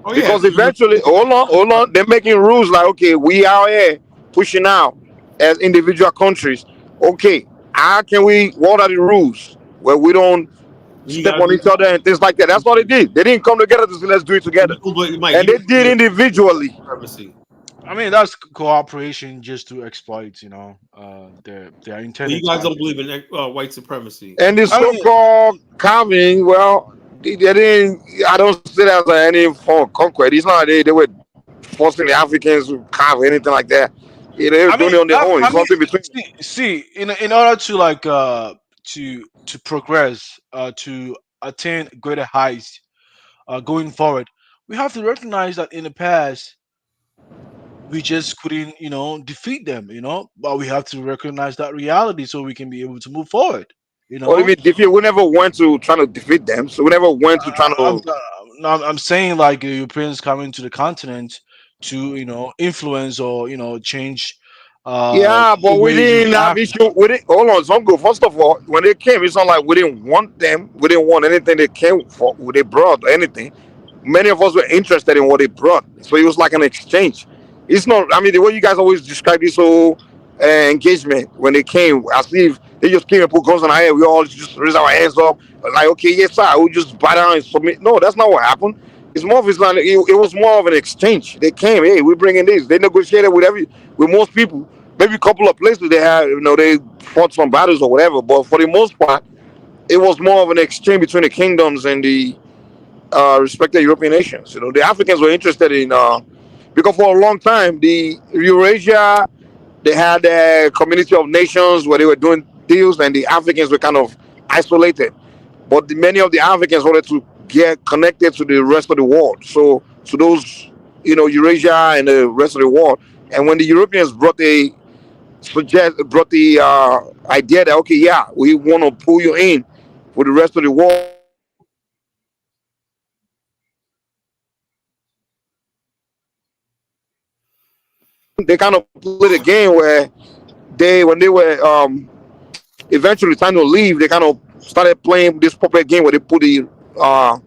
Oh yeah, Because the eventually, Europeans. hold on, they're making rules like, okay, we out here pushing out as individual countries. Okay, how can we? What are the rules where we don't You step gotta on do each other and things like that? That's what they did. They didn't come together to say, let's do it together, Mike, and you they don't did believe in individually. supremacy. I mean, that's cooperation just to exploit. Their So you intended guys don't target. believe in white supremacy. And the I mean, so-called carving, well, they didn't. I don't see that as any form of conquest. It's not like they were forcing the Africans to carve or anything like that. Yeah, they were I doing mean, it on their own. I It's mean, something between them. see, in order to like to progress, to attain greater heights, going forward, we have to recognize that in the past we just couldn't, defeat them, but we have to recognize that reality so we can be able to move forward. You What do you know, mean defeat? We never went to trying to defeat them. So we never went to trying I'm to. I'm saying like Europeans coming to the continent to influence or change Yeah, the but we ways of didn't have Africa. issue with it. Hold on, Zongo. First of all, when they came, it's not like we didn't want them. We didn't want anything they came for. They brought or anything. Many of us were interested in what they brought, so it was like an exchange. It's not. I mean, the way you guys always describe this whole engagement when they came, as if they just came and put guns on our head. We all just raise our hands up, like, okay, yes, sir. We just bow down and submit. No, that's not what happened. It's more of it's like it was more of an exchange. They came, hey, we bringing this. They negotiated with most people. Maybe a couple of places they had, they fought some battles or whatever. But for the most part, it was more of an exchange between the kingdoms and the respected European nations. The Africans were interested in because for a long time the Eurasia they had a community of nations where they were doing deals, and the Africans were kind of isolated. But many of the Africans wanted to get connected to the rest of the world. So to those, Eurasia and the rest of the world. And when the Europeans brought the idea that, okay, yeah, we want to pull you in with the rest of the world, they kind of played a game where when they were eventually trying to leave, they kind of started playing this puppet game where they put the uh,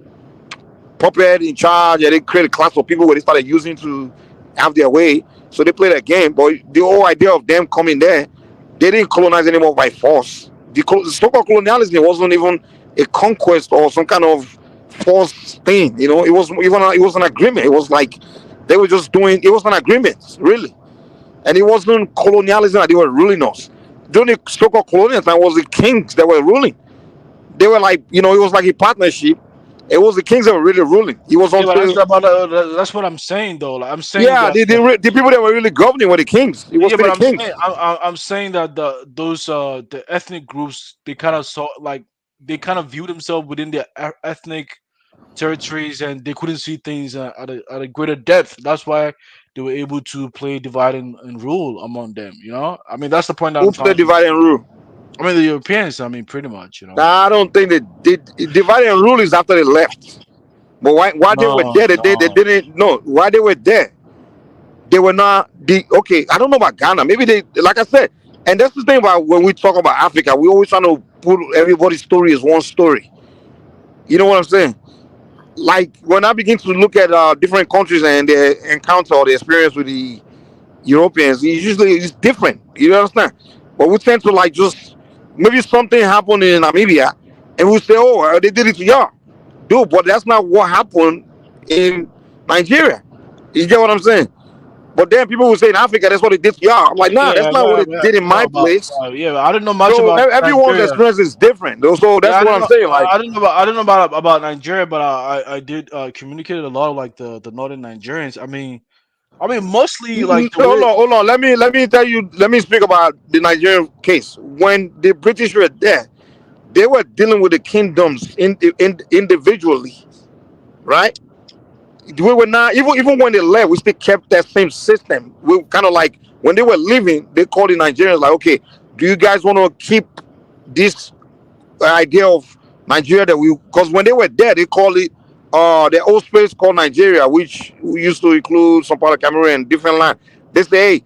puppet in charge, and they created a class of people where they started using to have their way. So they played a game, but the whole idea of them coming there, they didn't colonize anymore by force. The so-called colonialism wasn't even a conquest or some kind of forced thing. It was an agreement. It was like they were just doing. It was an agreement, really, and it wasn't colonialism that they were ruling us. During the so-called colonial time, it was the kings that were ruling. They were like, it was like a partnership. It was the kings that were really ruling. It was Yeah, but until, that's what I'm saying though. Like, I'm saying yeah, that. the people that were really governing were the kings. It was Yeah, still but the kings. I'm saying that the ethnic groups, they kind of saw, like, they kind of view themselves within their ethnic territories, and they couldn't see things at a greater depth. That's why they were able to play divide and rule among them. I mean, that's the point that Who I'm trying played to make. divide and rule? I mean, the Europeans. I mean, pretty much. Nah, I don't think they did. Divide and rule is after they left. But why they were No, there, they no. didn't know why they were there. They were not the okay. I don't know about Ghana. Maybe they, like I said, and that's the thing about when we talk about Africa, we always trying to put everybody's story as one story. You know what I'm saying? Like when I begin to look at different countries and their encounter or the experience with the Europeans, it's different. You understand? But we tend to like just maybe something happened in Namibia, and we say, "Oh, they did it to y'all, dude." But that's not what happened in Nigeria. You get what I'm saying? But then people will say in Africa that's what it did to y'all. I'm like, nah, that's Yeah, not what it did in my no, place. yeah, I didn't know much So about everyone's Nigeria. experience is different. So Yeah, that's what I'm saying. Like, I didn't know about Nigeria, but I did communicate a lot of like the northern Nigerians. I mean mostly like the hold way. on, hold on. Let me tell you. Let me speak about the Nigerian case. When the British were there, they were dealing with the kingdoms individually, right? We were not even when they left, we still kept that same system. We kind of like when they were leaving, they called the Nigerians like, okay, do you guys want to keep this idea of Nigeria that we? Because when they were there, they called it the old space called Nigeria, which used to include some part of Cameroon and different land. They say, hey,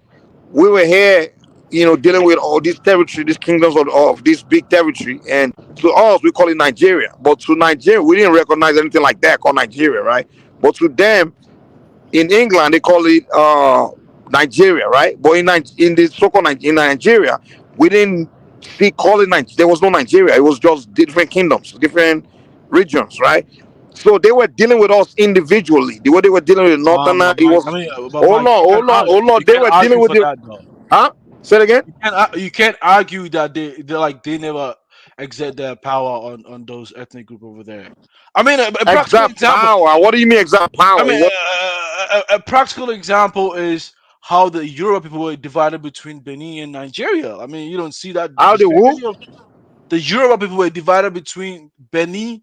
we were here, dealing with all this territory, these kingdoms of this big territory, and to us we call it Nigeria. But to Nigeria, we didn't recognize anything like that called Nigeria, right? But to them, in England, they call it Nigeria, right? But in the so-called in Nigeria, we didn't see call it Nigeria. There was no Nigeria. It was just different kingdoms, different regions, right? So they were dealing with us individually. The way they were dealing with Northerner, it was But hold Mike, on, hold on, hold on. you They can't were dealing argue with for the that though. huh? Say it again. You can't argue that they never exert their power on those ethnic group over there. I mean, a practical Exact example. power. What do you mean exact I power? mean, What? a practical example is how the Yoruba people were divided between Benin and Nigeria. I mean, you don't see that How they who? disparity of the Yoruba people were divided between Benin,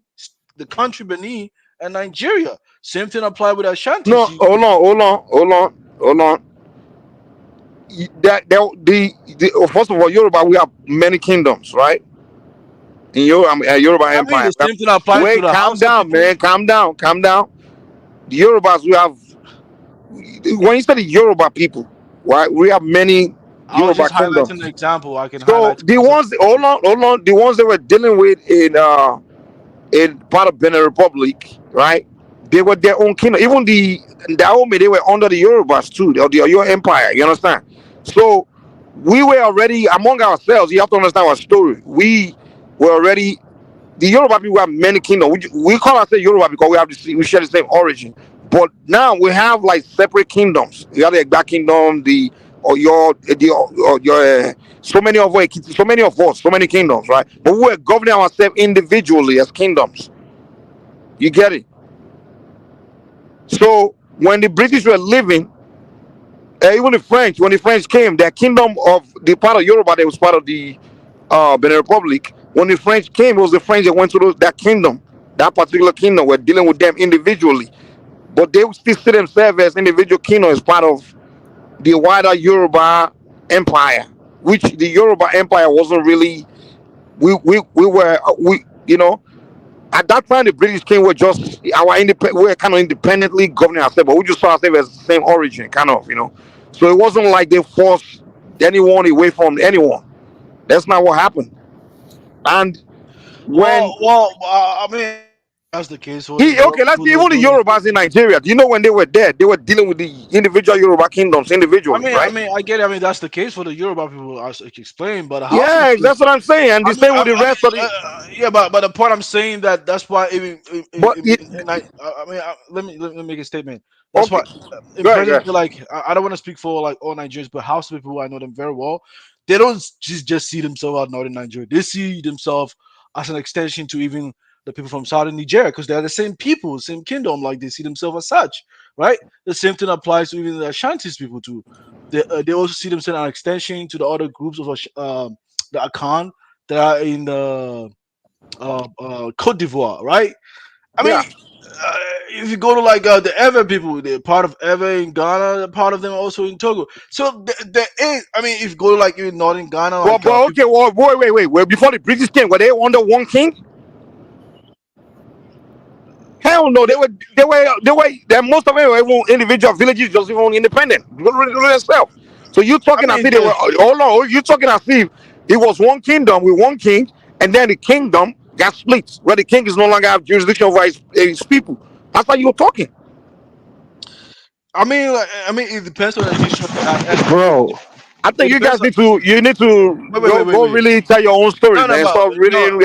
the country Benin, and Nigeria. Same thing applied with No, Ashanti. hold on, hold on, hold on, hold on. First of all, Yoruba, we have many kingdoms, right? In Yoruba I mean, Empire. the same thing applies to Wait, the calm Hausa down, people. man. Calm down, calm down. The Yorubas, we have. When you say the Yoruba people, right? We have many I was Yoruba just highlighting the kingdoms. example. I can So highlight the Hausa ones, people hold too. on, hold on. The ones they were dealing with in part of Benin Republic, right? They were their own kingdom. Even the Dahomey, they were under the Yorubas too, the Oyo Empire. You understand? So we were already among ourselves. You have to understand our story. We were already the Yoruba people have many kingdoms. We call ourselves Yoruba because we share the same origin. But now we have like separate kingdoms. You have the Egba kingdom, the or your so many of us, so many kingdoms, right? But we were governing ourselves individually as kingdoms. You get it? So when the British were living, even the French, when the French came, their kingdom of the part of Yoruba that was part of the Benin Republic. When the French came, it was the French that went to that kingdom, that particular kingdom. We're dealing with them individually, but they still see themselves as individual kingdom as part of the wider Yoruba Empire, which the Yoruba Empire wasn't really. We were at that time the British king were just we were kind of independently governing ourselves, but we just saw ourselves as the same origin, kind of. So it wasn't like they forced anyone away from anyone. That's not what happened. And when I mean, that's the case for the Yoruba okay, let's people. see, even the Yorubas in Nigeria, do you know when they were there, they were dealing with the individual Yoruba kingdoms individually, right? I get it. I mean, that's the case for the Yoruba people, as I explained. But the Hausa Yeah, people, that's what I'm saying. And the same with the rest of the. yeah, but the point I'm saying that's why But let me make a statement. That's why okay, in go ahead, go present ahead. day, like I don't want to speak for like all Nigerians, but Hausa people, I know them very well. They don't just see themselves out northern Nigeria. They see themselves as an extension to even the people from southern Nigeria because they are the same people, same kingdom. Like they see themselves as such, right? The same thing applies to even the Ashantis people too. They also see themselves an extension to the other groups of the Akan that are in the Cote d'Ivoire, right? I mean, Yeah. if you go to like the Ever people, they're part of Ever in Ghana, part of them also in Togo. So there is, I mean, if you go to like in northern Ghana, like But people, okay, well, wait. Well, before the British came, were they under one king? Hell no, most of them were even individual villages, just even independent, themselves. So you I talking as mean, if they were, hold on, you talking as if it was one kingdom with one king, and then the kingdom got split, where the king is no longer have jurisdiction over his people. That's how you're talking. I mean, it depends on the history of that ethnic group. Bro, I It think you depends guys on need to wait. go really tell your own stories, No, man. Stop no, reading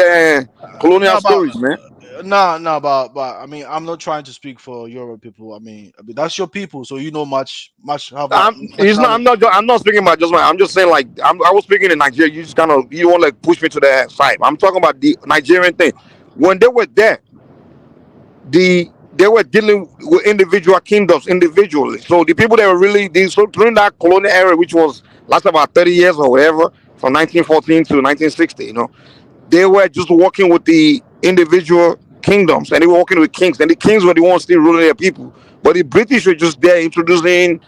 colonial no, but stories, man. No, but I mean, I'm not trying to speak for Yoruba people. I mean that's your people, so you know much have much It's not. knowledge. I'm not speaking about just my. I'm just saying like I was speaking in Nigeria. You just kind of you want to like push me to the side. I'm talking about the Nigerian thing. When they were there, they were dealing with individual kingdoms individually. So the people that were really so during that colonial era, which was last about 30 years or whatever, from 1914 to 1960, they were just working with the individual kingdoms and they were working with kings, and the kings were the ones still ruling their people. But the British were just there introducing,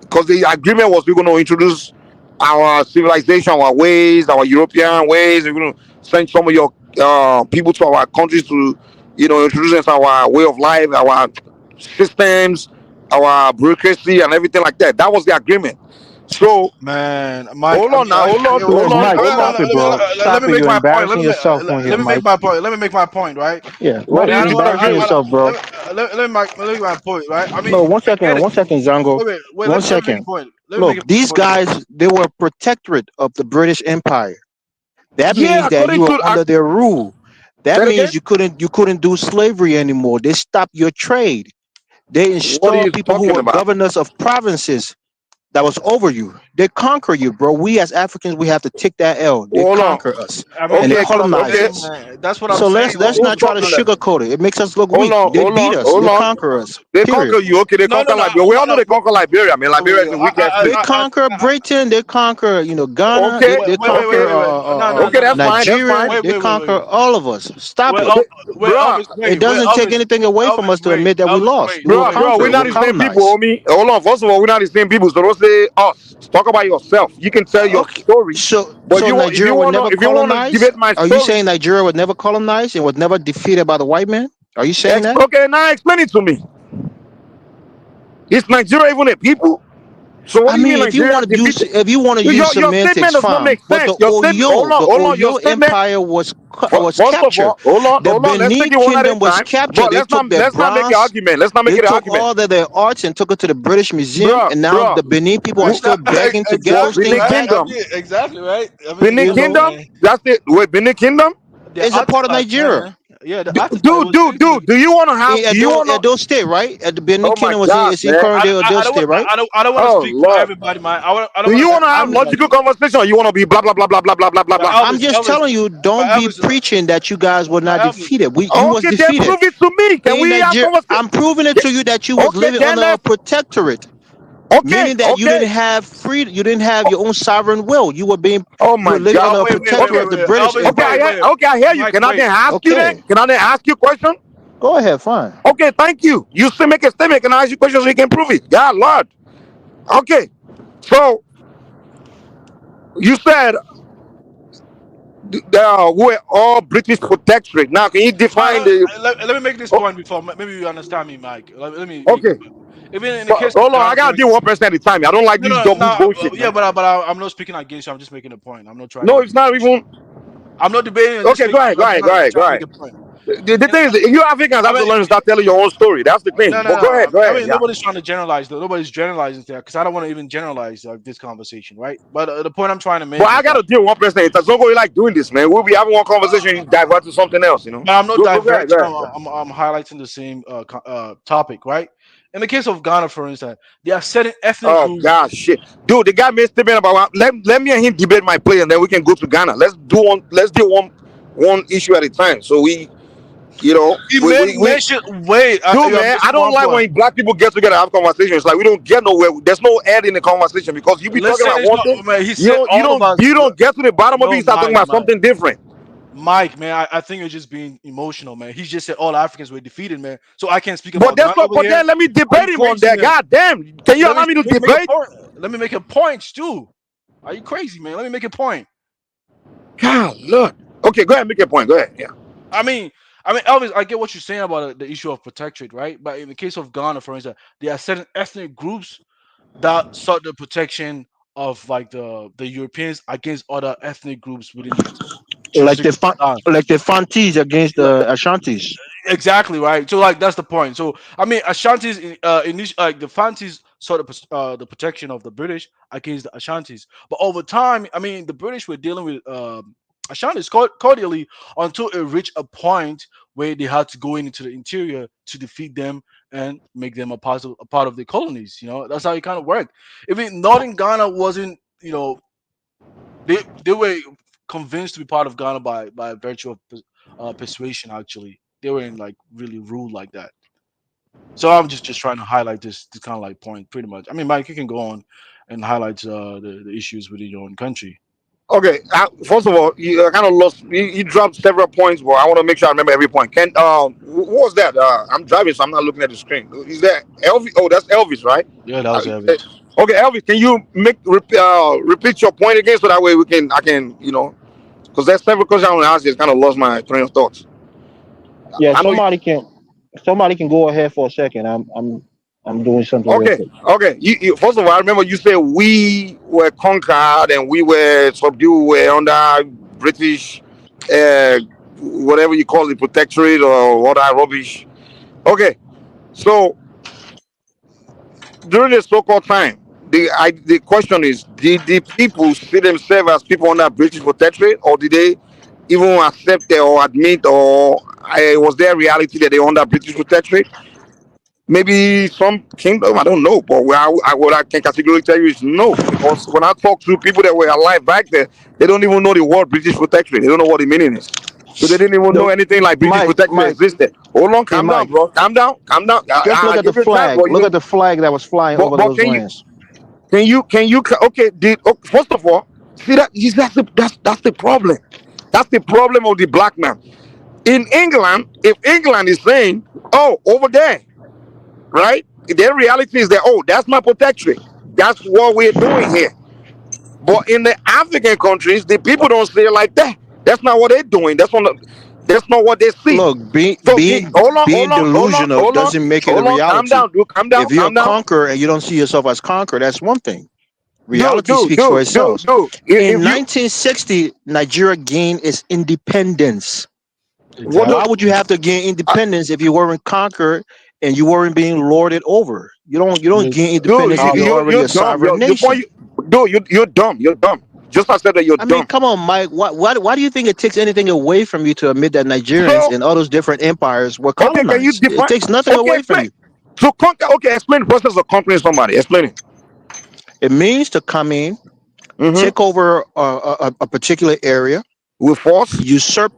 because the agreement was we're going to introduce our civilization, our ways, our European ways. We're going to send some of your people to our countries to, introduce us our way of life, our systems, our bureaucracy, and everything like that. That was the agreement. So Man, Mike, hold on now, hold on, Look, hold on, Mike, hold on. stop it, bro. let Stop me it. make You're my point. embarrassing yourself on here, Let me make Mike. my point. Let me make my point, right? Yeah, What Mike, are you're you embarrassing talking? yourself, bro. Let me make my point, right? I mean, No, get it. one second, Zango. Wait. One Let me make a second. point. Let me make Look, a these point. guys, they were protectorate of the British Empire. That Yeah, means that you according were to under their rule. That say it again. means you couldn't do slavery anymore. They stopped your trade. They What are you installed people who talking were about? governors of provinces that was over you. They conquer you, bro. We as Africans, we have to take that L. They Hold on. conquer us I mean, and they Okay, that's what I'm colonize okay. saying, us. man. That's what I'm So saying. let's Like, Who's not try to talking that? sugarcoat it. It makes us look Hold weak. on, They hold beat on, us. hold They on. conquer us. They Period. conquer you. Okay, they no, conquer no, Liberia. We all know they but, conquer Liberia, man. wait, Liberia is a weak ass They state. conquer Britain. They conquer, Ghana. They, Okay, they okay, conquer no, okay. no, That's no. fine. That's fine. Nigeria. Wait, They wait, wait, wait, conquer wait. all of us. Stop Wait, it. Okay, wait, bruh, Elvis, It wait, doesn't take Elvis, anything away from us to admit that we lost. We were We're conquered. We not were the same people, colonized. homie. Hold on. First of all, we're not the same people. So don't say us. Talk about yourself. You can tell your Okay. story, So but so Nigeria was never if you want to colonized? debate my Are you story, saying Nigeria was never colonized and was never defeated by the white man? Are you saying that? okay, now explain it to me. Is Nigeria even a people? So what I do you mean mean, if you Nigeria want to use defeated? if you want to use Your semantics, statement does not fine. make But sense. Your statement. The Hold on. Your Oyo statement. Empire was First of captured. all, hold on, The Let's Benin take it one at a Kingdom was time, bro. captured. They took their Let's not make an bronze. argument. Let's not make They it an took argument, all of their arts and took it to the British Museum, bro, and now bro. the Benin people are still begging to get So those exactly, things Benin right? back. I Kingdom, mean, exactly, right? I mean, Benin You listen, know, Kingdom. man. That's it. Wait, Benin Kingdom, The it's a part of artifact, Nigeria. man. Yeah, the artifact it was dude. basically. Do you want to have? In Do you want to? Edo State, right? At the Benin Oh my Kingdom was God, is in man. current day Edo I don't want State, right? I don't want to Oh speak for Lord. everybody, man. I don't Do want you to want to have everybody like logical conversation, or you want to be blah blah blah blah blah blah blah blah but blah? I'm just Elvis, telling you, but don't be Elvis, preaching that you guys were but not Elvis. defeated. You was Okay, then defeated prove it to me. Can in we have Nigeria. conversation? I'm proving it to you that you was Okay, living then under a let's. protectorate, Okay, meaning that you okay. didn't have freedom. You didn't have your own sovereign will. Oh You my were living God. under a Okay, protectorate of the British Elvis, okay. Empire. Okay, I hear you. Mike, Can I wait. then ask you then? Okay, Can I then ask you a question? go ahead, fine. Okay, thank you. You still make a statement. Can I ask you questions so you can prove it? Yeah, Lord. Okay. So you said we're all British protectorate. Now, can you define the? Let me make this Oh, point before maybe you understand me, Mike. Let me make okay. it. Even in the But case of hold on, Ghana, I for gotta deal instance, one person at a time. I don't like this no, double bullshit, yeah, man. but I'm not speaking against you. I'm just making a point. I'm not trying No, to. it's not even. I'm not debating. I'm just Okay, go making. ahead, go ahead, go I'm ahead, go trying to make ahead. a point. The And, thing is, you Africans I have to mean, learn to start telling your own story. That's the thing. But go ahead, go I ahead. mean, Yeah. nobody's trying to generalize though. Nobody's generalizing there because I don't want to even generalize this conversation, right? But the point I'm trying to But make I is that gotta deal with one person at a time. Don't go like doing this, man. We'll be having one conversation, you divert to something else, you know. but I'm not Go ahead, diverting. go ahead. I'm highlighting the same topic, right? In the case of Ghana, for instance, there are certain ethnic Oh groups. gosh, shit, dude. The guy made a statement about let me and him debate my play, and then we can go to Ghana. Let's do one. Let's do one issue at a time. So you know, He made mention. Wait, dude, you are man. I missing don't one like point. when black people get together and have conversations. Like we don't get nowhere. There's no air in the conversation because you be talking Listen, about it's one not, thing. man. He said all of us. You don't get to the bottom of it. No, You start talking about something different. Mike, man. I think you're just being emotional, man. He just said all Africans were defeated, man. So I can't speak But about that's Ghana what. over But here. then let me Are you debate him on crazy, that. man? God damn! Can you Let me allow me to make a debate? point. Let me make a point, too. Are you crazy, man? Let me make a point. God, look. Okay, go ahead. Make your point. Go ahead. Yeah. I mean, Elvis, I get what you're saying about the issue of protectorate, right? But in the case of Ghana, for instance, there are certain ethnic groups that sought the protection of like the Europeans against other ethnic groups within the Like jurisdiction of Ghana. the Fantis against the Ashantis. Exactly right. So like that's the point. So I mean, Ashantis, like the Fantis saw the protection of the British against the Ashantis, but over time, I mean, the British were dealing with Ashantis cordially until it reached a point where they had to go into the interior to defeat them and make them a part of the colonies. That's how it kind of worked. Even Northern Ghana wasn't, they were convinced to be part of Ghana by virtue of persuasion. Actually, they weren't like really ruled like that. So I'm just trying to highlight this kind of like point, pretty much. I mean, Mike, you can go on and highlight the issues within your own country. Okay, first of all, you kind of lost. You dropped several points, but I want to make sure I remember every point. What was that? I'm driving, so I'm not looking at the screen. Is that Elvis? Oh, that's Elvis, right? Yeah, that was Elvis. Okay, Elvis, can you repeat your point again so that way I can, because there's several questions I want to ask you. It's kind of lost my train of thoughts. Yeah, I know somebody can go ahead for a second. I'm doing something real Okay, quick. okay. You first of all, I remember you said we were conquered and we were subdued, we were under British, uh, whatever you call it, protectorate or all that rubbish. Okay, so during the so-called time, the question is: did the people see themselves as people under British protectorate, or did they even accept it or admit, or was there a reality that they were under British protectorate? Maybe some kingdom, I don't know. But what I can categorically tell you is no. Because when I talk to people that were alive back there, they don't even know the word British protectorate. They don't know what the meaning is. So they didn't even know anything like British protectorate existed. Hold on, calm down, bro. Calm down. Just look at the flag. Look at the flag that was flying over those lands. Okay, first of all, see that's the problem. That's the problem of the black man. In England, if England is saying, oh, over there, right? Their reality is that, oh, that's my protectorate. That's what we're doing here. But in the African countries, the people don't say it like that. That's not what they're doing. That's not what they see. Look, being hold delusional doesn't make it a reality. Calm down, dude. Calm down. If you're a conqueror and you don't see yourself as conqueror, that's one thing. Reality speaks for itself. In 1960, Nigeria gained its independence. Why would you have to gain independence if you weren't conquered and you weren't being lorded over? You don't gain independence if you're already a sovereign nation. You're dumb. You're dumb. Just I said that you're dumb. I mean, come on, Mike. Why do you think it takes anything away from you to admit that Nigerians and all those different empires were colonized? It takes nothing away from you. To conquer, explain the process of conquering somebody. Explain it. It means to come in, take over a particular area with force, usurp.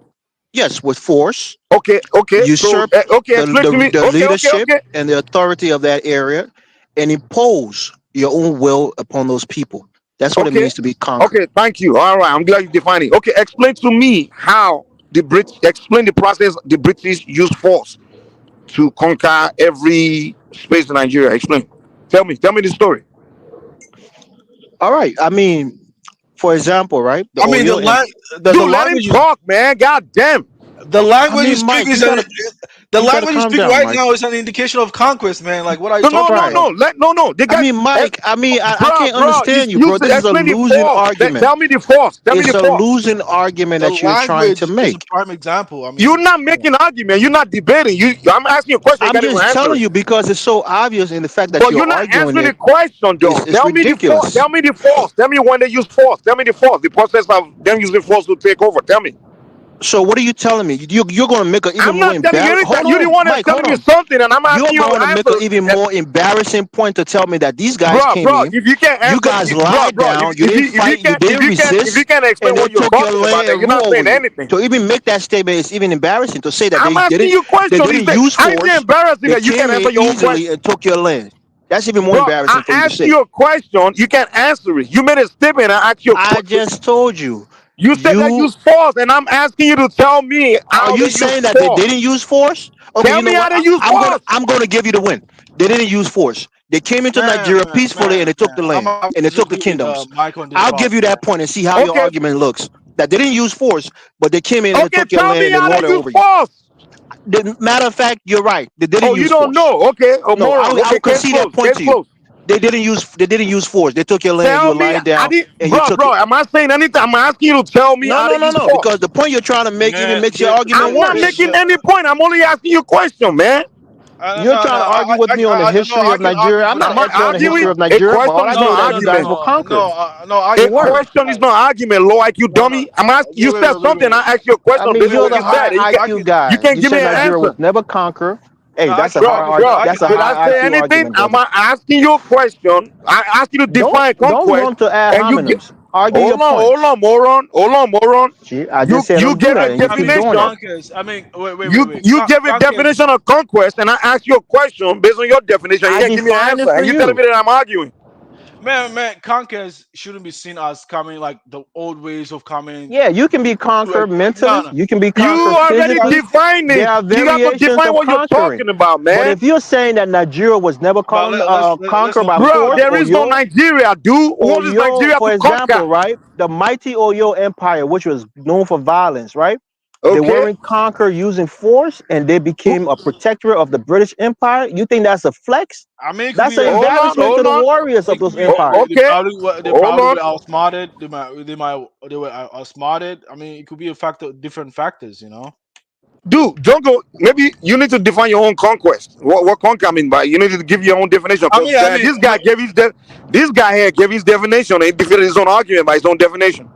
Yes, with force. Okay. Usurp the leadership and the authority of that area, and impose your own will upon those people. That's what it means to be conquered. Okay, thank you. All right, I'm glad you define it. Okay, explain to me how explain the process the British use force to conquer every space in Nigeria. Explain. Tell me the story. All right. I mean, for example, right? Let him talk, man. God damn. The language you speak right now is an indication of conquest, man. Like, what are you talking about? No. Mike. I can't understand you, bro. This is a losing argument. Tell me the force. It's a losing argument that you're trying to make. Is a prime example. You're not making an argument. You're not debating. I'm asking you a question. I'm just telling you because it's so obvious in the fact that you're not answering the question, though. Tell me the force. Tell me the force. Tell me when they use force. Tell me the force. The process of them using force to take over. Tell me. So what are you telling me? You're going to make an even more embarrassing. You the one that's telling me something, and I'm asking you. You're going to make an even more embarrassing point to tell me that these guys came in. If you can't answer, you guys lied down. You didn't fight. You didn't resist. If you can't explain what you're talking about, you're not saying anything. To even make that statement is even embarrassing. To say that I'm asking you questions. They didn't use force. It's embarrassing that you can't answer your own question and took your land. That's even more embarrassing for you to say. I asked you a question. You can't answer it. You made a statement. I asked you a question. I just told you. You said they use force, and I'm asking you to tell me how Are you saying that they didn't use force? Okay, tell me how they use force. I'm going to give you the win. They didn't use force. They came into Nigeria peacefully, and they took the land, and they took the kingdoms. I'll give you that point and see how your argument looks. That they didn't use force, but they came in and they took your land and they water over you. Matter of fact, you're right. They didn't use force. You don't know. Okay. I'll concede that point to you. They didn't use force. They took your land. You were lying down. Am I saying anything? I'm asking you to tell me. No. Because the point you're trying to make even makes your argument worse. I'm not making any point. I'm only asking you a question, man. You're trying to argue with me on the history of Nigeria. I'm not I'm not at you on the history arguing. of A Nigeria, but all question I is know not that you guys argument. were conquered. A It worked. question is not argument. Low IQ dummy. I'm asking you said something. I asked you a I question mean, based on you're what the you high said. IQ You guy. can You give me said an Nigeria was answer. never conquered. Hey, that's a Bro, that's a did I high say IQ anything? argument, I'm brother. asking you a question. I asked you to define Don't conquest, run to ad and you get. hominems. Argue your Hold points. on, moron. Hold on, moron. See, I just said You don't do gave that, a and you I keep mean, doing definition. it. Conquest. I mean, wait. You gave a definition of conquest, and I asked you a question based on your definition. You I can't give me an defined it answer, for and you telling you. me that I'm arguing. Man, conquest shouldn't be seen as coming like the old ways of coming. Yeah, you can be conquered mentally. No. You can be You conquered already physically. defined There it. are You got to variations define of what you're conquering. talking about, But man. if you're saying that Nigeria was never But let's conquered not by play Bro, force, there is no Nigeria, dude. What is Oyo, Nigeria for to example, conquer? right? The mighty Oyo Empire, which was known for violence, right? They Okay. weren't conquered using force, and they became a protectorate of the British Empire. You think that's a flex? I mean, it could That's be an a. embarrassment to Hold the on. warriors of It could those be a. empires. Okay. They Hold probably on. were outsmarted. They were outsmarted. I mean, it could be a factor, different factors. Dude, Jungle, maybe you need to define your own conquest. What conquer I mean by you need to give your own definition. I Because mean, this guy gave this guy here gave his definition and he defeated his own argument by his own definition.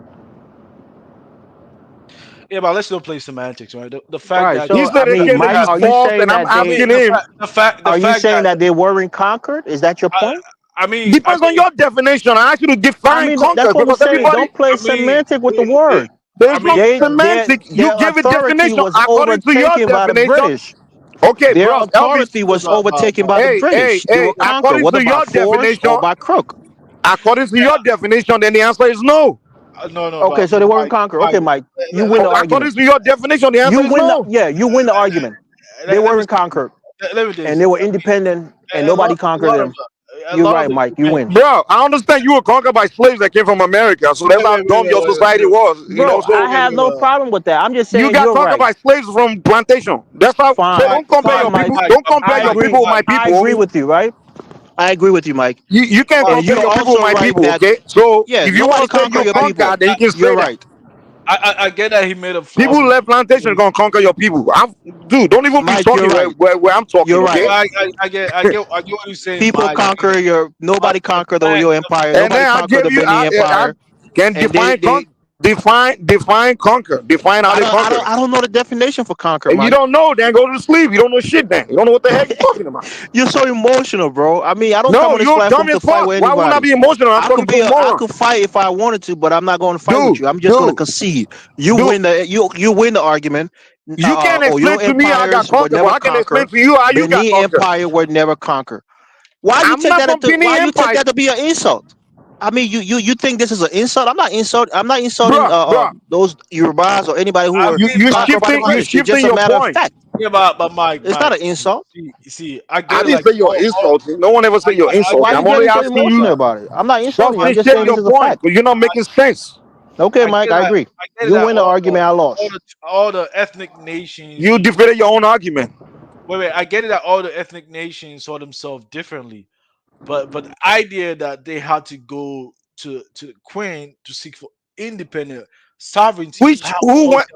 yeah, but let's not play semantics, right? The fact Right. that He So, said I mean, again that Mike, he's are you false, saying and I'm that I mean, asking him. the are you fact saying that that they weren't conquered? Is that your point? Depends on your definition. I ask you to I define mean, conquer that's what I'm because saying. everybody Don't play I mean, semantic with the it, word. there's no Their semantic. You give a authority definition was according to your overtaken by the definition. British. Okay, Their bros, Elvis. authority was overtaken by the Hey, British. They hey. were conquered, According whether to by your force or definition, by crook. then the answer is no. no, Okay, so they weren't conquered. Okay, Mike, you win the According argument. to your definition, the answer is no. You win the argument. They let me weren't conquered, let me do and this. they were independent, and nobody conquered them. A You're lot of right, the Mike. You win. Bro, I understand you were conquered by slaves that came from America, so that's how dumb your society was. Bro, I So have no problem with that. I'm just you saying got you're conquered right. by slaves from plantation. That's how. So Fine. don't compare Fine, your Mike. people. Don't compare I your agree. people with my I people. agree with you, right? I agree with you, Mike. You can't And compare you're your people with also my right people, that, okay? So yeah, if you nobody want to say conquer you your people. conquer, then you can You're say that. right. I get that he made a People flawed. left plantation gonna conquer your people. Dude, don't even be Mike, you're talking right. where I'm talking, You're right. okay? I get what you're saying, People Mike. conquer nobody The conquered the fact, Oyo Empire. And Nobody then I conquered give the you, Benin I Empire. can And they define conquer. Define how they conquer it. I don't know the definition for conquer, If you Mike. don't know, then go to sleep. You don't know shit then. You don't know what the heck you're talking about. You're so emotional, bro. I mean, I don't come No, on this you're dumb platform to as fight fuck. with Why wouldn't I anybody. be emotional? I'm talking to a I moron. could fight if I wanted to, but I'm not going to fight with Dude, you. I'm just going to concede. You dude. win the argument. You can't explain Oyo to me how I got empires were conquered, but never I can explain conquered. to you how you got Benin conquered. Empire were never conquered. I'm not from Benin Why you take Empire. that to be an insult? I mean, you think this is an insult? I'm not insulting Bruh. those Yorubas or anybody who were You conquered by the you British. It's just shifting a your matter of point. fact. yeah, but It's not an insult. see, I I get it. didn't Like, say you're insulting. No one ever said you're Why insulting. you I'm only getting so asking you emotional about it? I'm not insulting you. I'm just substantiate saying this your is a point fact. because you're not making sense. Okay, Mike, I agree. I get You that win the argument. I lost. all the ethnic nations. You defeated your own argument. Wait. I get it that all the ethnic nations saw themselves differently, but the idea that they had to go to the Queen to seek for independent sovereignty to Which have who all went?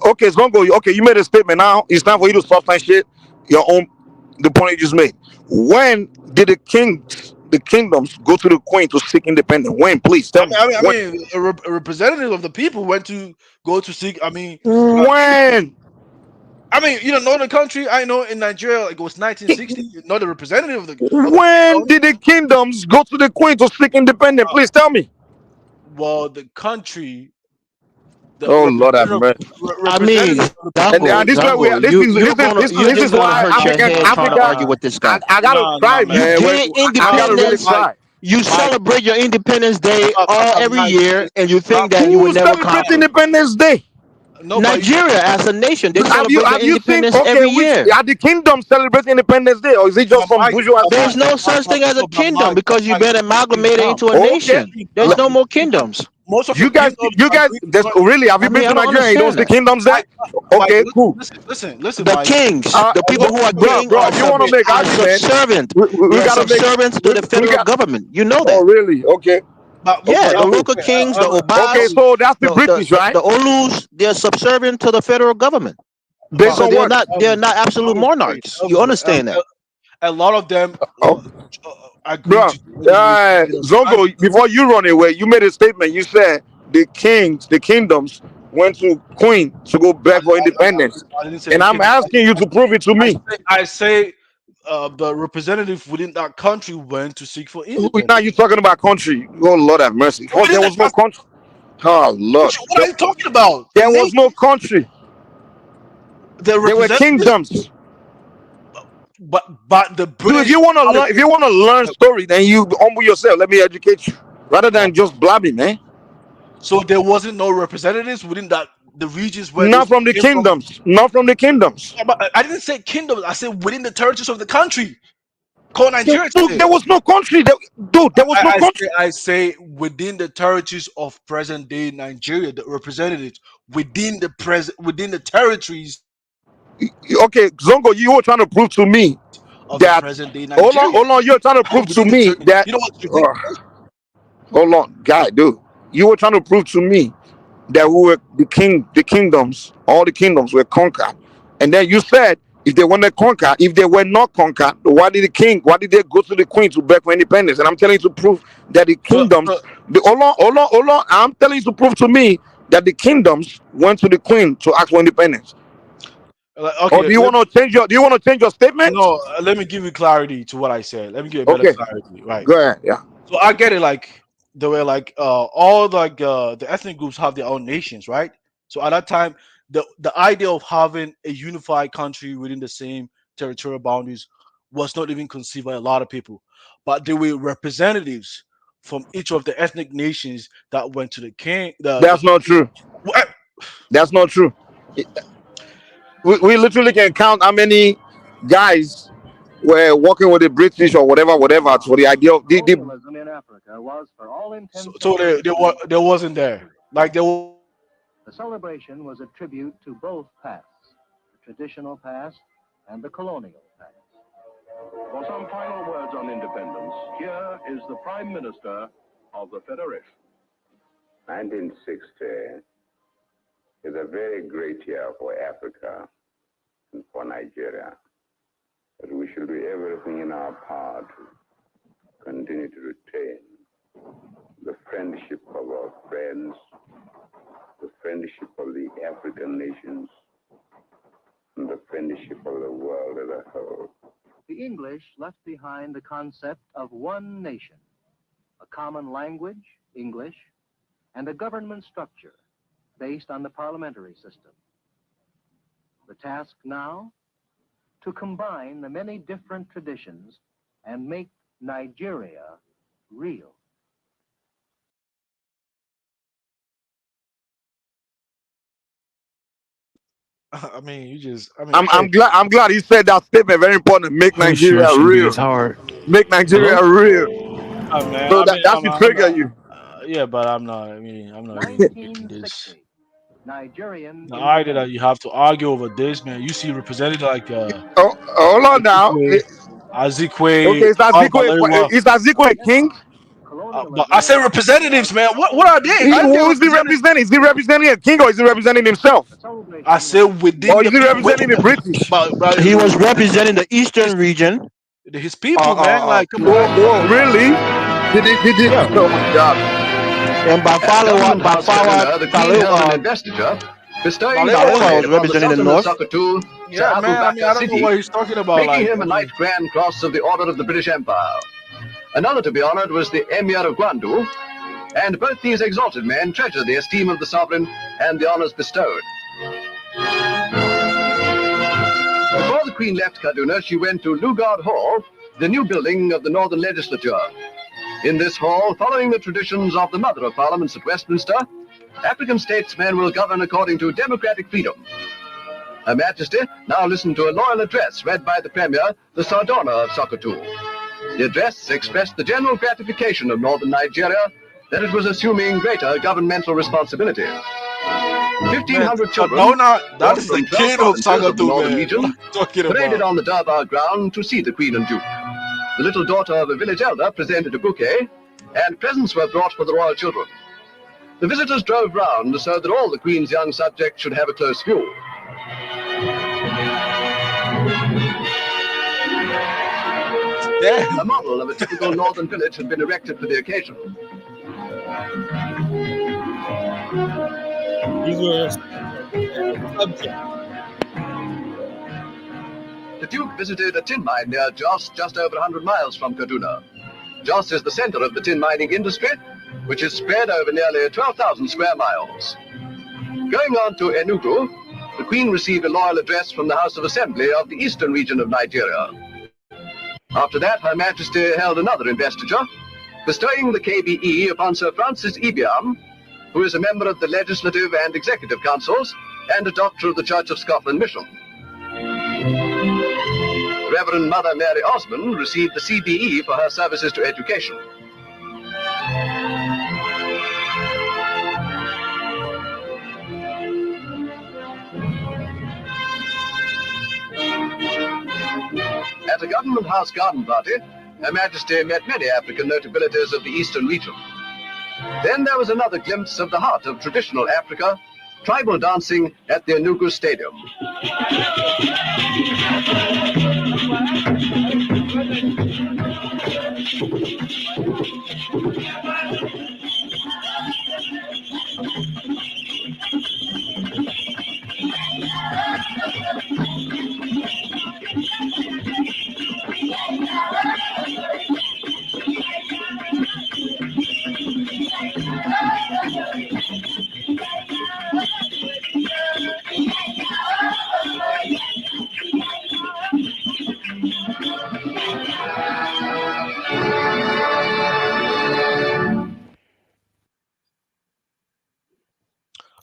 Okay, it's gonna go. Okay, you made a statement. Now it's time for you to substantiate your own the point you just made. When did the kingdoms go to the Queen to seek independence? When? Please tell me. I When? mean, a representative of the people went to go to seek. When? You don't know the country. I know in Nigeria, like, it was 1960. You know the representative of the When did the kingdoms go to the Queen to seek independence? Please tell me. well, the country, the Oh Lord have mercy. I mean, representative of the And people. this is why we are. you're This just is gonna why hurt your head trying to argue Africa. with this guy. I gotta cry, You man. gain I gotta really independence. cry. You celebrate your Independence Day every Mike, year, and you think that you were Who never celebrates conquered. Independence Day? no, but Nigeria, as a nation, they Have you celebrate their seen? independence Okay, every which year. are the kingdoms celebrating Independence Day, or is it just some bourgeoisie? There's no such thing as a kingdom because you've been amalgamated into a Okay, nation. There's no more kingdoms. most of you the guys, kingdoms there's really. Have I you been mean, to I don't Nigeria? You don't understand see that. kingdoms there. Okay, cool. Listen, The Mike. kings, the people who are king, Bro, if you want to make are argument, subservient. we They are gotta make. subservient to the We federal got. government. You know Oh, that. really? Okay. Yeah, the Okay, cool. local kings, the Okay, Obas, so that's the British, right? the Olus, they're subservient to the federal government Based because on what? they're not absolute monarchs. You understand that? a lot of them Oh, agreed bro, to do anyways to get off the Zongo, country. before you run away, you made a statement. You said the kings, the kingdoms went to Queen to go I, back for I, independence, I didn't say and the I'm kingdom. asking you to prove it to me. I say the representative within that country went to seek for Now independence. you're talking about country. Oh Lord have mercy. First, there Within the was no country. Oh Lord, country, what are you talking about? A there was nation, no country. the There were representative, kingdoms. but the Dude, if British you want to started learn, if you want to learn story, then you humble yourself. Let me educate you, rather oh, than just blabbing, man. so there wasn't no representatives within that the regions where those Not from people the came from. kingdoms. Not from the kingdoms. But I didn't say kingdoms. I said within the territories of the country called Nigeria today. There was no country. Dude, there was no country. I say within the territories of present day Nigeria, the representatives within the territories Okay, Zongo, you were trying to prove to me of the that. present day Nigeria. Hold on. You're trying to prove to Within the me that. you know what's Uh, ridiculous? hold on, guy, dude. You were trying to prove to me that we were the kingdoms, all the kingdoms were conquered, and then you said if they weren't conquered, if they were not conquered, why did they go to the queen to beg for independence? And I'm telling you to prove that the So, kingdoms, hold on. I'm telling you to prove to me that the kingdoms went to the queen to ask for independence. like, Or okay, do you want to change your statement? no, let me give you clarity to what I said. Let me give you a better Okay, clarity, right? go ahead. Yeah, So I get it. Like the way, like all like the ethnic groups have their own nations, right? So at that time, the idea of having a unified country within the same territorial boundaries was not even conceived by a lot of people. But there were representatives from each of the ethnic nations that went to the king. The that's not true. what? That's not true. We literally can count how many guys were working with the British or whatever for the idea of the Colonialism in Africa was, for all intents and So there wasn't there. Like there was. the celebration was a tribute to both pasts, the traditional past and the colonial past. For some final words on independence, here is the Prime Minister of the Federation. 1960 is a very great year for Africa and for Nigeria. But we should do everything in our power to continue to retain the friendship of our friends, the friendship of the African nations, and the friendship of the world as a whole. The English left behind the concept of one nation, a common language, English, and a government structure based on the parliamentary system. The task now, to combine the many different traditions and make Nigeria real. I mean, you just. I mean, I'm hey, glad he said that statement. Very important. Make Push Nigeria must be real. as hard. Make Nigeria Hello? real. man. So I mean, that should trigger you. yeah, but I'm not. I mean, I'm not really getting this. 1960, Nigerian The idea that independence. you have to argue over this, man. You see, represented like Oh, hold on now. Azikwe, Azikwe, Okay, is Balewa. Azikwe a king? But I Colonialism say in Africa representatives, was, man. for What all are they? intents I and didn't say Who is he represented. representing? Is he representing a king or is he representing himself? the I celebration said was a tribute within Or the is he within representing the the British? but He was his, representing the eastern region. his people, man. Like, come on. Whoa, really? Did he? Yeah. Oh my God. And As Government By House Kaduna, the Queen held an Kalewa, investiture, bestowing the Balewa Balewa portrait was upon the representing the Sultan of north. Sokoto, Sir Yeah, Abu man. I mean, Bakr I don't know Siddiq, what he's talking about. making Like, him I a mean, Knight Grand Cross of the Order of the British Empire. Another to be honored was the Emir of Gwandu, and both these exalted men treasure the esteem of the sovereign and the honors bestowed. Before the Queen left Kaduna, she went to Lugard Hall, the new building of the Northern Legislature. In this hall, following the traditions of the Mother of Parliaments at Westminster, African statesmen will govern according to democratic freedom. Her Majesty now listened to a loyal address read by the Premier, the Sardona of Sokoto. The address expressed the general gratification of northern Nigeria that it was assuming greater governmental responsibility. man, 1,500 children, Sadona, that brought is the from 12 king of provinces of the Sagatu, northern man. What are region, you talking paraded about? on the Durbar ground to see the Queen and Duke. The little daughter of a village elder presented a bouquet, and presents were brought for the royal children. The visitors drove round so that all the Queen's young subjects should have a close view. Damn. A model of a typical northern village had been erected for the occasion. These were subject. The Duke visited a tin mine near Jos, just over 100 miles from Kaduna. Jos is the center of the tin mining industry, which is spread over nearly 12,000 square miles. Going on to Enugu, the Queen received a loyal address from the House of Assembly of the eastern region of Nigeria. After that, Her Majesty held another investiture, bestowing the KBE upon Sir Francis Ibiam, who is a member of the Legislative and Executive Councils and a Doctor of the Church of Scotland Mission. Reverend Mother Mary Osmond received the CBE for her services to education. At a Government House garden party, Her Majesty met many African notabilities of the eastern region. Then there was another glimpse of the heart of traditional Africa, tribal dancing at the Enugu Stadium.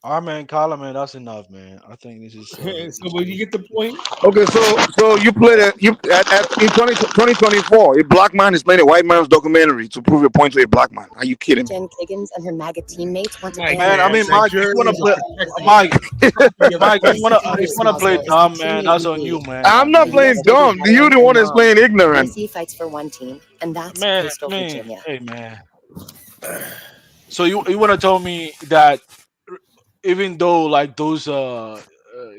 All right, man, Kyler, man, that's enough, man. I think this is. So, but you get the point. Okay, so you played it. You in 2024, a black man is playing a white man's documentary to prove a point to a black man. Are you kidding? Jen Kiggins and her MAGA teammates want to Mike, ban. Man, I mean, Mike, if you wanna play, Mike, if you wanna play dumb, man, that's on you, man. I'm not playing dumb. You the one that's playing ignorant. Macy fights for one team, and that's Man, Coastal Virginia. hey, man. So you wanna tell me that even though like those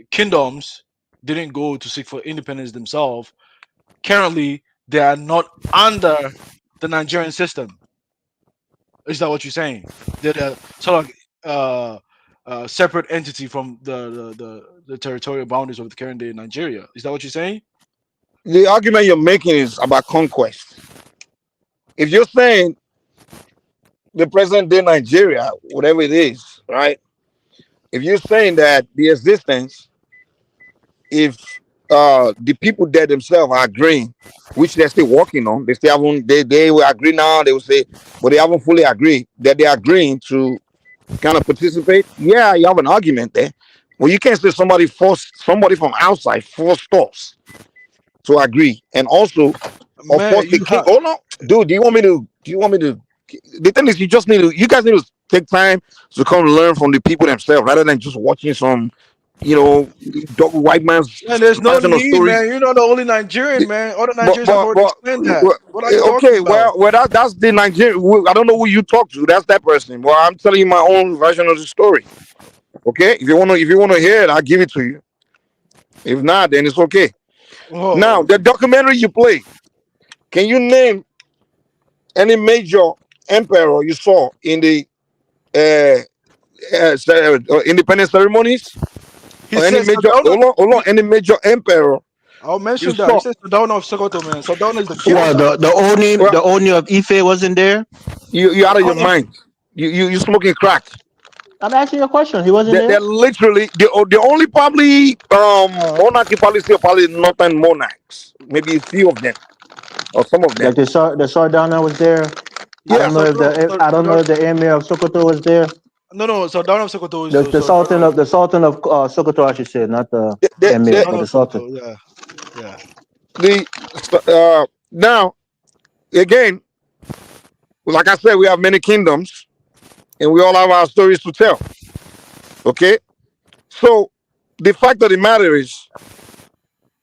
kingdoms didn't go to seek for independence themselves, currently they are not under the Nigerian system. Is that what you're saying? They're sort of separate entity from the territorial boundaries of the current day Nigeria. Is that what you're saying? The argument you're making is about conquest. If you're saying the present day Nigeria, whatever it is, right? If you're saying that the existence, if the people there themselves are agreeing, which they're still working on, they still haven't, they will agree now, they will say, but they haven't fully agreed that they're agreeing to kind of participate. Yeah, you have an argument there. Well, you can't say somebody from outside forced us to agree. And also, of course, the king. Oh no, dude, do you want me to? The thing is, you guys need to take time to come learn from the people themselves rather than just watching some, white man's. Man, there's no need, stories. man. You're not the only Nigerian, man. Other Nigerians have already explained that. What are you Okay, talking about? well, that's the Nigerian. I don't know who you talk to. That's that person. Well, I'm telling you my own version of the story. Okay, if you wanna hear it, I'll give it to you. If not, then it's okay. Whoa. Now, the documentary you play, can you name any major emperor you saw in the independence ceremonies? Or any major, hold on, any major emperor? I'll mention that. He says Sardauna of Sokoto, man. Sardauna is the king. Well, the owner of Ife wasn't there. You out of your mind. You smoking crack. I'm asking you a question. He wasn't They're there. literally the only probably monarchy probably northern monarchs. Maybe a few of them or some of them. Like the Sardauna was there. Yeah, I don't know if the emir of Sokoto was there. No, Sardauna of Sokoto is the sultan of Sokoto, I should say, not the emir, but the sultan. Yeah. Now again, like I said, we have many kingdoms, and we all have our stories to tell. Okay, so the fact of the matter is,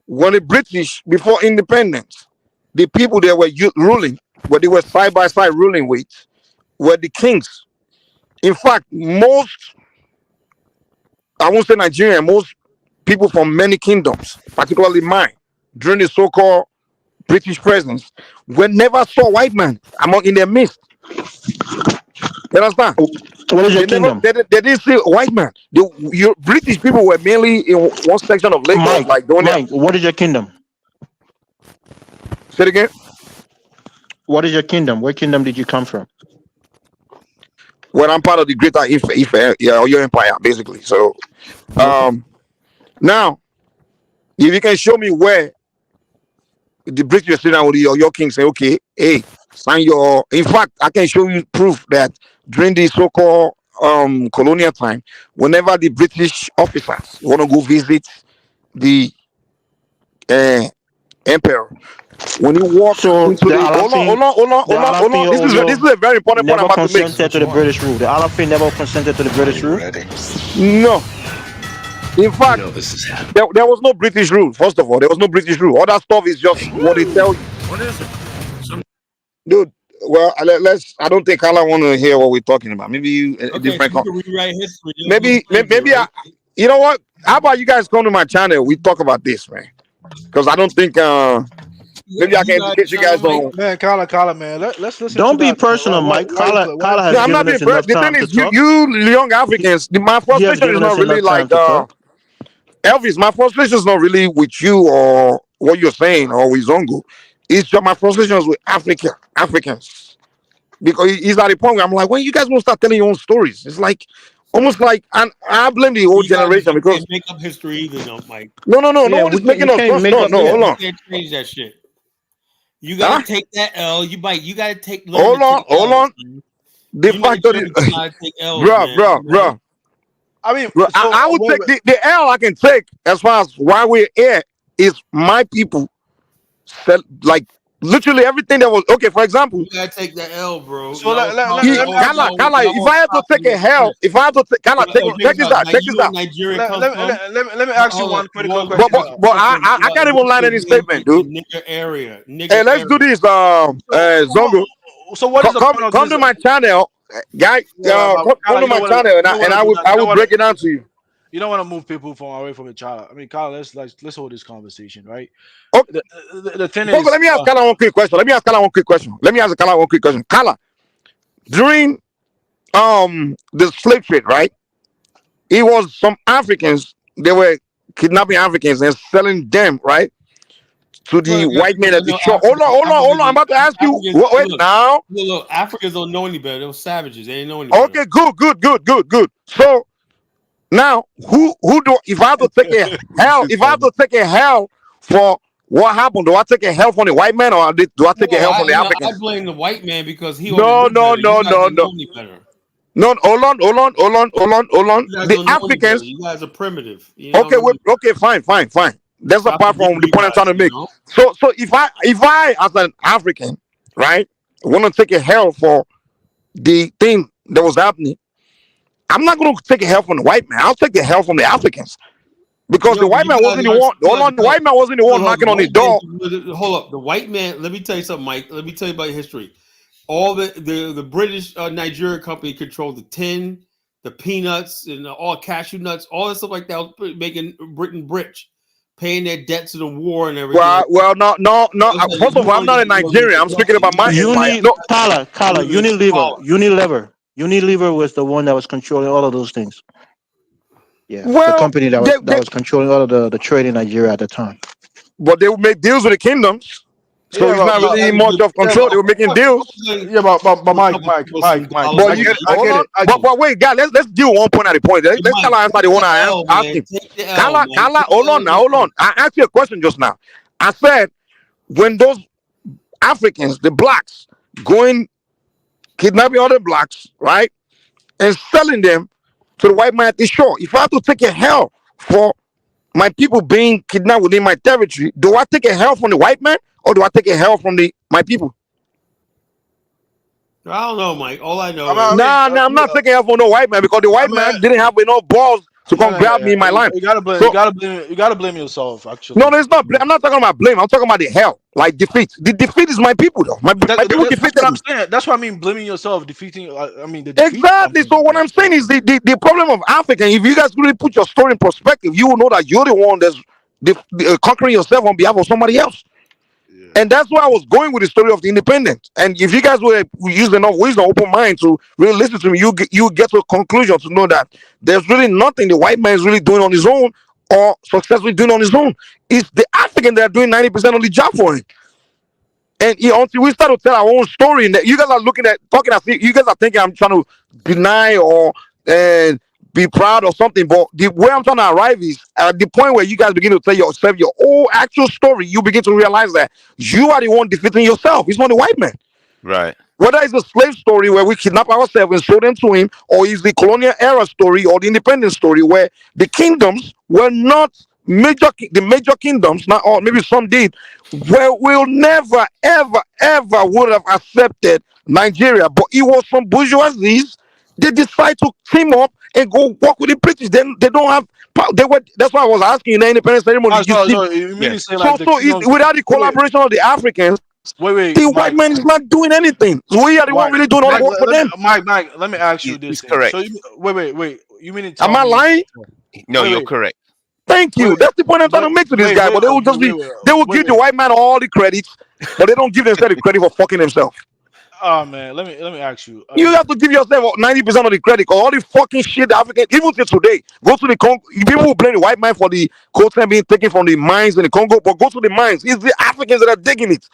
when the British, before independence, the people they were ruling, what they were side by side ruling with, were the kings. In fact, most, I won't say Nigerian, most people from many kingdoms, particularly mine, during the so-called British presence, we never saw white man among in their midst. You understand? What is your kingdom? They didn't see white man. Your British people were mainly in one section of Lagos, like Mike, what is your kingdom? Say it again. What is your kingdom? What kingdom did you come from? Well, I'm part of the greater Ife your empire, basically. So, now, if you can show me where the British sit down with your king say, okay, hey, sign your. In fact, I can show you proof that during the so-called colonial time, whenever the British officers want to go visit the emperor, when he walks into the hold on. This is a very important point I'm about to make. Never consented to the British rule. The Alafin never consented to the British rule. No. In fact, there was no British rule. First of all, there was no British rule. All that stuff is just what they tell you. What is it? Dude, well, let's. I don't think Kala want to hear what we're talking about. Maybe you different. So you can rewrite history. Maybe you know what? How about you guys come to my channel? We talk about this, man. Because I don't think maybe I can educate you guys on. Man, Kala, man. Let's listen. Don't be personal, Mike. Kala has I'm not being personal. The thing is, you young Africans, my frustration is not really like Elvis. My frustration is not really with you or what you're saying or with Zongo. It's just my frustration is with Africans. Because he's at a point where I'm like, when you guys won't start telling your own stories? It's like almost like, and I blame the old generation because make up history either, though, Mike. No one is making up. No, hold on. You can't change that shit. You gotta take that L. You gotta take. Hold on. The fact that bro. I mean, bro, I would take the L I can take as far as why we're here is my people. Like literally everything that was okay. For example, you gotta take the L, bro. So Kala, if I have to take a hell, if I have to take Kala, check this out. Let me ask you one critical question. But I can't even line any statement, dude. Nigger area. Hey, let's do this, Zongo. So what is the point of come to my channel, guy. Come to my channel, and I will break it down to you. You don't want to move people away from each other. I mean, Kala, let's hold this conversation, right? Okay. The thing is, let me ask Kala one quick question. Kala, during the slave trade, right? It was some Africans. They were kidnapping Africans and selling them, right, to the white men at the shore. Hold on. I'm about to ask you. Wait now. Look, Africans don't know any better. They were savages. They didn't know any better. Okay, good. So now, who do if I have to take a hell for what happened? Do I take a hell from the white man or do I take a hell from the Africans? I blame the white man because he no. No, hold on. The Africans. You guys are primitive. Okay, fine. That's apart from the point I'm trying to make. So if I as an African, right, want to take a hell for the thing that was happening, I'm not going to take a hell from the white man. I'll take the hell from the Africans. Because the white man wasn't the one. Hold on, the white man wasn't the one knocking on the door. Hold up, the white man. Let me tell you something, Mike. Let me tell you about history. All the British Nigeria company controlled the tin, the peanuts, and all cashew nuts, all that stuff like that, making Britain rich, paying their debts to the war and everything. Well, no. First of all, I'm not in Nigeria. I'm speaking about my empire. Kala, Unilever was the one that was controlling all of those things. Yeah, the company that was controlling all of the trade in Nigeria at the time. But they would make deals with the kingdoms. So it's not really much of control. They were making deals. Yeah, but Mike. But wait, guys, let's deal one point at a point. Let's tell us the one I am asking. Kala, hold on. I asked you a question just now. I said, when those Africans, the blacks, going kidnapping other blacks, right, and selling them to the white man at the shore, if I have to take a hell for my people being kidnapped within my territory, do I take a hell from the white man or do I take a hell from my people? I don't know, Mike. All I know I'm not taking hell from no white man because the white man didn't have enough balls to come grab me in my line. You gotta blame yourself, actually. No, it's not. I'm not talking about blame. I'm talking about the hell, like defeat. The defeat is my people, though. My people defeated me. That's what I mean. Blaming yourself, defeating. Exactly. So what I'm saying is the problem of Africa. If you guys really put your story in perspective, you will know that you're the one that's conquering yourself on behalf of somebody else. Yeah. And that's why I was going with the story of the independence. And if you guys were use enough wisdom, open mind to really listen to me, you get to a conclusion to know that there's really nothing the white man is really doing on his own or successfully doing on his own. It's the African that are doing 90% of the job for him. And until we start to tell our own story, and that you guys are looking at talking as if you guys are thinking I'm trying to deny or and be proud or something. But the where I'm trying to arrive is at the point where you guys begin to tell yourself your whole actual story, you begin to realize that you are the one defeating yourself. It's not the white man. Right. Whether it's a slave story where we kidnap ourselves and show them to him, or it's the colonial era story or the independence story where the kingdoms were not the major kingdoms, not or maybe some did, where will never, ever, ever would have accepted Nigeria. But it was some bourgeoisies. They decide to team up and go work with the British. Then they don't have. They were. That's why I was asking in the independence ceremony. Ah, You see, you mean to say so like the kingdoms? without the Wait, collaboration of the Africans, wait, the white Mike, man is not doing anything. So we are the one Mike, really doing all the Mike, work for them. Mike, let me ask you He's this. Then. correct. So, wait. You mean to Am tell I me? lying? No, Wait, you're wait, correct. Thank you. wait, That's the point I'm trying wait, to make to this wait, guy. wait, But they will just be, they will give the white man all the credits, but they don't give themselves the credit for fucking themselves. Oh man, let me ask you. You have to give yourself 90% of the credit. 'Cause all the fucking shit the African, even till today, go to the Congo. People who blame the white man for the coltan being taken from the mines in the Congo, but go to the mines. It's the Africans that are digging it.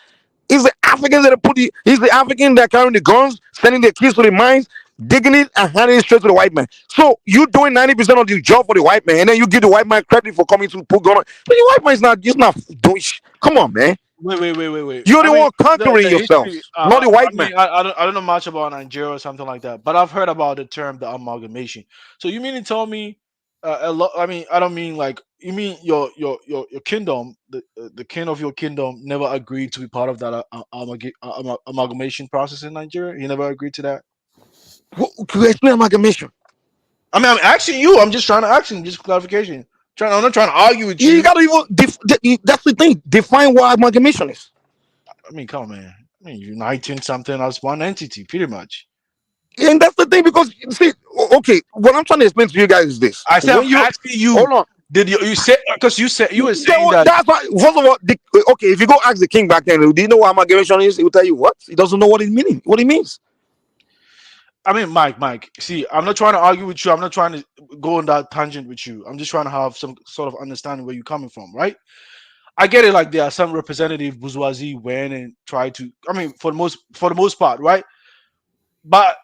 It's the Africans that are it's the African that are carrying the guns, sending their kids to the mines, digging it and handing it straight to the white man. So you doing 90% of the job for the white man, and then you give the white man credit for coming to put gun on. But the white man is not, he's not doing Come on, man. Wait. You're I the mean, one conquering the history. yourselves, not the I white man. mean, I don't know much about Nigeria or something like that, but I've heard about the term the amalgamation. So you mean to tell me a lot? I mean, I don't mean like you mean your kingdom, the king of your kingdom never agreed to be part of that amalgamation process in Nigeria. He never agreed to that. Can you explain amalgamation? I mean, I'm asking you. I'm just trying to ask him, just clarification. I'm not trying to argue with You you. gotta even that's the thing. Define what amalgamation is. I mean, come on, man. I mean, uniting something as one entity, pretty much. And that's the thing because see, okay, what I'm trying to explain to you guys is this. I said, I'm When you asking you, hold on, did you say, because you were saying that. that's why. First of all, okay, if you go ask the king back then, do you know what amalgamation is? He will tell you what. He doesn't know what it means. I mean, Mike. See, I'm not trying to argue with you. I'm not trying to go on that tangent with you. I'm just trying to have some sort of understanding where you're coming from, right? I get it. Like there are some representative bourgeoisie went and tried to. I mean, for the most part, right? But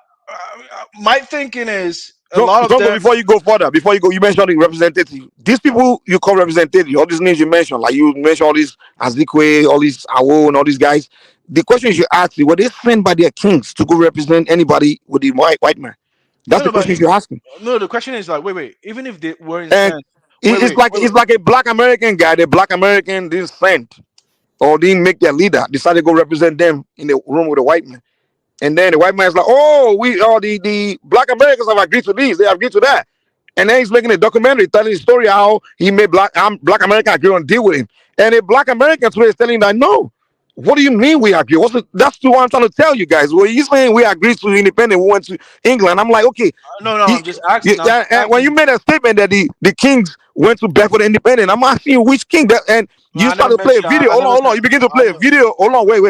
my thinking is a lot of Don't them. before you go further, before you go, you mentioned the representative. These people you call representative, all these names you mentioned, like you mentioned all these Azikwe, all these Awo, and all these guys. The question you should ask is, were they sent by their kings to go represent anybody with the white man? That's the But question you should ask me. no. The question is like, wait. Even if they weren't And sent, wait, wait, wait, it's like a black American guy. The black American didn't send or didn't make their leader decided to go represent them in the room with the white man. And then the white man's like, oh, we are the black Americans have agreed to this, they have agreed to that. And then he's making a documentary telling the story how he made black American agree on deal with him. And a black American today is telling that no. What do you mean we agree? That's the one I'm trying to tell you guys. Well, you saying we agreed to independence, we went to England. I'm like, okay. No. I'm just asking. When you made a statement that the kings went to back for the independence, I'm asking you which king that, and you start to play a video. Hold on. You begin to play a video. Hold on, wait.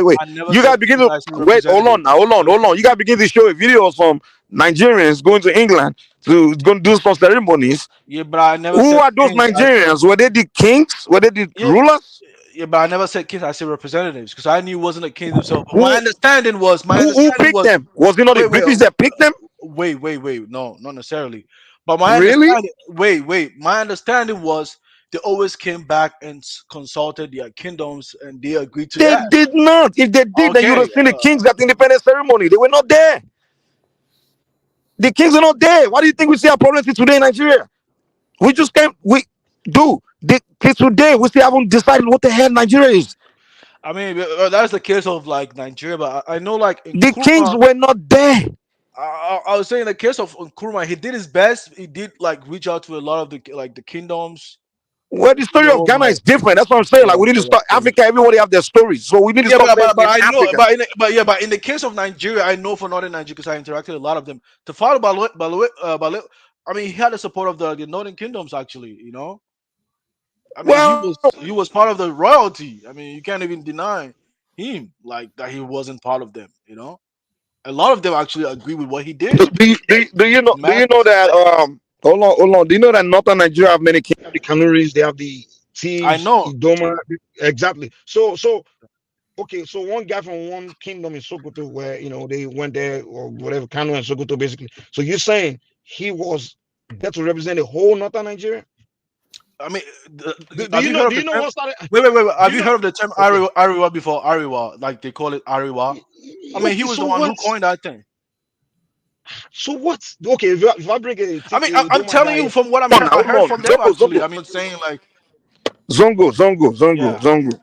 You guys begin to wait. Hold on. You guys begin to show a video of some Nigerians going to England to do some ceremonies. Yeah, but I never. Who said are those kings. Nigerians? Were they the kings? Were they the rulers? Yeah, but I never said kings. I said representatives because I knew it wasn't a king themselves. My understanding Who picked them? Was it not the British that picked them? Wait. No, not necessarily. But my Really? understanding. Wait. My understanding was they always came back and consulted their kingdoms, and they agreed to They that. did not. If they did, then you would have seen the kings at the independence ceremony. They were not there. The kings are not there. Why do you think we see our problems today in Nigeria? We just can't. Today we still haven't decided what the hell Nigeria is. I mean, that's the case of like Nigeria, but I know like in The kings were not there. I was saying the case of Nkrumah, he did his best. He did like reach out to a lot of the kingdoms. Well, the story of Ghana is different. That's what I'm saying. Like we need to start Africa. Everybody have their stories, so we need to start. But I know, but in the case of Nigeria, I know for Northern Nigeria because I interacted with a lot of them. To follow Balo, I mean, he had the support of the Northern Kingdoms. Actually, you know, I mean, he was part of the royalty. I mean, you can't even deny. him, like that he wasn't part of them. You know, a lot of them actually agree with what he did. Do you know Masses. that hold on. Do you know that northern Nigeria have many kings? They have the Kanuris, they have the I thieves, know. Idoma. Exactly. Okay, so one guy from one kingdom in Sokoto, where they went there or whatever, Kanu and Sokoto, basically. So you're saying he was there to represent the whole northern Nigeria? I mean, Do have you you know? heard of Do the you know term? what started? Wait. Do Have you you know? heard of the term Okay. Ariwa before? Ariwa, like they call it Ariwa. I mean, he Okay. was the So one who what? coined that thing. So what? Okay. If I bring a I mean, I'm Idoma telling guy, you from what hold I heard on. from them actually. Zongo, I mean, saying like, yeah. Zongo.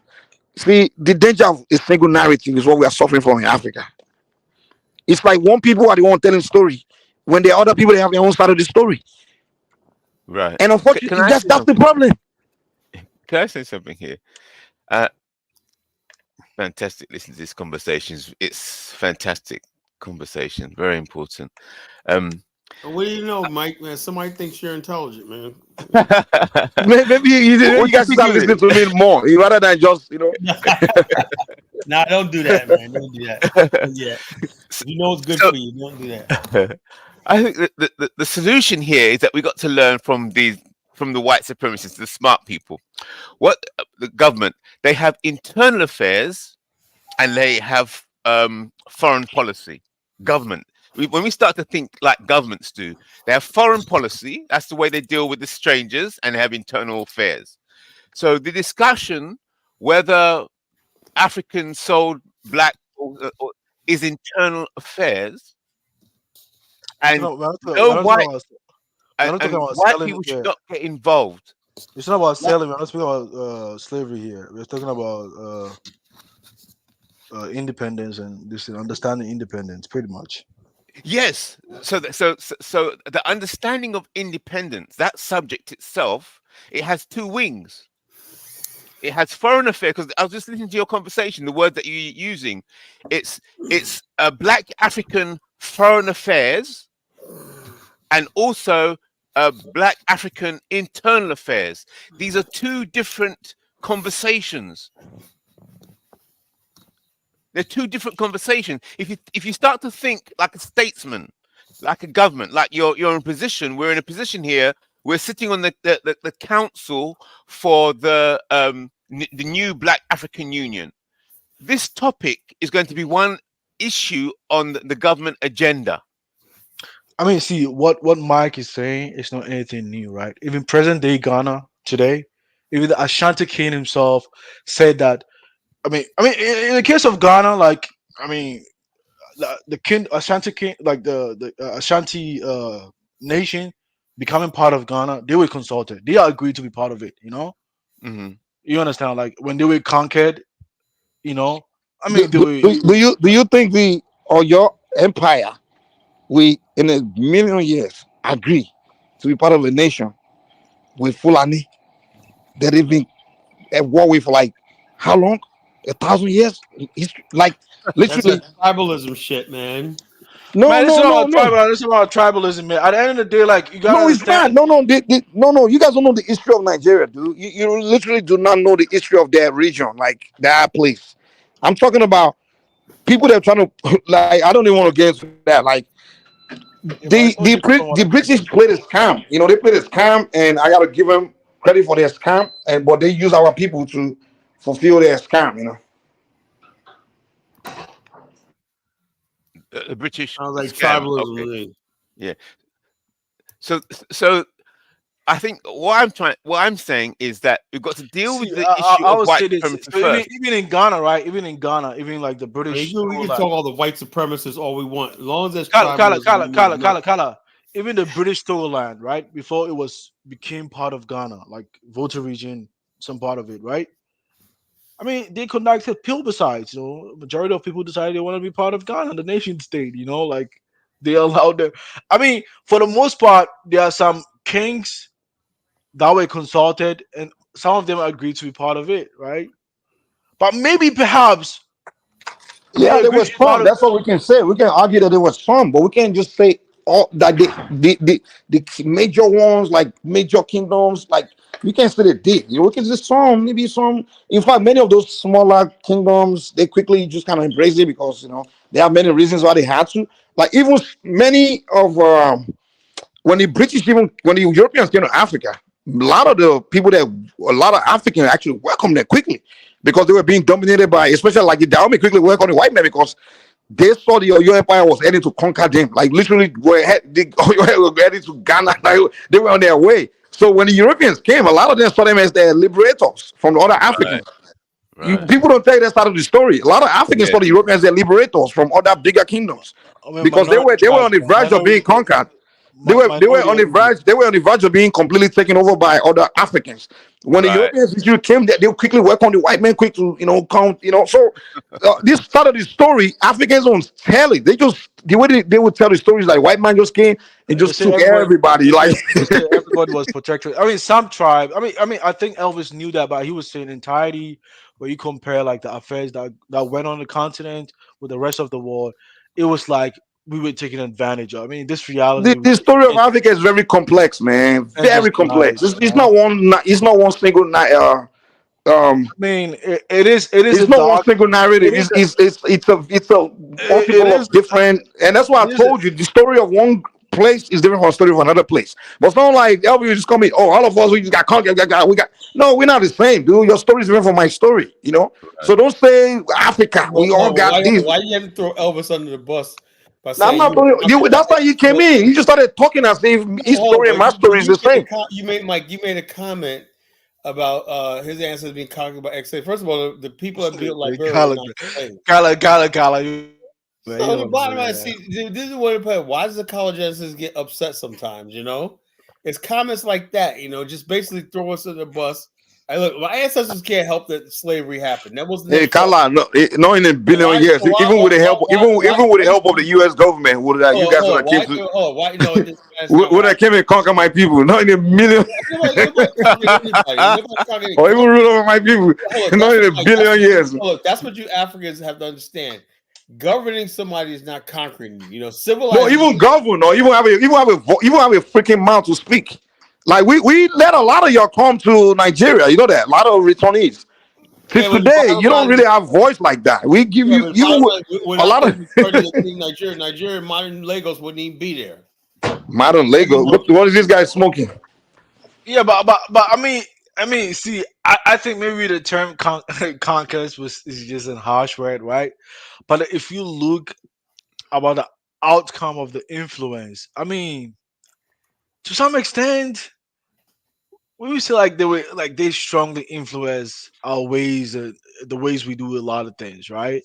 See, the danger of a single narrative is what we are suffering from in Africa. It's like one people are the one telling story, when there are other people that have their own side of the story. Right. And Can unfortunately, I say that's the something? problem. Can I say something here? Uh, fantastic. Listen to these conversations. It's fantastic conversation. Very important. What do you know, Mike? Man, somebody thinks you're intelligent, man. Maybe you what do you guys think start of listening it? to me more rather than just Nah, don't do that, man. Don't do that. Yeah, if you know it's good So for you, don't do that. I think that the solution here is that we got to learn from the white supremacists, the smart people. What the government, they have internal affairs and they have foreign policy. Government. When we start to think like governments do, they have foreign policy. That's the way they deal with the strangers, and they have internal affairs. So the discussion whether Africans sold black is internal affairs, It's and not. no white We're not talking and about white selling. people should Yeah, not get involved. it's not about selling. We're not speaking about slavery here. We're talking about independence and this understanding independence, pretty much. Yes. So the understanding of independence, that subject itself, it has two wings. It has foreign affairs, because I was just listening to your conversation, the word that you're using. It's black African foreign affairs, and also black African internal affairs. These are two different conversations. They're two different conversations. If you start to think like a statesman, like a government, like you're in a position, we're in a position here. We're sitting on the council for the new Black African Union. This topic is going to be one issue on the government agenda. I mean, see what Mike is saying is not anything new, right? Even present day Ghana today, even the Ashanti king himself said that. I mean, in the case of Ghana, like, I mean, the king Ashanti king, like the Ashanti nation becoming part of Ghana, they were consulted. They agreed to be part of it. You know, Mm-hmm. you understand? Like when they were conquered, you know, I do, mean, they do, were. do you think the or your empire we in a million years agree to be part of a nation with Fulani that they've been at war with for like how long? 1,000 years? Like That's that literally. tribalism shit, man. No, Man, this is no, not no, about no. tribal. This is about tribalism, man. At the end of the day, like you gotta No, it's understand. not. No. No. You guys don't know the history of Nigeria, dude. You literally do not know the history of their region, like that place. I'm talking about people that are trying to like. I don't even want to get into that. Like Yeah, but it's no different from what the I'm British saying. played a scam. They played a scam, and I gotta give them credit for their scam. And but they use our people to fulfill their scam. The British Sounds like scam. tribalism Okay. to me. Yeah. So I think what I'm saying is that we've got to deal See, with the issue I of would white say this. supremacy So even first. even in Ghana, right? Even in Ghana, even like the I mean, British we can told talk all the white supremacists all we want, as long as there's Kala, Kala, tribalism. Kala, We Kala, need Kala, nothing. Kala. Even the British Togoland, right? Before it was became part of Ghana, like Volta region, some part of it, right? I mean, they conducted plebiscites. Majority of people decided they want to be part of Ghana, the nation state. Like they allowed them. I mean, for the most part, there are some kings that were consulted, and some of them agreed to be part of it, right? But maybe, perhaps, they Yeah, there agreed to was be part some. of. That's what we can say. We can argue that there was some, but we can't just say all that the major ones, like major kingdoms, like You can't say they did. You know, because there's some, maybe some. In fact, many of those smaller kingdoms, they quickly just kind of embraced it because they have many reasons why they had to. Like even many of when the British, even when the Europeans came to Africa, a lot of Africans actually welcomed them quickly because they were being dominated by, especially like the Dahomey quickly welcomed the white men because they saw the Oyo Empire was heading to conquer them. Like literally, the Oyo were heading to Ghana. Like, they were on their way. So when the Europeans came, a lot of them saw them as their liberators from the other Africans. Right. People don't tell you that side of the story. A lot of Africans saw the Europeans as their liberators from other bigger kingdoms because they were on the verge of being conquered. They were on the verge. They were on the verge of being completely taken over by other Africans. When the Europeans came, they quickly welcomed the white men, quick to come. So this part of the story, Africans don't tell it. The way they would tell the stories, like white man just came and just took everybody. Like everybody was protected. I mean, some tribe. I think Elvis knew that, but he was saying entirety. Where you compare like the affairs that went on the continent with the rest of the world, it was like we were taking advantage of. I mean, this reality. The story of Africa is very complex, man. Very complex. It's not one. It's not one single night. I mean, it is. It's not one single narrative. It's a multiple of different, and that's why I told you the story of one place is different from the story of another place. But it's not like Elvis just come in. Oh, all of us we just got conquered. We got no. We're not the same, dude. Your story is different from my story. So don't say Africa. We all got this. Why you have to throw Elvis under the bus? Now, I'm not doing you. That's why you came in. You just started talking as if his story and my story is the same. You made a comment about his ancestors being conquered by X. First of all, the people that built Liberia. Gala. So the bottom line, see, this is what it. Why does the Kalagenesis get upset sometimes? It's comments like that. Just basically throw us under the bus. Hey, look, my ancestors can't help that slavery happened. That wasn't. Hey, Kala, no, not in a billion years. Even with the help of the U.S. government, would that you guys would have came would have came and conquer my people? Not in a million. Or even rule over my people. Not in a billion years. Look, that's what you Africans have to understand. Governing somebody is not conquering you. Civilized. No, even govern or even have a freaking mouth to speak. Like we let a lot of y'all come to Nigeria. You know that a lot of returnees. Till today, you don't really have voice like that. We give you a lot of Nigeria. Modern Lagos wouldn't even be there. Modern Lagos. What is this guy smoking? Yeah, but I mean, see, I think maybe the term conquest is just a harsh word, right? But if you look about the outcome of the influence, I mean, to some extent, we would say like they strongly influence our ways, the ways we do a lot of things, right?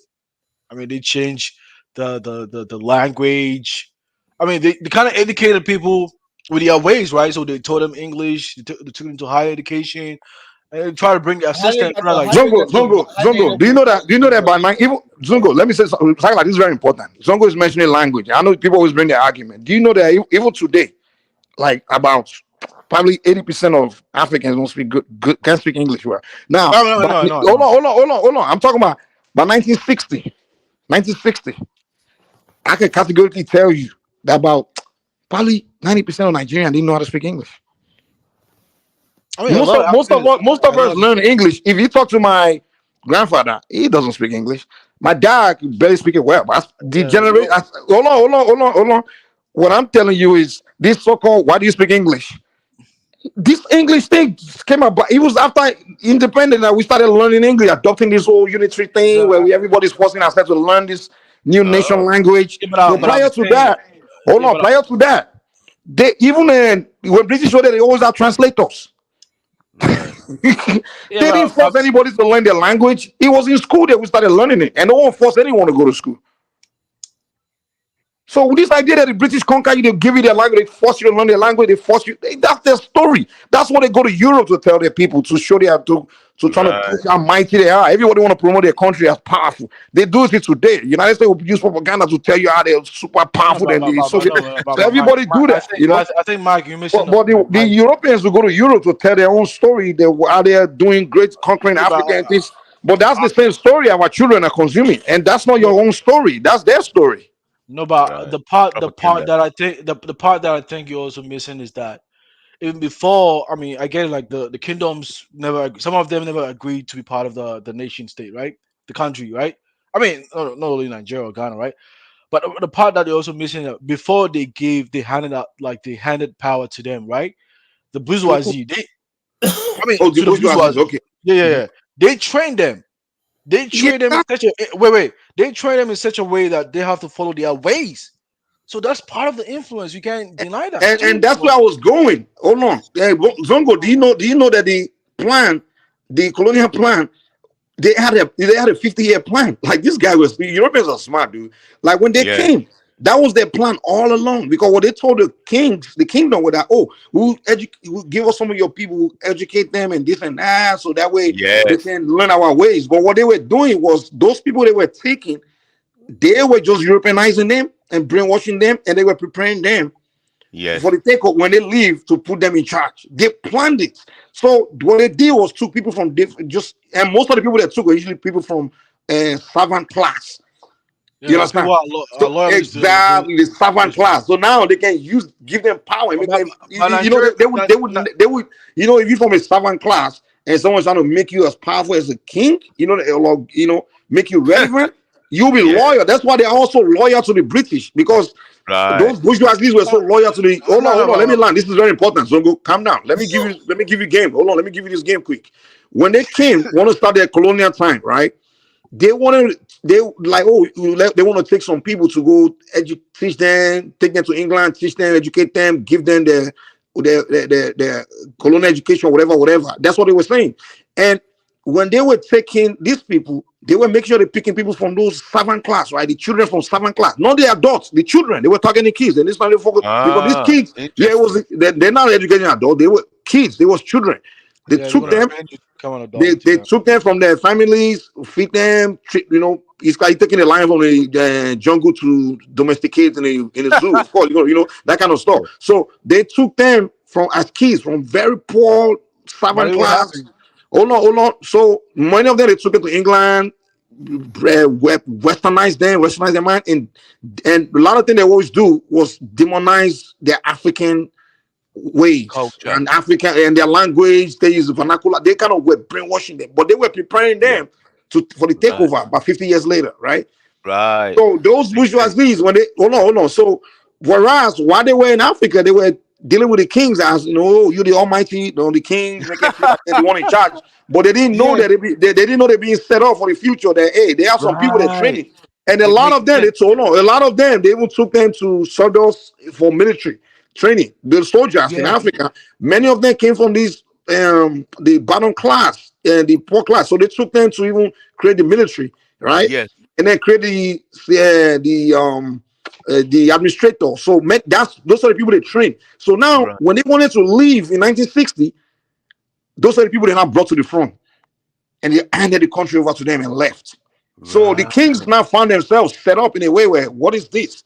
I mean, they change the language. I mean, they kind of educated people with their ways, right? So they taught them English, they took them to higher education, and try to bring their system. Zongo. Do you know that by now? Even Zongo, let me say something like this is very important. Zongo is mentioning language. I know people always bring their argument. Do you know that even today, like about probably 80% of Africans don't speak good can't speak English well. Now, no. Hold on. I'm talking about by 1960. I can categorically tell you that about probably 90% of Nigerians didn't know how to speak English. I mean, most of us learn English. If you talk to my grandfather, he doesn't speak English. My dad can barely speak it well. But hold on. What I'm telling you is this so-called why do you speak English? This English thing came about. It was after independence that we started learning English, adopting this whole unitary thing where everybody's forcing ourselves to learn this new nation language. Prior to that, they even when British were there, they always have translators. They didn't force anybody to learn their language. It was in school that we started learning it, and no one forced anyone to go to school. So this idea that the British conquer you, they give you their language, they force you to learn their language, they force you. That's their story. That's what they go to Europe to tell their people, to show them to try to push how mighty they are. Everybody want to promote their country as powerful. They do it today. The United States will use propaganda to tell you how they're super powerful. So everybody do that. I think, Mike, you missing. But the Europeans will go to Europe to tell their own story. They were out there doing great conquering Africa and things. But that's the same story our children are consuming, and that's not your own story. That's their story. No, but the part that I think you're also missing is that even before, I mean, I get it, like the kingdoms some of them never agreed to be part of the nation state, right? The country, right? I mean, not only Nigeria or Ghana, right? But the part that they're also missing before they handed power to them, right? The bourgeoisie, I mean, Oh, the to the bourgeoisie. bourgeoisie, Okay. yeah, yeah, Mhm. yeah. They train them. They Yeah, train them in such a wait. They train them in such a way that they have to follow their ways. So that's part of the influence. You can't deny that and too. that's where I was going. Hold on, hey, Zongo. Do you know that the colonial plan, they had a 50-year plan. Like this guy was, Europeans are smart, dude. Like when they Yeah. came, that was their plan all along. Because what they told the kings, the kingdom, was that, oh, we'll give us some of your people, we'll educate them and this and that, so that way they Yes. can learn our ways. But what they were doing was those people they were taking, they were just Europeanizing them and brainwashing them, and they were preparing them for Yes. the takeover when they leave to put them in charge. They planned it. So what they did was took people from different, and most of the people that took were usually people from servant class. You Yeah, understand? people are So loyalists to the exactly the servant nation. class. So now they can give them power and make But, them. but They, Nigeria, they would if you're from a servant class and someone's trying to make you as powerful as a king, or make you relevant, you'll be Yeah. loyal. That's why they're also loyal to the British, because Right. those bourgeoisies were so loyal to the. Hold on, no, hold on. Let me no, land. This is very important. So go calm down. Let me give you game. Hold on. Let me give you this game quick. When they came, want to start their colonial time, right? They want to take some people to go teach them, take them to England, teach them, educate them, give them their colonial education, whatever. That's what they were saying. And when they were taking these people, they were making sure they're picking people from those servant class, right? The children from servant class, not the adults, the children. They were targeting the kids, and this time they focus because these Ah, kids, yeah, interesting. they're not educating adults. They were kids. They was children. They yeah, they're took gonna Right. them. train you to become an They adult. they Yeah, took them from their families, feed them. It's like taking a lion from the jungle to domesticate in a zoo. Of course, that kind of stuff. Yeah. So they took them from as kids from very poor but servant it was class. happening. Hold on. So many of them they took it to England, westernized their mind, and a lot of things they always do was demonize their African ways Culture. and African and their language. They use vernacular. They kind of were brainwashing them, but they were preparing Yeah. them for the Right. takeover about 50 years later, right? Right. So those Makes sense. bourgeoisies, when they hold on. So whereas while they were in Africa, they were dealing with the kings as you the almighty, the kings making feel like they're the one in charge. But they didn't know Yeah, that they didn't know they're being set up for the future. That hey, they have some people they're Right. training. And a It lot makes of them, sense. they told no, a lot of them, they even took them to Sardos for military training. The soldiers in Yeah. Africa, many of them came from these the bottom class and the poor class. So they took them to even create the military, right? Yes. And then create the administrator. So those are the people they train. So now Right. when they wanted to leave in 1960, those are the people they now brought to the front and they handed the country over to them and left. So the Right. kings now found themselves set up in a way where what is this?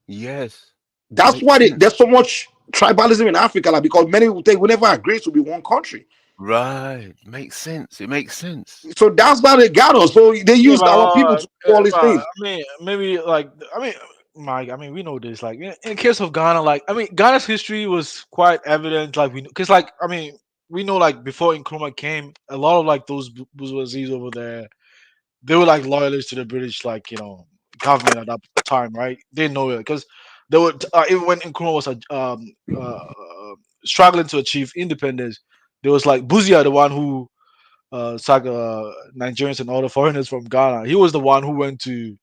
Yes. That's Makes why sense. there's so much tribalism in Africa, like, because many will think we never agree to be one country. Right. Makes sense. It makes sense. So that's how they got us. So they yeah, used our people to do all these I things. mean, maybe like Mike. I mean, we know this. Like in the case of Ghana, like I mean, Ghana's history was quite evident. Like because like I mean, we know like before Nkrumah came, a lot of like those bourgeoisies over there, they were like loyalists to the British, like government at that time, right? They know it because they were even when Nkrumah was struggling to achieve independence, there was like Buzia, the one who sacked Nigerians and all the foreigners from Ghana. He was the one who went to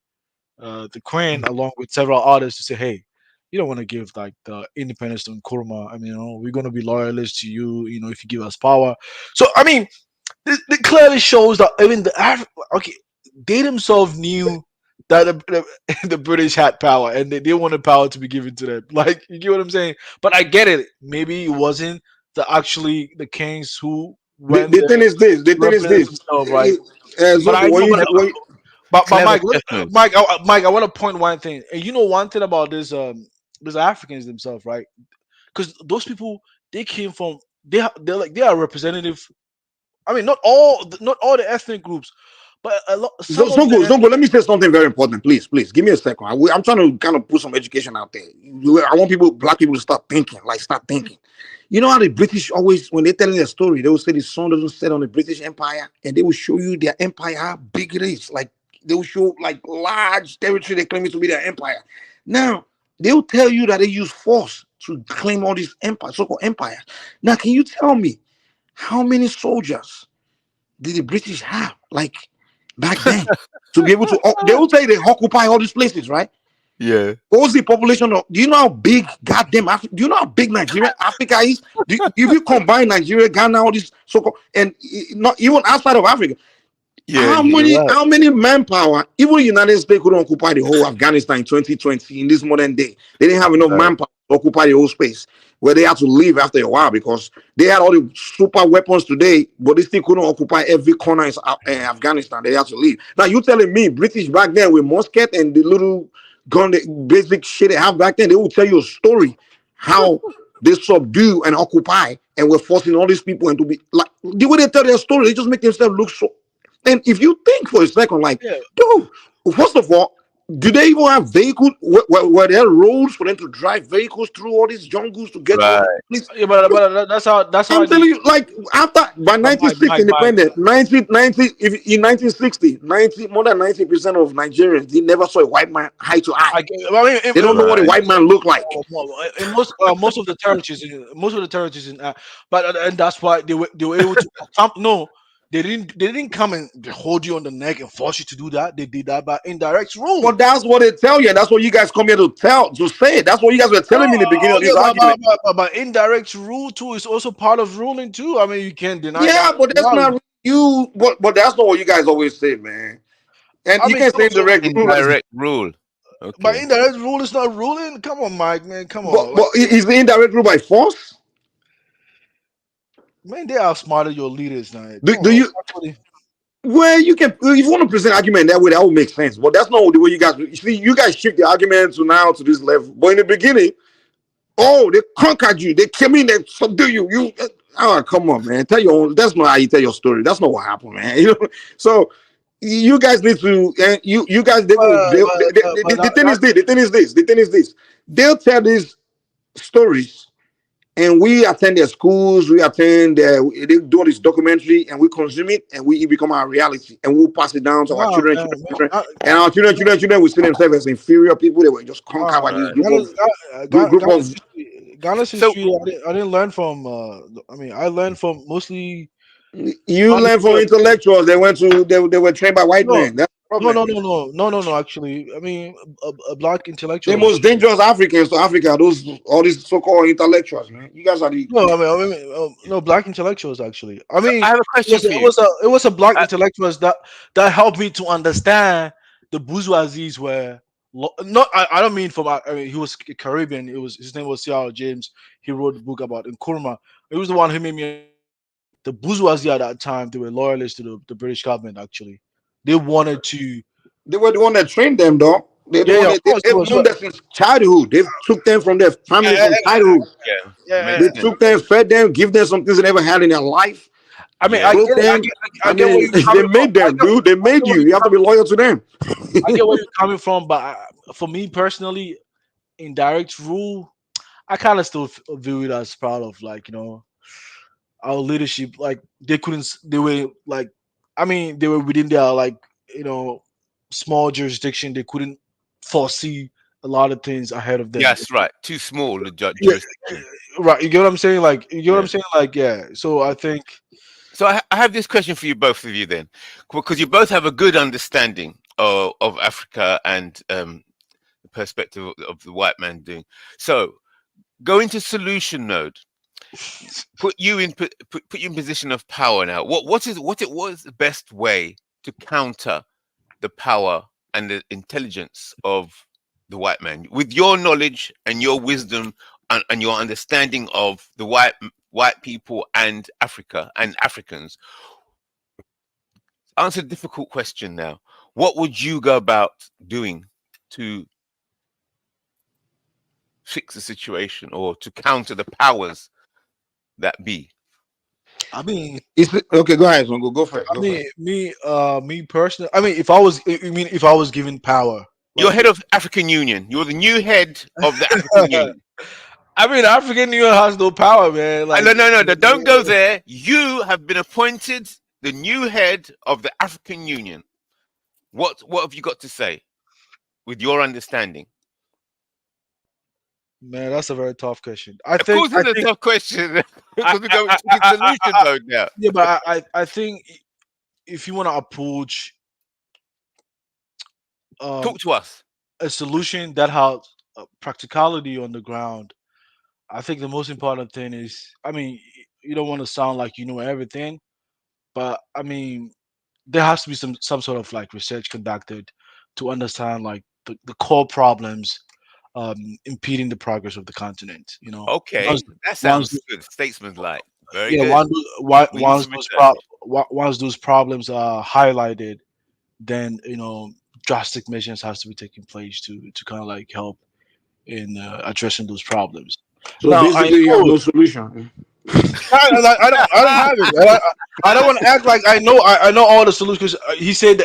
the Queen along with several others to say, "Hey, you don't want to give like the independence to Nkrumah. I mean, we're going to be loyalists to you. If you give us power." So I mean, it clearly shows that even okay, they themselves knew that the British had power and they wanted power to be given to them. Like, you get what I'm saying? But I get it. Maybe it wasn't the kings who The, went the there thing is this. The to thing is represent this. themselves, right? But I Zonko, know, but Clever Mike, judgments. Mike, I want to point one thing. And one thing about these Africans themselves, right? Because those people, they came from they are representative. I mean, not all the ethnic groups, But some of Zongo, them, let me say something very important, please. Give me a second. I'm trying to kind of put some education out there. I want black people to start thinking. You know how the British always, when they're telling their story, they will say the sun doesn't set on the British Empire, and they will show you their empire, how big it is. Like, they will show like large territory they claim it to be their empire. Now, they'll tell you that they use force to claim all these empires, so-called empires. Now, can you tell me how many soldiers did the British have, like, back then, to be able to? They will say they occupy all these places, right? Yeah. What was the population of? Do you know how big goddamn Africa? Do you know how big Africa is? If you combine Nigeria, Ghana, all this so-called, and not even outside of Africa, Yeah, you're right. how many manpower? Even the United States couldn't occupy the whole Afghanistan in 2020 in this modern day. They didn't have enough manpower to occupy the whole space, where they had to leave after a while because they had all the super weapons today, but they still couldn't occupy every corner in Afghanistan. They had to leave. Now you telling me British back then with musket and the little gun, the basic shit they have back then, they will tell you a story how they subdue and occupy and were forcing all these people into be like the way they tell their story, they just make themselves look so. And if you think for a second, like, dude, first of all, do they even have vehicles? Were there roads for them to drive vehicles through all these jungles to get to? yeah, but that's how I'm telling you, like, after by 1960 independent, 1990, in 1960, more than 90% of Nigerians, they never saw a white man eye to eye. They don't know what a white man look like. In most of the territories, and that's why they were able to come. No, they didn't come and hold you on the neck and force you to do that. They did that by indirect rule. Well, that's what they tell you, and that's what you guys come here to say. That's what you guys were telling me in the beginning of this argument. But indirect rule too is also part of ruling too. I mean, you can't deny that. Yeah, but that's not you. But that's not what you guys always say, man. And you can't say indirect rule. Okay. But indirect rule is not ruling. Come on, Mike, man. Come on. But is the indirect rule by force? Man, they outsmarted your leaders now. Do you? Well, you can, if you want to present argument that way, that would make sense. But that's not the way you guys. You see, you guys shift the argument to now to this level. But in the beginning, they conquered you. They came in, they subdue you. Come on, man. Tell your own. That's not how you tell your story. That's not what happened, man. You know. So you guys need to. You guys. The thing is this. They'll tell these stories. And we attend their schools, they do this documentary, and we consume it, and it become our reality, and we'll pass it down to our children, and our children will see themselves as inferior people. They were just conquered by this group of Ghana's history. I didn't learn from. I learned from mostly. You learn from intellectuals. They were trained by white men. That's the problem. No. Actually, I mean, a black intellectual. The most dangerous Africans to Africa, all these so-called intellectuals, man. You guys are the no black intellectuals. Actually, I mean, I have a question for you. It was a black intellectuals that helped me to understand the bourgeoisies were. Not, I don't mean from. I mean, he was Caribbean. His name was C.R. James. He wrote a book about Nkrumah. He was the one who made me. The bourgeoisie at that time, they were loyalists to the British government. Actually, they wanted to. They were the one that trained them, though. They've known that since childhood. They took them from their family from childhood. They took them, fed them, give them some things they never had in their life. I mean, I get where you're they made them, dude. They made you. You have to be loyal to them. I get where you're coming from, but for me personally, indirect rule, I kind of still view it as part of our leadership. Like they were like, I mean, they were within their small jurisdiction. They couldn't foresee a lot of things ahead of them. Yes, right. Too small the jurisdiction. Right. You get what I'm saying? What I'm saying? Yeah. So I think. So I have this question for you, both of you, then, because you both have a good understanding of Africa and the perspective of the white man doing. So, go into solution mode. Put you in position of power now. What was the best way to counter the power and the intelligence of the white man with your knowledge and your wisdom and your understanding of the white people and Africa and Africans? Answer a difficult question now. What would you go about doing to fix the situation or to counter the powers that be? I mean, Okay, go ahead, son. Go for it. I mean, me personally. I mean, if I was given power, You're like, head of African Union. You're the new head of the African Union. I mean, African Union has no power, man. Like, No. Don't go there. You have been appointed the new head of the African Union. What have you got to say with your understanding? man, that's a very tough question. Of course, it's a tough question because we're going to the solution mode now. Yeah, but I think if you want to approach Talk to us. a solution that has practicality on the ground, I think the most important thing is, I mean, you don't want to sound like you know everything, but I mean, there has to be some sort of like research conducted to understand like the core problems impeding the progress of the continent. You know, Okay, that once sounds good. Statesman-like. Very yeah, good. We need some research. once those problems are highlighted, then drastic measures has to be taken place to kind of like help in addressing those problems. So Now, basically, you have no solution. I don't have it. I don't want to act like I know all the solutions. He said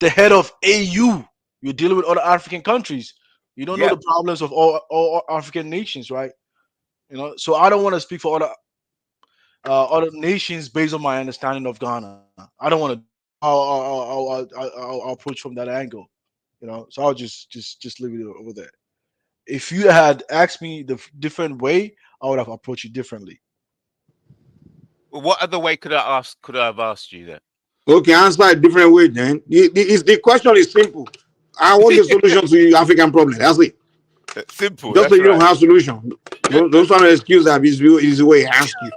the head of AU. You're dealing with other African countries. You don't know the problems of all African nations, right? So I don't want to speak for other nations based on my understanding of Ghana. I don't want to. I'll approach from that angle. So I'll just leave it over there. If you had asked me the different way, I would have approached it differently. What other way could I have asked you then? Okay, answer a different way then. The question is simple. I want the solution to your African problem. That's it. Simple. Just so you don't have solution. Don't try to excuse that is the way he asked you.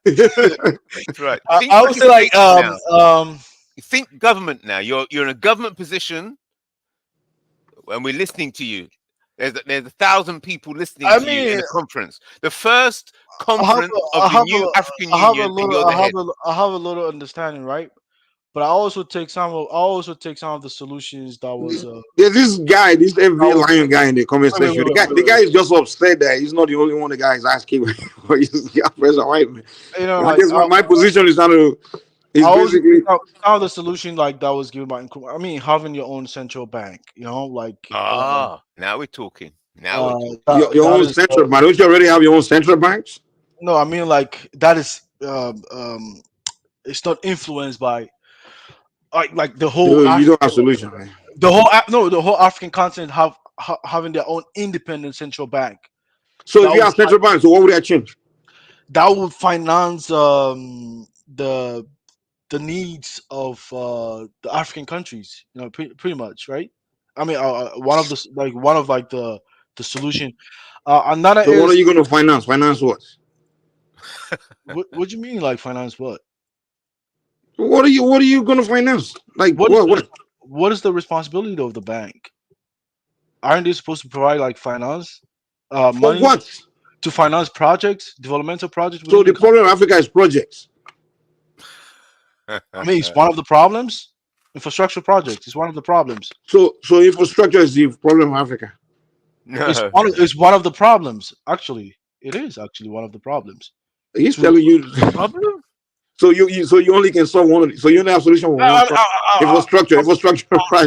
That's right. I would say like you think government now. You're in a government position, and we're listening to you. There's 1,000 people listening to you in the conference. The first conference of the new African Union, and you're the head. I have a little understanding, right? But I also take some of the solutions that was. There's this guy, this every lion guy in the comment section. The guy is just upset that he's not the only one. The guy is asking for his president white man. I guess my position is basically some of the solution like that was given by. I mean, having your own central bank. Now we're talking. Now we're talking. Your own central bank. Don't you already have your own central banks? No, I mean like that is it's not influenced by like the whole. You don't have solution, man. The whole African continent having their own independent central bank. So if you have central bank, so what would that change? That would finance the needs of the African countries. Pretty much, right? I mean, one of the solution. Another. So what are you going to finance? Finance what? What do you mean, like finance what? What are you going to finance? Like what? What is the responsibility of the bank? Aren't they supposed to provide like finance, money? For what? To finance projects, developmental projects. So the problem in Africa is projects. I mean, it's one of the problems. Infrastructure projects is one of the problems. So infrastructure is the problem in Africa. No. It's one of the problems. Actually, it is actually one of the problems. He's telling you problem. So you only can solve one of it. So you only have solution for one infrastructure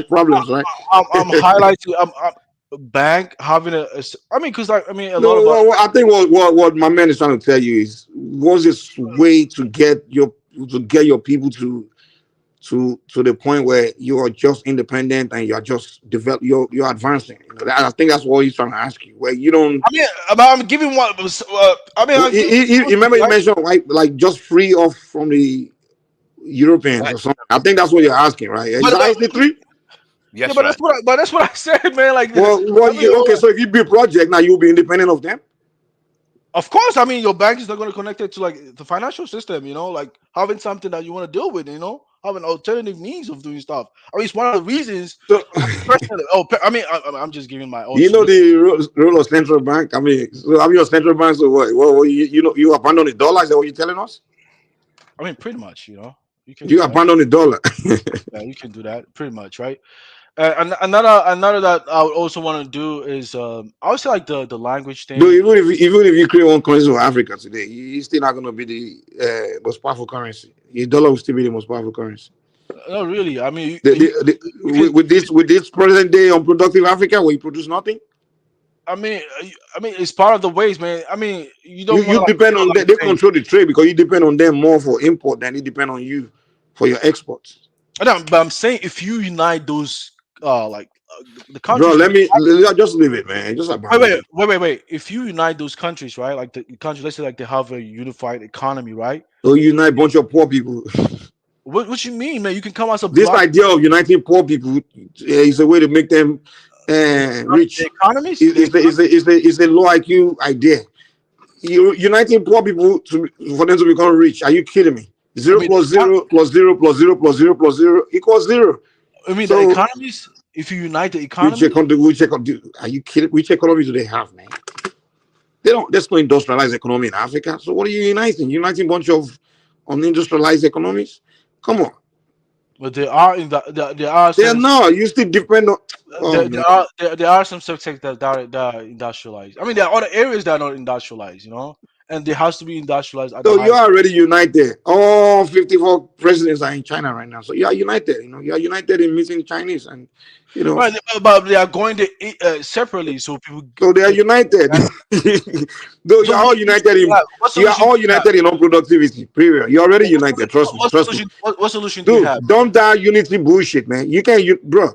problems, right? I'm highlighting. Bank having a I mean, because I think what my man is trying to tell you is what's this way to get your people to the point where you are just independent and you're just you're advancing. I think that's what he's trying to ask you. Where you don't. I mean, I'm giving one. I mean, remember you mentioned like just free off from the Europeans or something. I think that's what you're asking, right? Is that the three? Yes, but that's what I said, man. Like, okay. So if you build a project now, you'll be independent of them. Of course, I mean your bank is not going to connect it to like the financial system. Like having something that you want to deal with. Having alternative means of doing stuff. I mean, it's one of the reasons. I'm just giving my own. The role of central bank. I mean, so have your central bank. So what? Well, you abandon the dollar. Is that what you're telling us? I mean, pretty much. You abandon the dollar. Yeah, you can do that pretty much, right? Another that I would also want to do is I would say like the language Though thing. even if you create one currency for Africa today, it's still not gonna be the most powerful currency. Your dollar will still be the most powerful currency. No, really. I mean, With this present day unproductive Africa where you produce nothing, I mean, it's part of the ways, man. I mean, you don't want you to like depend feel on like they saying, control the trade because you depend on them more for import than they depend on you for your exports. but I'm saying if you unite those the Bro, countries, just leave it, man. Just abandon it. wait. If you unite those countries, right? Like the countries, let's say like they have a unified economy, right? So you unite a bunch of poor people. What you mean, man? You can come as a This block. idea of uniting poor people is a way to make them rich. The economies. It's a low IQ idea. You uniting poor people for them to become rich. Are you kidding me? Zero plus zero plus zero plus zero plus zero plus zero equals zero. I mean, So the economies. If you unite the economy, are you kidding? Which economy do they have, man? There's no industrialized economy in Africa. So what are you uniting? Uniting a bunch of unindustrialized economies? Come on. but there are there are They're certain not. You still depend on. Oh man. there are some sectors that are industrialized. I mean, there are other areas that are not industrialized, you know, and there has to be industrialized at the So you're highest. already united. All 54 presidents are in China right now. So you are united. You are united in meeting Chinese, and Right, but they are going to separately, so people. So they are united. Though you So are all united in what you are solution all do you have? united in unproductivity. Period. You're already united. Trust me. Trust me. What solution do you Dude, have? don't die unity bullshit, man. You can't bro.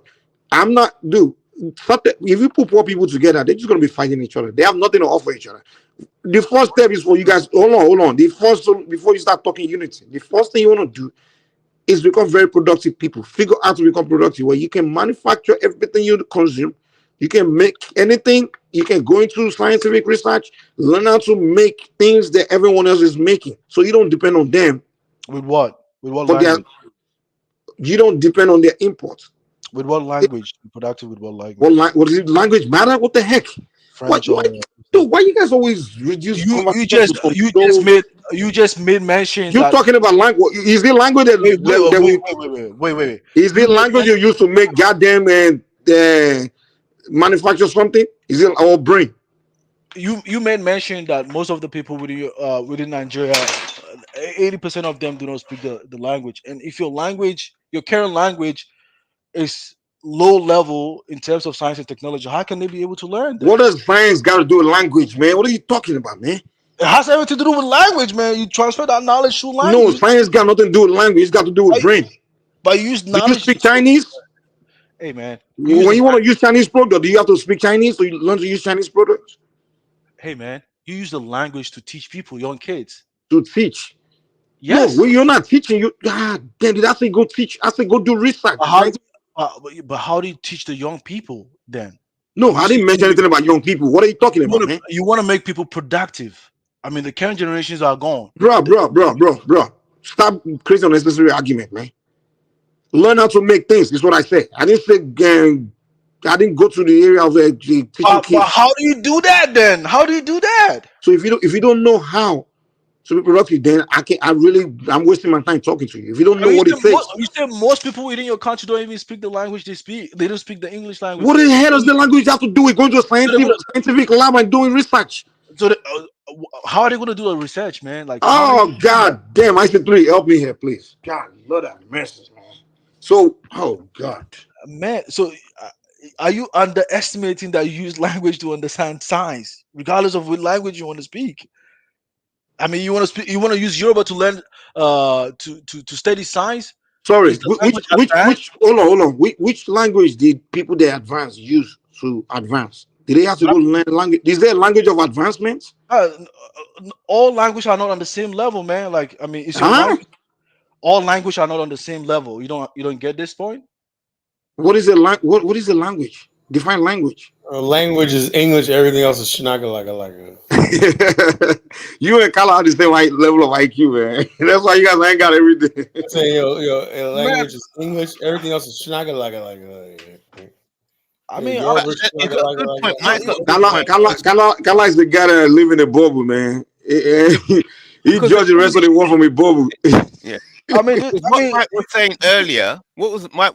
I'm not dude. If you put poor people together, they're just gonna be fighting each other. They have nothing to offer each other. The first step is for you guys. Hold on. Before you start talking unity, the first thing you want to do is become very productive people. Figure out to become productive where you can manufacture everything you consume. You can make anything. You can go into scientific research, learn how to make things that everyone else is making. So you don't depend on them. With what? With what For their, language? you don't depend on their imports. With what language? Productive with what language? What does language matter? What the heck? French Why you guys always reduce you conversation from those? you just made mention You're that talking about language. Is the language wait. Is the language you use to make goddamn and manufacture something? Is it our brain? You made mention that most of the people within Nigeria, 80% of them do not speak the language. And if your current language is low level in terms of science and technology, how can they be able to learn that? What does science got to do with language, man? What are you talking about, man? It has everything to do with language, man. You transfer that knowledge through language. No, science got nothing to do with language. It's got to do with brain. But you use Do you knowledge. speak Chinese? Hey, man. When you want to use Chinese product, do you have to speak Chinese so you learn to use Chinese products? Hey, man. You use the language to teach people, young kids. To teach? Yes. No, you're not teaching. You God damn, did I say go teach? I said go do research. But how do you teach the young people then? No, I didn't mention anything about young people. What are you talking about, man? You want to make people productive. I mean, the current generations are gone. Bro. Stop creating unnecessary argument, man. Learn how to make things. Is what I said. I didn't say I didn't go to the area of teaching kids. But how do you do that then? How do you do that? So if you don't know how to be productive, then I'm wasting my time talking to you. If you don't know what it takes. You said most people within your country don't even speak the language they speak. They don't speak the English language. What the hell does the language have to do with going to a scientific lab and doing research? So how are they going to do the research, man? Like, oh god damn! I said 3. Help me here, please. God, Lord have mercy, man. So, oh god, man. So, are you underestimating that you use language to understand science, regardless of what language you want to speak? I mean, you want to use Yoruba to learn, to study science. Sorry, which hold on. Which language did people that advance use to advance? Did they have to go learn language? Is there a language of advancement? All language are not on the same level, man. Like, I mean, all language are not on the same level. You don't get this point? What is what is a language? Define language. Language is English. Everything else is shnaga. You and Kala have the same level of IQ, man. That's why you guys ain't got everything. I'm saying, language is English. Everything else is shnaga. I mean, Kala is the guy that live in a bubble, man. He judged the rest of the world from a bubble. Yeah. I mean, what Mike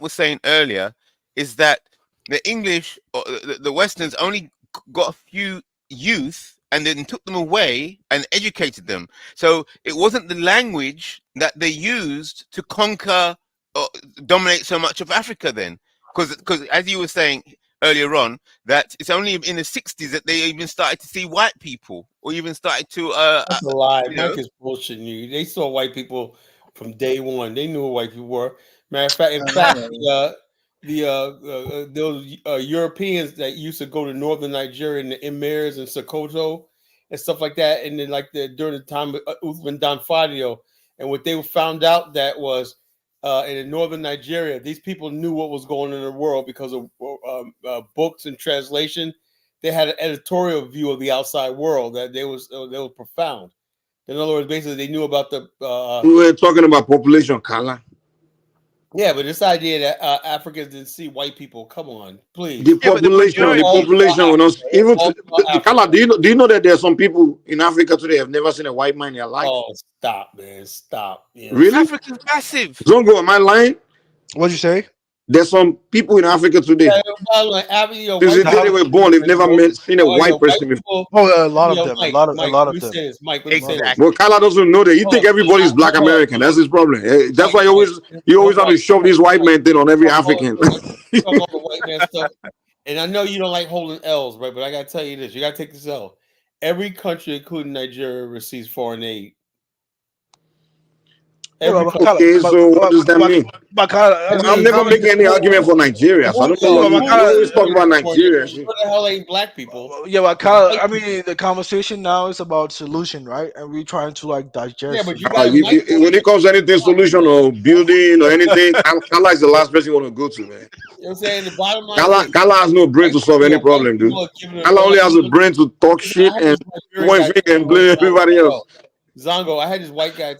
was saying earlier is that the English, or the Westerns, only got a few youth and then took them away and educated them. So it wasn't the language that they used to conquer or dominate so much of Africa then. Because as you were saying earlier on, that it's only in the 60s that they even started to see white people, or even started to That's a lie. you know. Mike is bullshitting you. They saw white people from day one. They knew who white people were. Matter of fact, those Europeans that used to go to northern Nigeria and the emirs and Sokoto and stuff like that, and then during the time of Uthman Dan Fodio, and what they found out that was in northern Nigeria, these people knew what was going on in the world because of books and translation. They had an editorial view of the outside world that they were profound. In other words, basically, they knew about the. We were talking about population, Kala. Yeah, but this idea that Africans didn't see white people, come on, please. The population will not even. Kala, do you know that there are some people in Africa today have never seen a white man in their life? Oh, stop, man, stop. Yeah. Really? Africa's massive. Zongo, am I lying? What'd you say? There's some people in Africa today. Since the day they were born, they've never seen a white person before. Oh, a lot of them. A lot of them. Mike, well, Kala doesn't know that. He think everybody's black American. That's his problem. That's why you always have to shove this white man thing on every African. And I know you don't like holding L's, right? But I gotta tell you this: you gotta take this L. Every country, including Nigeria, receives foreign aid. Okay, so what does that mean? I'm never making any argument for Nigeria. So I don't know. You always talk about Nigeria. What the hell ain't black people? Yeah, but I mean, the conversation now is about solution, right? And we're trying to digest. Yeah, but when it comes to anything solution or building or anything, Kala is the last person you want to go to, man. You know what I'm saying? The bottom line Kala has no brain to solve any problem, dude. Kala only has a brain to talk shit and point finger and blame everybody else. Zongo, I had this white guy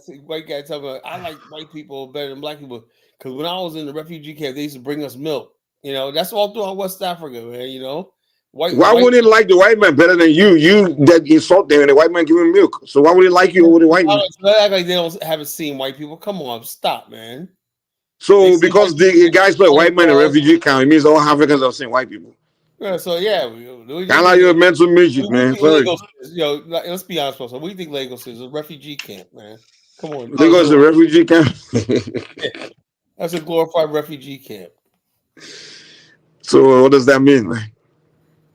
tell me, I like white people better than black people because when I was in the refugee camp, they used to bring us milk. You know, that's all throughout West Africa, man. You know, why would he like the white man better than you? You that insult them and the white man give him milk. So why would he like you over the white man? They act like they haven't seen white people. Come on, stop, man. So because the guys put a white man in a refugee camp, it means all Africans have seen white people. Yeah, so yeah, kind of you're a mental midget, man. Let's be honest, what do you think Lagos is? A refugee camp, man. Come on, Lagos is a refugee camp. Yeah. That's a glorified refugee camp. So what does that mean, man?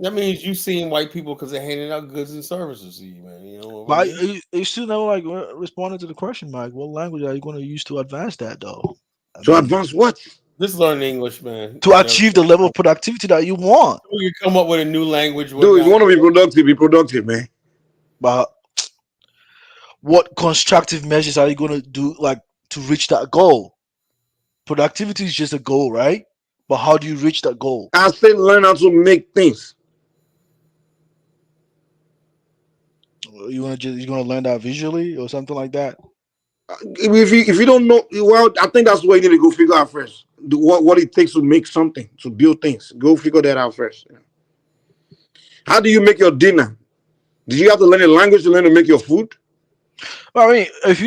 That means you seeing white people because they're handing out goods and services to you, man. You know, but you still never responded to the question, Mike. What language are you going to use to advance that, though? Advance what? Just learn English, man. To achieve the level of productivity that you want. You come up with a new language. Dude, if you want to be productive, man. But what constructive measures are you going to do, to reach that goal? Productivity is just a goal, right? But how do you reach that goal? I say learn how to make things. You're gonna learn that visually or something like that. If you don't know, well, I think that's what you need to go figure out first. What it takes to make something, to build things. Go figure that out first. How do you make your dinner? Did you have to learn a language to learn to make your food? Well, I mean, if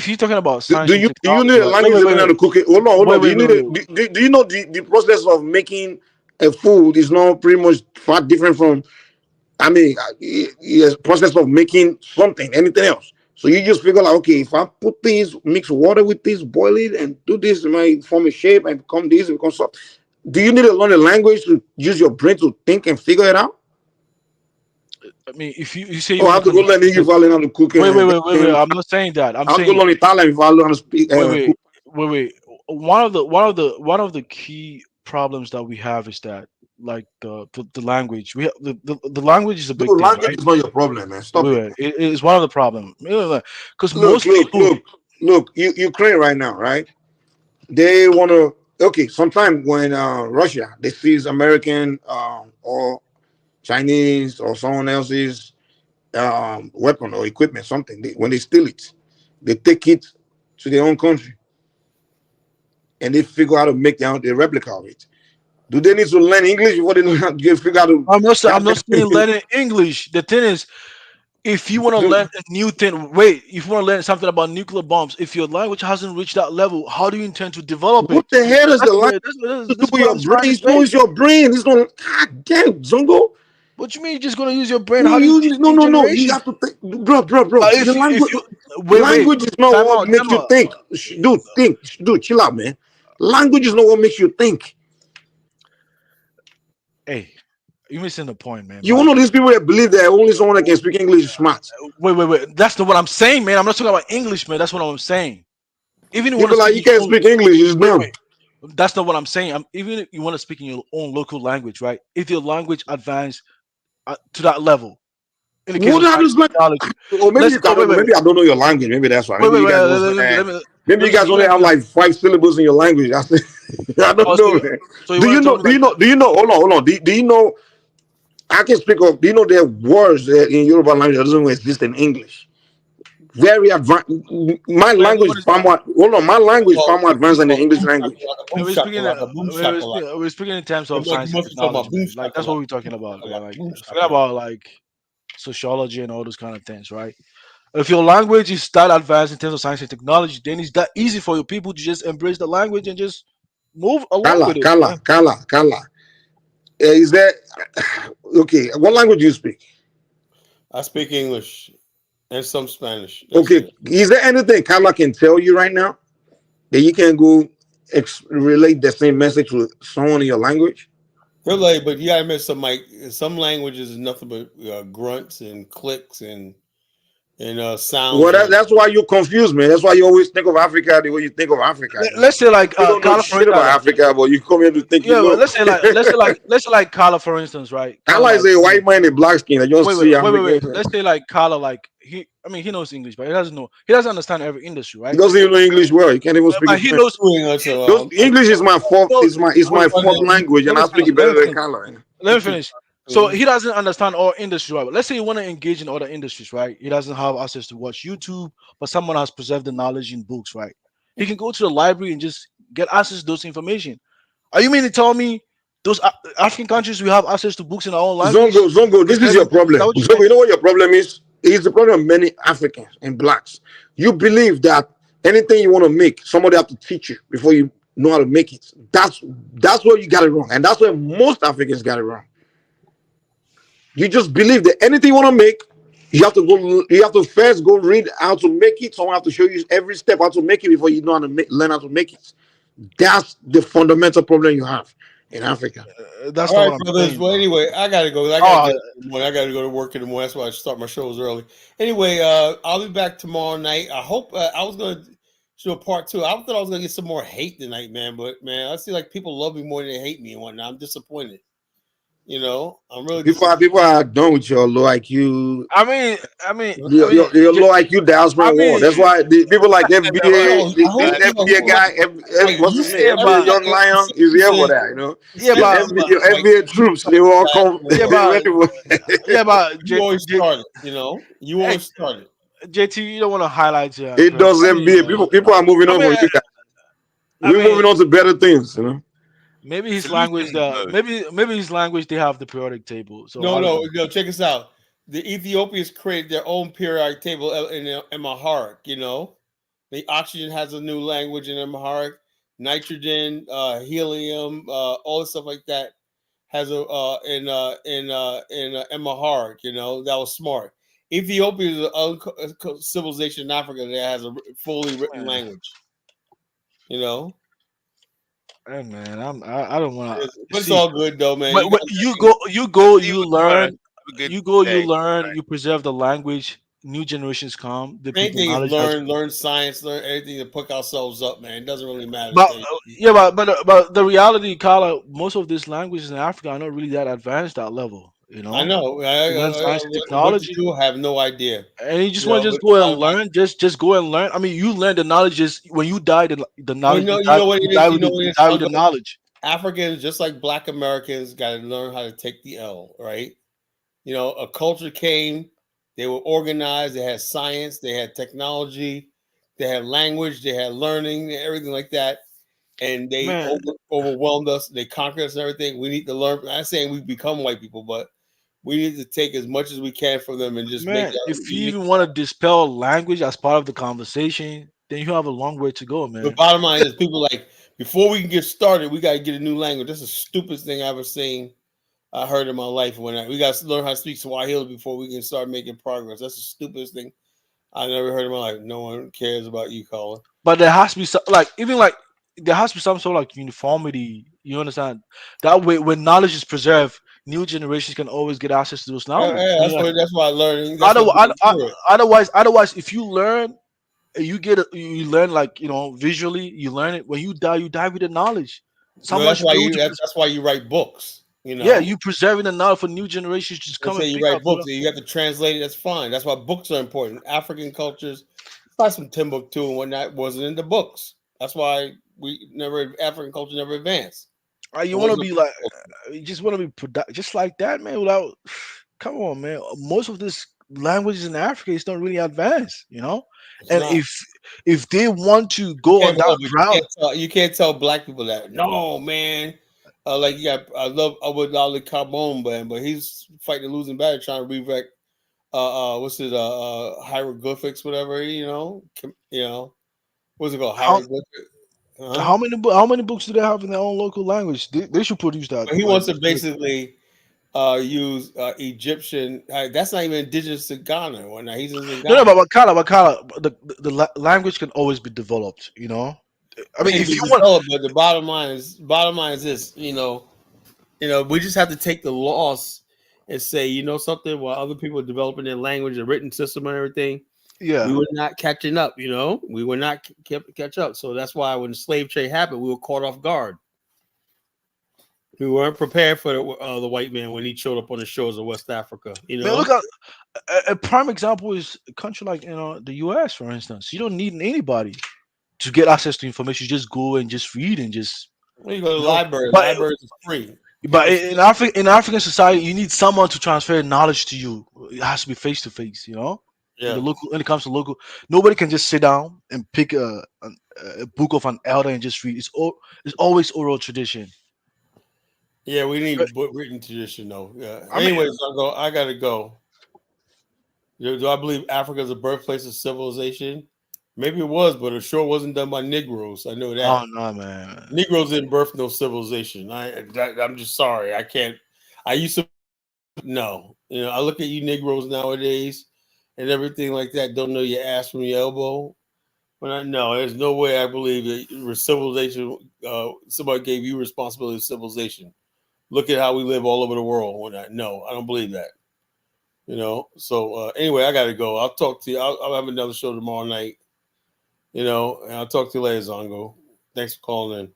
you're talking about science, do you need a language to learn how to cook it? Hold on. Do you know the process of making a food is not pretty much far different from, process of making something, anything else. So you just figure okay, if I put this, mix water with this, boil it, and do this, it might form a shape and become this, and become something. Do you need to learn a language to use your brain to think and figure it out? I mean, if you say I have to go learn English if I learn how to cook. Wait. I'm not saying that. I'm saying go learn Italian if I learn how to speak. Wait. One of the key problems that we have is that the language. We have the language is a big thing. Language is not your problem, man. Stop it. It is one of the problems because look, Ukraine right now, right? They want to. Okay, sometime when Russia they seize American or Chinese or someone else's weapon or equipment, something. When they steal it, they take it to their own country and they figure out how to make the replica of it. Do they need to learn English before they figure out? I'm not saying learning English. The thing is, if you want to learn a new thing, wait, if you want to learn something about nuclear bombs, if your language hasn't reached that level, how do you intend to develop What it? the hell is the language That's to do with what your I'm trying brain? to It's going say. to your brain. It's going. God damn, Zongo. What you mean you're just gonna use your brain? How do you teach new No. You generation? have to think, bro. The If language, you wait, language is not time what out, makes you think. Dude, chill out, man. Language is not what makes you think. Hey, you're missing the point, man. You one of these people that believe that only someone that can speak English is smart. Wait. That's not what I'm saying, man. I'm not talking about English, man. That's what I'm saying. Even if you You want be to like, speak you in your can't own, speak English. It's dumb. that's not what I'm saying. Even if you want to speak in your own local language, right? If your language advanced to that level, in the case What of how science does and like? technology, Or maybe I don't know. Maybe I don't know your language. Maybe that's why. Maybe you guys don't. Maybe you guys only have like 5 syllables in your language. I don't know, man. So you Do want you to tell know? me Do you know? Do you know? Hold on. Do you know? I can speak of. Do you know there are words that in Yoruba language that doesn't exist in English? Very advanced. My language is far more. Hold on. My language is far more advanced than the English language. we're speaking in terms of science and technology, man. Like that's what we're talking about, man. Like forget about like sociology and all those kind of things, right? If your language is that advanced in terms of science and technology, then it's that easy for your people to just embrace the language and just move along with it. Kala. Is there okay? What language do you speak? I speak English and some Spanish. That's Okay, it. is there anything Kala can tell you right now that you can go relate the same message with someone in your language? They're like, but you gotta admit some languages is nothing but grunts and clicks and sounds. Well, that's why you're confused, man. That's why you always think of Africa the way you think of Africa. Let's say like You don't know Carla, for shit about Africa, but you come here to think you yeah, know. let's say like Carla, for instance, right? Kala is a white man in black skin. I just see Wait. African. Let's say like Carla, like he knows English, but he doesn't understand every industry, He right? doesn't even know English well. He can't even speak But it he fluent. knows. English is my fourth. Is my fourth language, and I speak it better than Finish. Kala. Let me finish. So he doesn't understand all industries, right? But let's say you want to engage in other industries, right? He doesn't have access to watch YouTube, but someone has preserved the knowledge in books, right? He can go to the library and just get access to those information. Are you mean to tell me those African countries we have access to books in our own language? Zongo, this is your problem. Zongo, you know what your problem is? It's the problem of many Africans and blacks. You believe that anything you want to make, somebody have to teach you before you know how to make it. That's where you got it wrong, and that's where most Africans got it wrong. You just believe that anything you want to make, you have to go. You have to first go read how to make it. Someone have to show you every step how to make it before you know how to learn how to make it. That's the fundamental problem you have in Africa. That's all not right, what I'm brothers. saying. Well, anyway, I gotta go. I gotta go to work in the morning. That's why I start my shows early. Anyway, I'll be back tomorrow night. I hope I was gonna do a part 2. I thought I was gonna get some more hate tonight, man. But man, I see like people love me more than they hate me and whatnot. I'm disappointed. I'm really People are done with your low IQ. I mean, Your low IQ diaspora war. That's why the people like FBA, the FBA guy, what's his name? FBA Young Lion is here for that, Your FBA troops, they will all come. You always started. You always started. JT, you don't want to highlight your. It does FBA. People are moving on from you guys. We're moving on to better things, Maybe his language, maybe his language, they have the periodic table. So no. Check us out. The Ethiopians created their own periodic table in Amharic. The oxygen has a new language in Amharic. Nitrogen, helium, all the stuff like that has a in Amharic. That was smart. Ethiopia is a civilization in Africa that has a fully written language. Hey man, I don't want to. But it's all good though, man. But you learn. You learn. You preserve the language. New generations come. The people Anything is knowledge. learn science, learn everything to pick ourselves up, man. It doesn't really matter. But the reality, Carla, most of these languages in Africa are not really that advanced at that level. I know. Learn science and What to technology. do, I have no idea. And you just want to just go and learn. Just go and learn. I mean, you learn the knowledge. Just when you die, the knowledge. You know what it is. You die with the knowledge. Africans, just like Black Americans, got to learn how to take the L. Right? A culture came. They were organized. They had science. They had technology. They had language. They had learning. Everything like that. And they overwhelmed us. They conquered us and everything. We need to learn. I'm not saying we become white people, but We need to take as much as we can from them and just make Man, that if you unique. even want to dispel language as part of the conversation, then you have a long way to go, The man. bottom line is people like before we can get started, we got to get a new language. That's the stupidest thing I ever seen. I heard in my life we got to learn how to speak Swahili before we can start making progress. That's the stupidest thing I never heard in my life. No one cares about you, caller. But there has to be some, like, even like there has to be some sort of like uniformity. You understand? That way, when knowledge is preserved, new generations can always get access to those knowledge. Yeah, You know, like, that's why learning. That's what otherwise, if you get you learn, like, visually, you learn it. When you die with the knowledge. No, Someone should be able to. that's why you write books. You Yeah, know, you preserving the knowledge for new generations to just they come say and you pick write up. books. You have to translate it. That's fine. That's why books are important. African cultures, like some Timbuktu and whatnot, wasn't in the books. That's why African culture never advanced. It You want to wasn't. be like, you just want to be just like that, man. Without, come on, man. Most of this languages in Africa is not really advanced, It's And not. if they want to go on that route, You can't tell black people that. No, man. Like you got, I love Abu Ali Carbone, but he's fighting a losing battle trying to rewrite. What's it? Hieroglyphics, whatever. What's it called? how Hieroglyphics. Huh? how many books do they have in their own local language? They should produce that. But he Like, wants to basically use Egyptian. That's not even indigenous to Ghana. Or not. He's in no, Ghana. but the language can always be developed. I mean, It can if be you want, developed, but the bottom line is this. We just have to take the loss and say, something, while other people are developing their language, their written system, and everything, we yeah. were not catching up. We were not catch up. So that's why when the slave trade happened, we were caught off guard. We weren't prepared for the white man when he showed up on the shores of West Africa. Man, look at a prime example is a country like the U.S. for instance. You don't need anybody to get access to information. You just go and just read and just When you go to the you know. library, But libraries are free. but in African society, you need someone to transfer knowledge to you. It has to be face to face. Yeah. When it comes to local, nobody can just sit down and pick a book of an elder and just read. It's always oral tradition. Yeah, we need written tradition though. Yeah. I mean, Anyways, I gotta go. Do I believe Africa is the birthplace of civilization? Maybe it was, but it sure wasn't done by Negroes. I know that. oh no, man. Negroes didn't birth no civilization. I'm just sorry. I can't. I used to know. I look at you Negroes nowadays and everything like that. Don't know your ass from your elbow. But there's no way I believe that civilization. Somebody gave you responsibility of civilization. Look at how we live all over the world. I don't believe that. So anyway, I gotta go. I'll talk to you. I'll have another show tomorrow night. And I'll talk to you later, Zongo. Thanks for calling in.